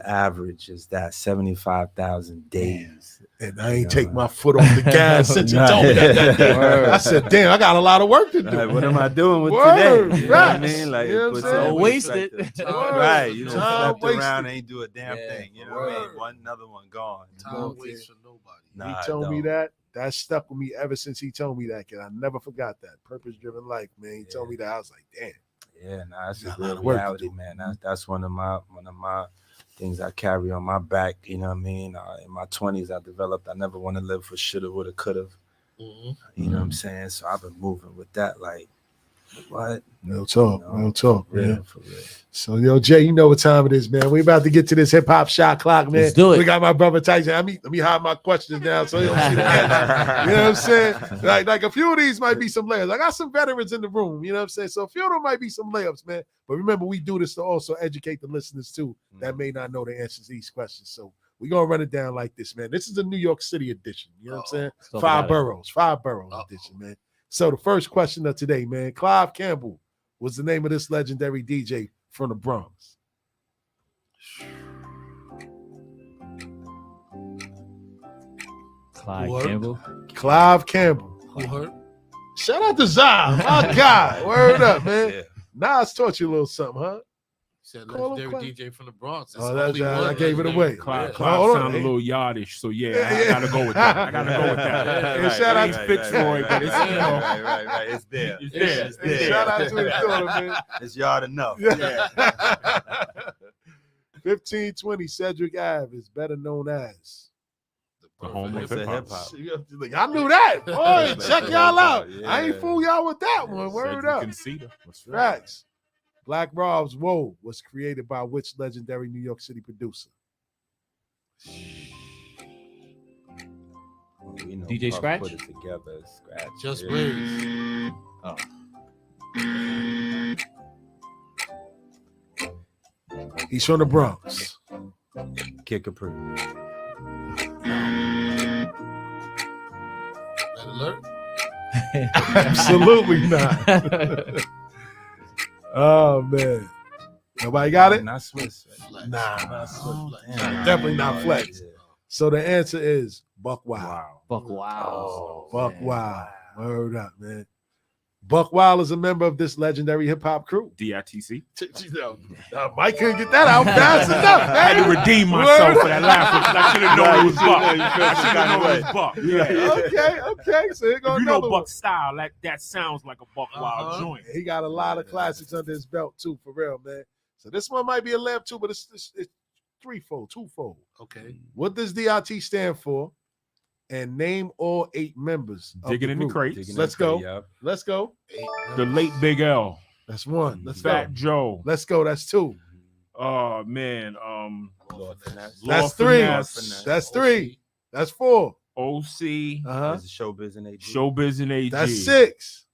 average is that 75,000 days. And I ain't take my foot off the gas since you told me that day. I said, damn, I got a lot of work to do. What am I doing with today? You know what I mean? Like, don't waste it. Right. You know, slept around and ain't do a damn thing. You know what I mean? Another one gone. Time waits for nobody. He told me that. That stuck with me ever since he told me that, kid. I never forgot that. Purpose-driven life, man. He told me that. I was like, damn. Yeah, that's a real reality, man. That's one of my things I carry on my back. You know what I mean? In my 20s, I developed. I never want to live for shoulda, woulda, coulda. You know what I'm saying? So I've been moving with that. Like, what? Real talk. You know, real talk, for real, man. for real. So, yo, Jay, you know what time it is, man. We about to get to this hip-hop shot clock, man. Let's do it. We got my brother Tyson. Let me hide my questions down so you don't see the answer. You know what I'm saying? Like a few of these might be some layers. I got some veterans in the room, you know what I'm saying? So a few of them might be some layups, man. But remember, we do this to also educate the listeners, too, that may not know the answers to these questions. So we're going to run it down like this, man. This is a New York City edition. You know what I'm saying? Five boroughs edition, man. So the first question of today, man, Clive Campbell was the name of this legendary DJ from the Bronx. Clive Campbell. Who heard? Shout out to Zah, my God. Word up, man. Nas taught you a little something, huh? Said legendary DJ from the Bronx. I gave it away. Clive sounded a little yardish, so I gotta go with that. Shout out to Fitzroy, but it's right. It's there. It's there. Shout out to his daughter, man. It's yard enough. 1520 Cedric Ave is better known as the home of hip hop. I knew that. Boy, check y'all out. I ain't fool y'all with that one. Word up. Facts. Black Rob's Whoa was created by which legendary New York City producer? DJ Scratch? Put it together. Scratch. Just Blaze. Oh. He's from the Bronx. Kid Capri. Red Alert? Absolutely not. Oh, man. Nobody got it? Not Swiss. Nah. Definitely not Flex. Yeah. So the answer is Buck Wild. Buck Wild. Buck Wild. Word up, man. Buck Wild is a member of this legendary hip-hop crew. DITC. Mike couldn't get that out fast enough, man. I had to redeem myself for that laugh. I should have known it was Buck. I should have known it was Buck. Yeah. Okay. So here goes you know another Buck style, that sounds like a Buck Wild joint. He got a lot of classics under his belt, too, for real, man. So this one might be a lamp, too, but it's twofold. Okay. What does DIT stand for? And name all 8 members. Digging in the crates. Let's go. Let's go. The late Big L. That's 1. Let's Fat Joe. Let's go. That's 2. Oh man. That's 3. That's 3. That's 4. OC. Showbiz and AG. Showbiz and AG. That's 6.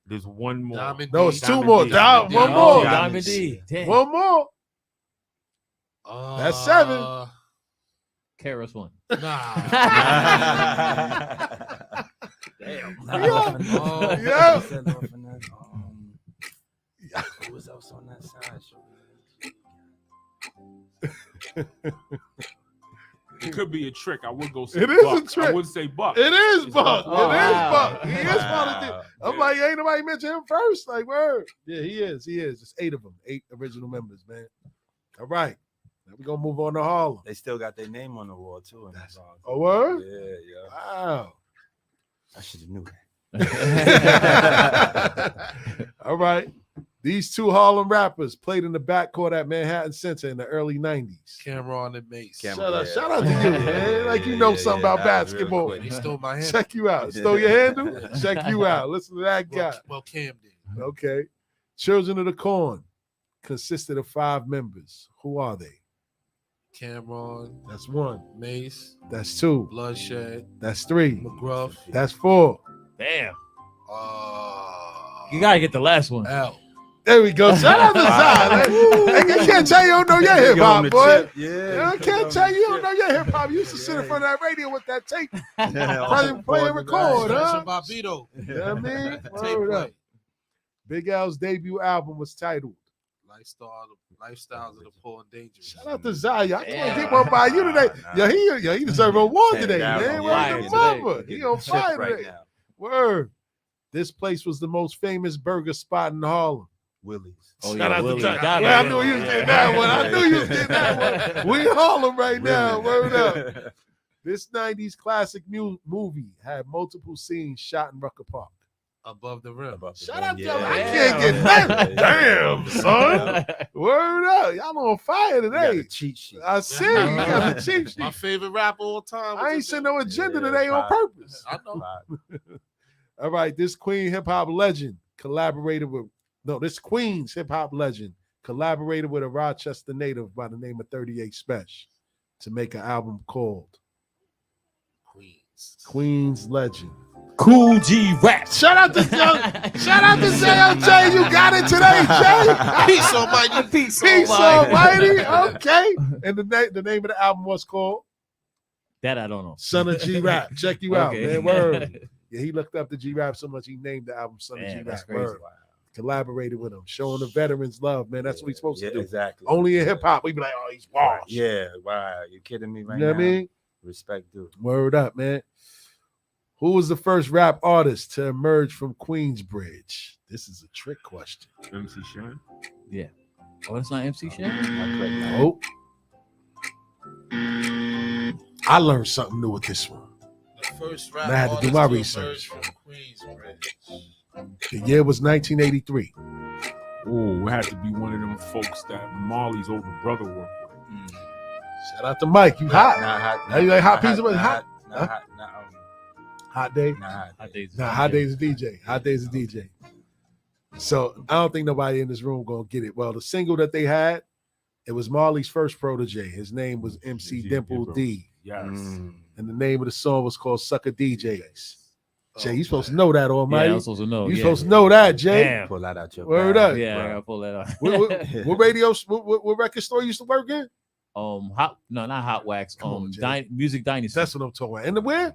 There's one more. Diamond No, D. it's 2 more. One more. Diamond D. Damn. One more. That's 7. KRS One. Nah. Damn. Yeah. Who was else on that side? It could be a trick. I would go say It is Buck. a trick. I would say Buck. It is Buck. Oh, It is wow. Buck. He is one of them. I'm like, ain't nobody mentioned him first. Like, word. Yeah, he is. There's 8 of them. 8 original members, man. All right. Now we're going to move on to Harlem. They still got their name on the wall, too. Oh, word? Yeah. Wow. I should have knew that. All right. These two Harlem rappers played in the backcourt at Manhattan Center in the early 90s. Cameron and Mace. Shout out to you, man. Like you know something about basketball. He stole my handle. Check you out. Stole your handle? Check you out. Listen to that guy. Well, Cam did. Okay. Children of the Corn consisted of 5 members. Who are they? Cameron. That's 1. Mace. That's 2. Bloodshed. That's 3. McGruff. That's 4. Damn. You gotta get the last one. L. There we go. Shout out to Zion. I can't tell you don't know your hip hop, boy. Yeah. I can't tell you don't know your hip hop. You used to sit in front of that radio with that tape. Play and record, huh? Bobito. You know what I mean? Word up. Big L's debut album was titled Lifestyles of the Poor and Dangerous. Shout out to Zion. I can't get one by you today. He deserves a one today, man. Where's the mother? He on fire today. Word. This place was the most famous burger spot in Harlem. Willie's. Shout out to Zion. I knew you was getting that one. I knew you was getting that one. We in Harlem right now. Word up. This 90s classic movie had multiple scenes shot in Rucker Park. Above the rim. Shut up, yo. I can't get that. Damn, son. Word up. Y'all on fire today. Cheat sheet. I see. You got the cheat sheet. My favorite rapper all time. I ain't seen no agenda today on purpose. I know. All right. This Queen hip hop legend collaborated with, this Queens hip hop legend collaborated with a Rochester native by the name of 38 Special to make an album called Queens Legend. Cool G Rap. Shout out to JLJ. You got it today, Jay. Peace almighty. Peace almighty. Okay. And the name of the album was called? That I don't know. Son of G Rap. Check you out, Okay. man. Word. Yeah, he looked up to G Rap so much he named the album Son of G Rap. That's crazy. Word. Collaborated with him, showing the veterans love, man. That's what he's supposed to do. Exactly. Only in hip hop, we be like, oh, he's washed. Yeah, wow. You kidding me right You know now? what I mean? Respect, dude. Word up, man. Who was the first rap artist to emerge from Queensbridge? This is a trick question. MC Shan. Yeah. Oh, that's not MC Shan? Nope. I learned something new with this one. The first rap I had to do my artist research. from Queensbridge. The year was 1983. Oh, it had to be one of them folks that Marley's older brother worked with. Shout out to Mike. You hot? Not hot. Now you like hot pizza? Hot? Not hot. Hot day? Hot Days. Nah, Hot Days is DJ. Hot Days is DJ. So I don't think nobody in this room gonna get it. Well, the single that they had, it was Marley's first protege. His name was MC Dimple D. Yes. And the name of the song was called Sucker DJs. Jay, you supposed to know that, Almighty. Yeah, I'm supposed to know. You supposed to know that, Jay. Damn. Pull that out your Word bag, up. Yeah, bro. I gotta pull that out. What radio? What record store you used to work in? Not Hot Wax. Come on, Jay. Music Dynasty. That's what I'm talking about. And the where?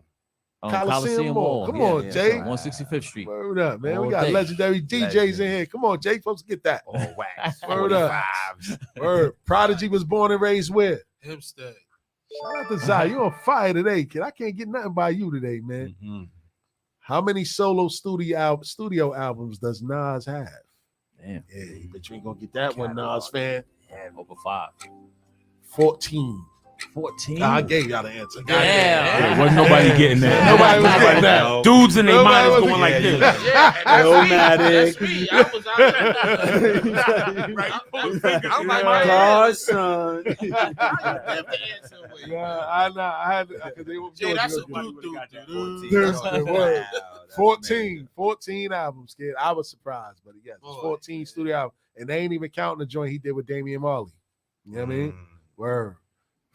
Coliseum Mall. Come on, Jay. 165th Street. Word up, man. All We got day. legendary DJs in here. Come on, Jay. Supposed to get that. Oh, wax. Word up. Word. Prodigy was born and raised where? Hempstead. Shout out to Zai. You on fire today, kid. I can't get nothing by you today, man. Mm-hmm. How many solo studio albums does Nas have? Damn. Yeah, but you ain't gonna get that one, Nas fan. Yeah, over 5. 14. 14. I gave y'all the answer. Yeah. Wasn't nobody getting that. Nobody was getting that. Dudes in their Nobody minds was going like getting this. Nomadic. That's me. I was I'm like, Carson. Yeah, I know. I had because they were Jay, that's a Word. 14 albums, kid. I was surprised, but yes, 14 studio albums. And they ain't even counting the joint he did with Damian Marley. You know what I mean? Word.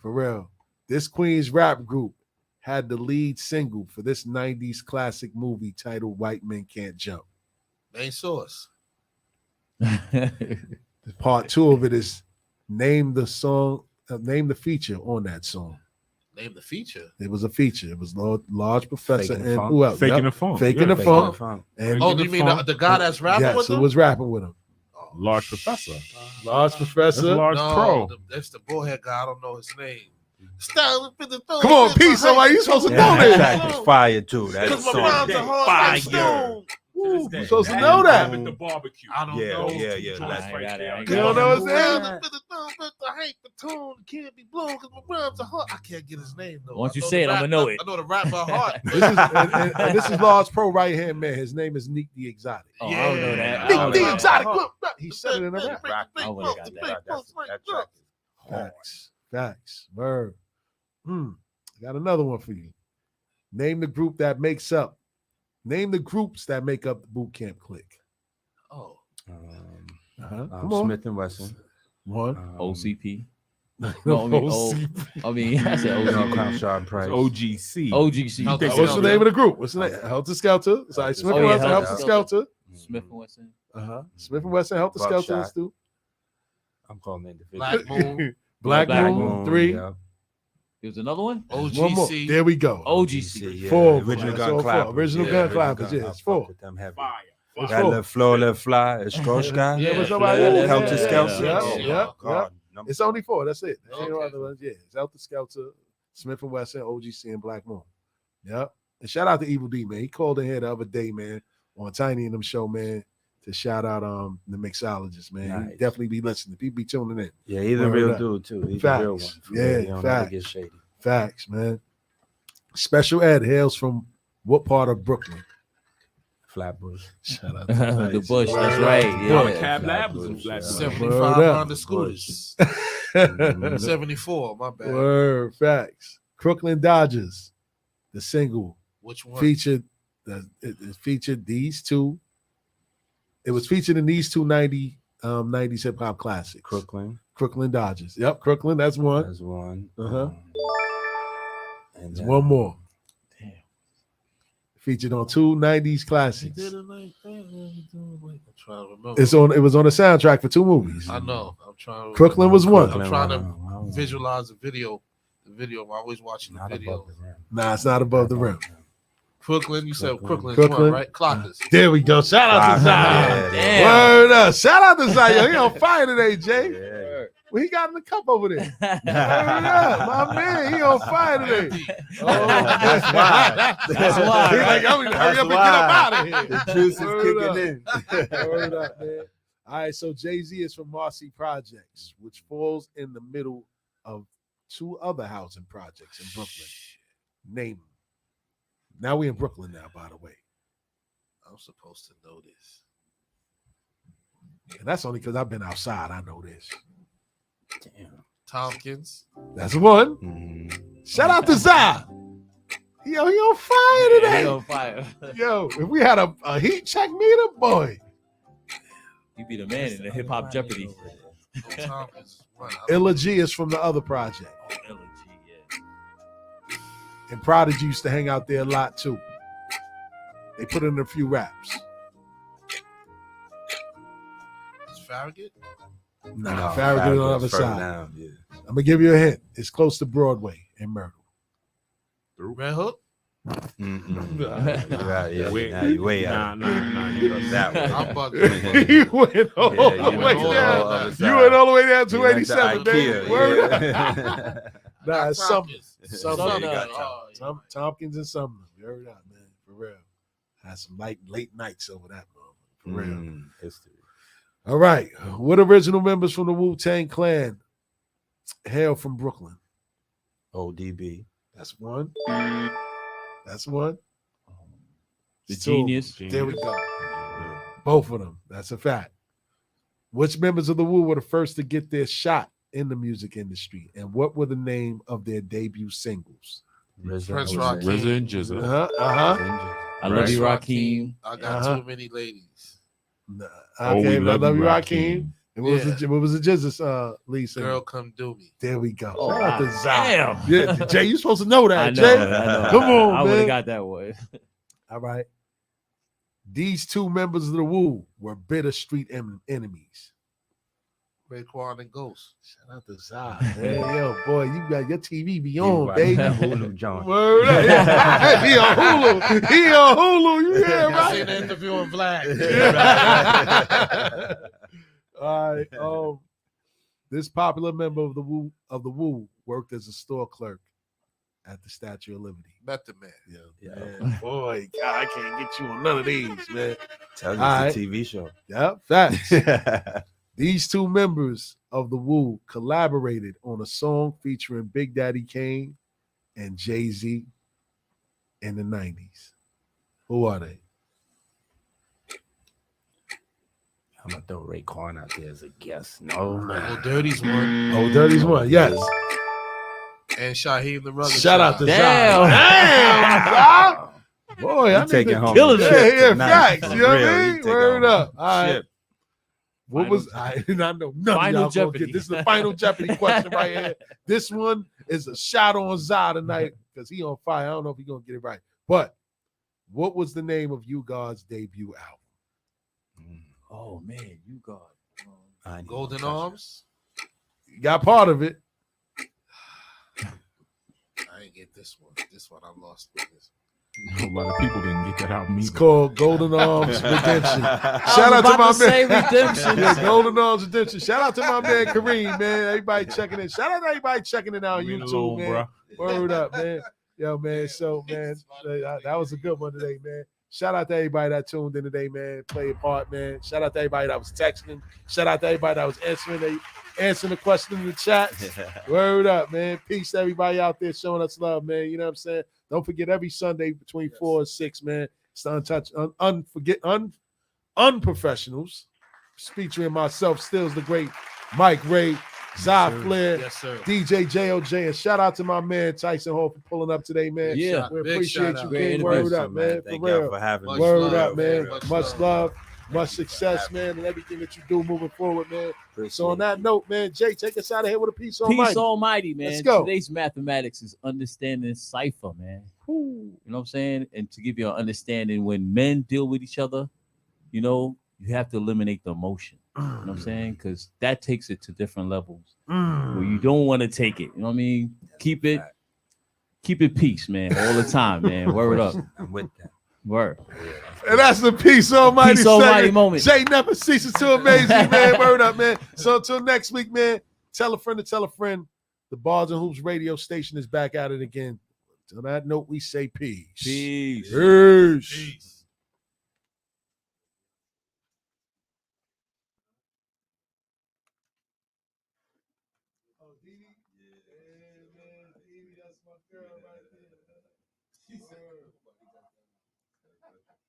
For real. This Queens rap group had the lead single for this 90s classic movie titled White Men Can't Jump. Main source. Part 2 of it is name the feature on that song. Name the feature. It was a feature. It was Large Professor Faking and the who else? Faking the Funk. Faking the Funk. And Oh, you mean the guy that's rapping with who him? was rapping with him? Large Professor. Large Professor. That's Large Pro. That's the bullhead guy. I don't know his name. Come on, peace. Somebody, you supposed to know That that. track is fire too. That Because my song rhymes is are hard like fire. stone. Ooh, you're supposed to know that. At the barbecue. I don't know. Yeah. You don't know his name? I hate the tune. Can't be blown because my rhymes are hard. I can't get his name though. Once you say it, I'm gonna know it. I know the rap by heart. This is Law's pro right hand man. His name is Neek the Exotic. Oh, I don't know that. Neek the Exotic. He said it in a rap. I would have got that. Facts. Word. I got another one for you. Name the groups that make up the boot camp clique. Oh. Come on. Smith and Wesson. One. OCP. No, I mean, I said OCP. Crown Sharp Price. OGC. What's the name of the group? What's the name? Helter Skelter. Sorry, Smith and Wesson. Helter Skelter. Smith and Wesson. Smith and Wesson. Helter Skelter. Stu. I'm calling it the Black Moon. Black Moon. 3. Yeah. There's another one. OGC. One more. There we go. OGC. Yeah. 4. Original gun clappers. Original gun clappers. Yeah, it's 4. Fire. That left floor, left fly. It's Stroshka. Yeah, but somebody else. Helter Skelter. Yeah. It's only 4. That's it. Ain't no other ones. Yeah, it's Helter Skelter, Smith and Wesson, OGC, and Black Moon. Yep. And shout out to Evil D, man. He called in here the other day, man, on Tiny and them show, man, to shout out the mixologist, man. Nice. He definitely be listening. People be tuning in. Yeah, he's a real dude too. He's a real one. Yeah, He don't facts. ever get shady. Facts, man. Special Ed hails from what part of Brooklyn? Flatbush. Shout out The Bush. That's right. Yeah. Cab Lab was in Flatbush. 7500 scooters. 74. My bad. Word. Facts. Crooklyn Dodgers. The single. Which one? Featured. It featured these two. It was featured in these two 90s hip hop classics. Crooklyn Dodgers. Yep, Crooklyn. That's one. That's one. And there's one more. Damn. Featured on two 90s classics. Did it like that? I'm trying to remember. It was on the soundtrack for 2 movies. I know. I'm trying to Crooklyn was one. I'm trying to visualize the video. I'm always watching the video. Nah, it's not above the rim. Crooklyn, you said Crooklyn's one, right? Clockers. There we go. Shout out to Zion. Word up. Shout out to Zion. He on fire today, Jay. Yeah. What he got in the cup over there? Word up. My man, he on fire today. Oh, That's why. That's why. He's like, hurry up and get up out of here. The juice is kicking in. Word up, man. All right, so Jay-Z is from Marcy Projects, which falls in the middle of 2 other housing projects in Brooklyn. Name them. Now we in Brooklyn now, by the way. I'm supposed to know this. And that's only because I've been outside. I know this. Damn. Tompkins. That's one. Shout out to Zai. Yo, he on fire today. He on fire. Yo, if we had a heat check meter, boy. You be the man in the hip hop Jeopardy. Tompkins. Illa G is from the other project. Oh, Illa G, yeah. And Prodigy used to hang out there a lot too. They put in a few raps. Is Farragut? Nah, Farragut on the other side. Now, yeah. I'm gonna give you a hint. It's close to Broadway in Myrtle. Red Hook? Yeah, you way out. Nah. You know that way. I'm bugging. You went all the way down. You went all the way down to 287, baby. Word up. Nah, it's Sumner. Tompkins and Sumner. You heard that, man. For real. Had some late nights over that, man. For real. History. All right. What original members from the Wu-Tang Clan hail from Brooklyn? ODB. That's one. That's one. The Genius. There we go. Both of them. That's a fact. Which members of the Wu were the first to get their shot in the music industry? And what were the name of their debut singles? Prince Rakeem. RZA and Jizza. I Love You, Rakeem. I Got Too Many Ladies. Okay, I Love You, Rakeem. And what was the Jizza's lead singer? Girl Come Do Me. There we go. Oh, Shout out to Zai. damn. Yeah, Jay, you supposed to know that, I know, Jay. I know. Come on, I man. would have got that one. All right. These 2 members of the Wu were bitter street enemies. Raekwon and Ghost. Shout out to Zai. Hey, yo, boy, you got your TV be on, baby. Hulu John. Word up. He on Hulu. He on Hulu. You hear, I right? seen the interview in Black. All right. This popular member of the Wu worked as a store clerk at the Statue of Liberty. Method Man. Yeah. Boy, God, I can't get you on none of these, man. Tell you All it's right. a TV show. Yep, facts. These two members of the Wu collaborated on a song featuring Big Daddy Kane and Jay-Z in the 90s. Who are they? I'm gonna throw Raekwon out there as a guess. No, man. Well, Dirty's one. Oh, Dirty's one, yes. And Shaheem the brother. Shout out to Damn. Damn, boy, I taking need home killing the it. chip Yeah, tonight. facts. For You know what real, I he mean? taking Word home up. the All right. chip. What Final was I know none Final of y'all gonna Jeopardy. get. This is the final Jeopardy question right here. This one is a shot on Zah tonight because he on fire. I don't know if he's gonna get it right. But what was the name of You God's debut album? Oh man, you got Golden Arms. You got part of it. I ain't get this one. This one I lost with this. A lot of people didn't get that album It's either. called Golden Arms Redemption. Shout out to my say man. Redemption. Yeah, Golden Arms Redemption. Shout out to my man Kareem, man. Everybody checking in. Shout out to everybody checking in on Leave it YouTube, alone, man. bro. Word up, man. Yo, man. So, man, that was a good one today, man. Shout out to everybody that tuned in today, man. Play a part, man. Shout out to everybody that was texting. Shout out to everybody that was answering the question in the chat. Word up, man. Peace to everybody out there showing us love, man. You know what I'm saying? Don't forget every Sunday between 4 and 6, man. It's Unprofessionals. Featuring myself, Stills the Great, Mike Ray, Zah Flair, Yes, sir. DJ JOJ, and shout out to my man Tyson Hall for pulling up today, man. Yeah. We Big appreciate shout you, out. Great King. Word interview, up, man. For Thank y'all real. for having Much me. Word love, up, man. man. Much love, much success, man, and everything that you do moving forward, man. So on that note, man, Jay, take us out of here with a peace almighty. Peace Almighty, man. Let's go. Today's mathematics is understanding cipher, man. You know what I'm saying? And to give you an understanding, when men deal with each other, you know, you have to eliminate the emotion. You know what I'm saying? Because that takes it to different levels where you don't want to take it. You know what I mean? Keep it peace, man, all the time, man. Word up. I'm with that. Word. And that's the Peace Almighty Peace Almighty segment. moment. Jay never ceases to amaze me, man. Word up, man. So until next week, man, tell a friend to tell a friend. The Bars and Hoops radio station is back at it again. On that note, we say peace. Peace. Peace.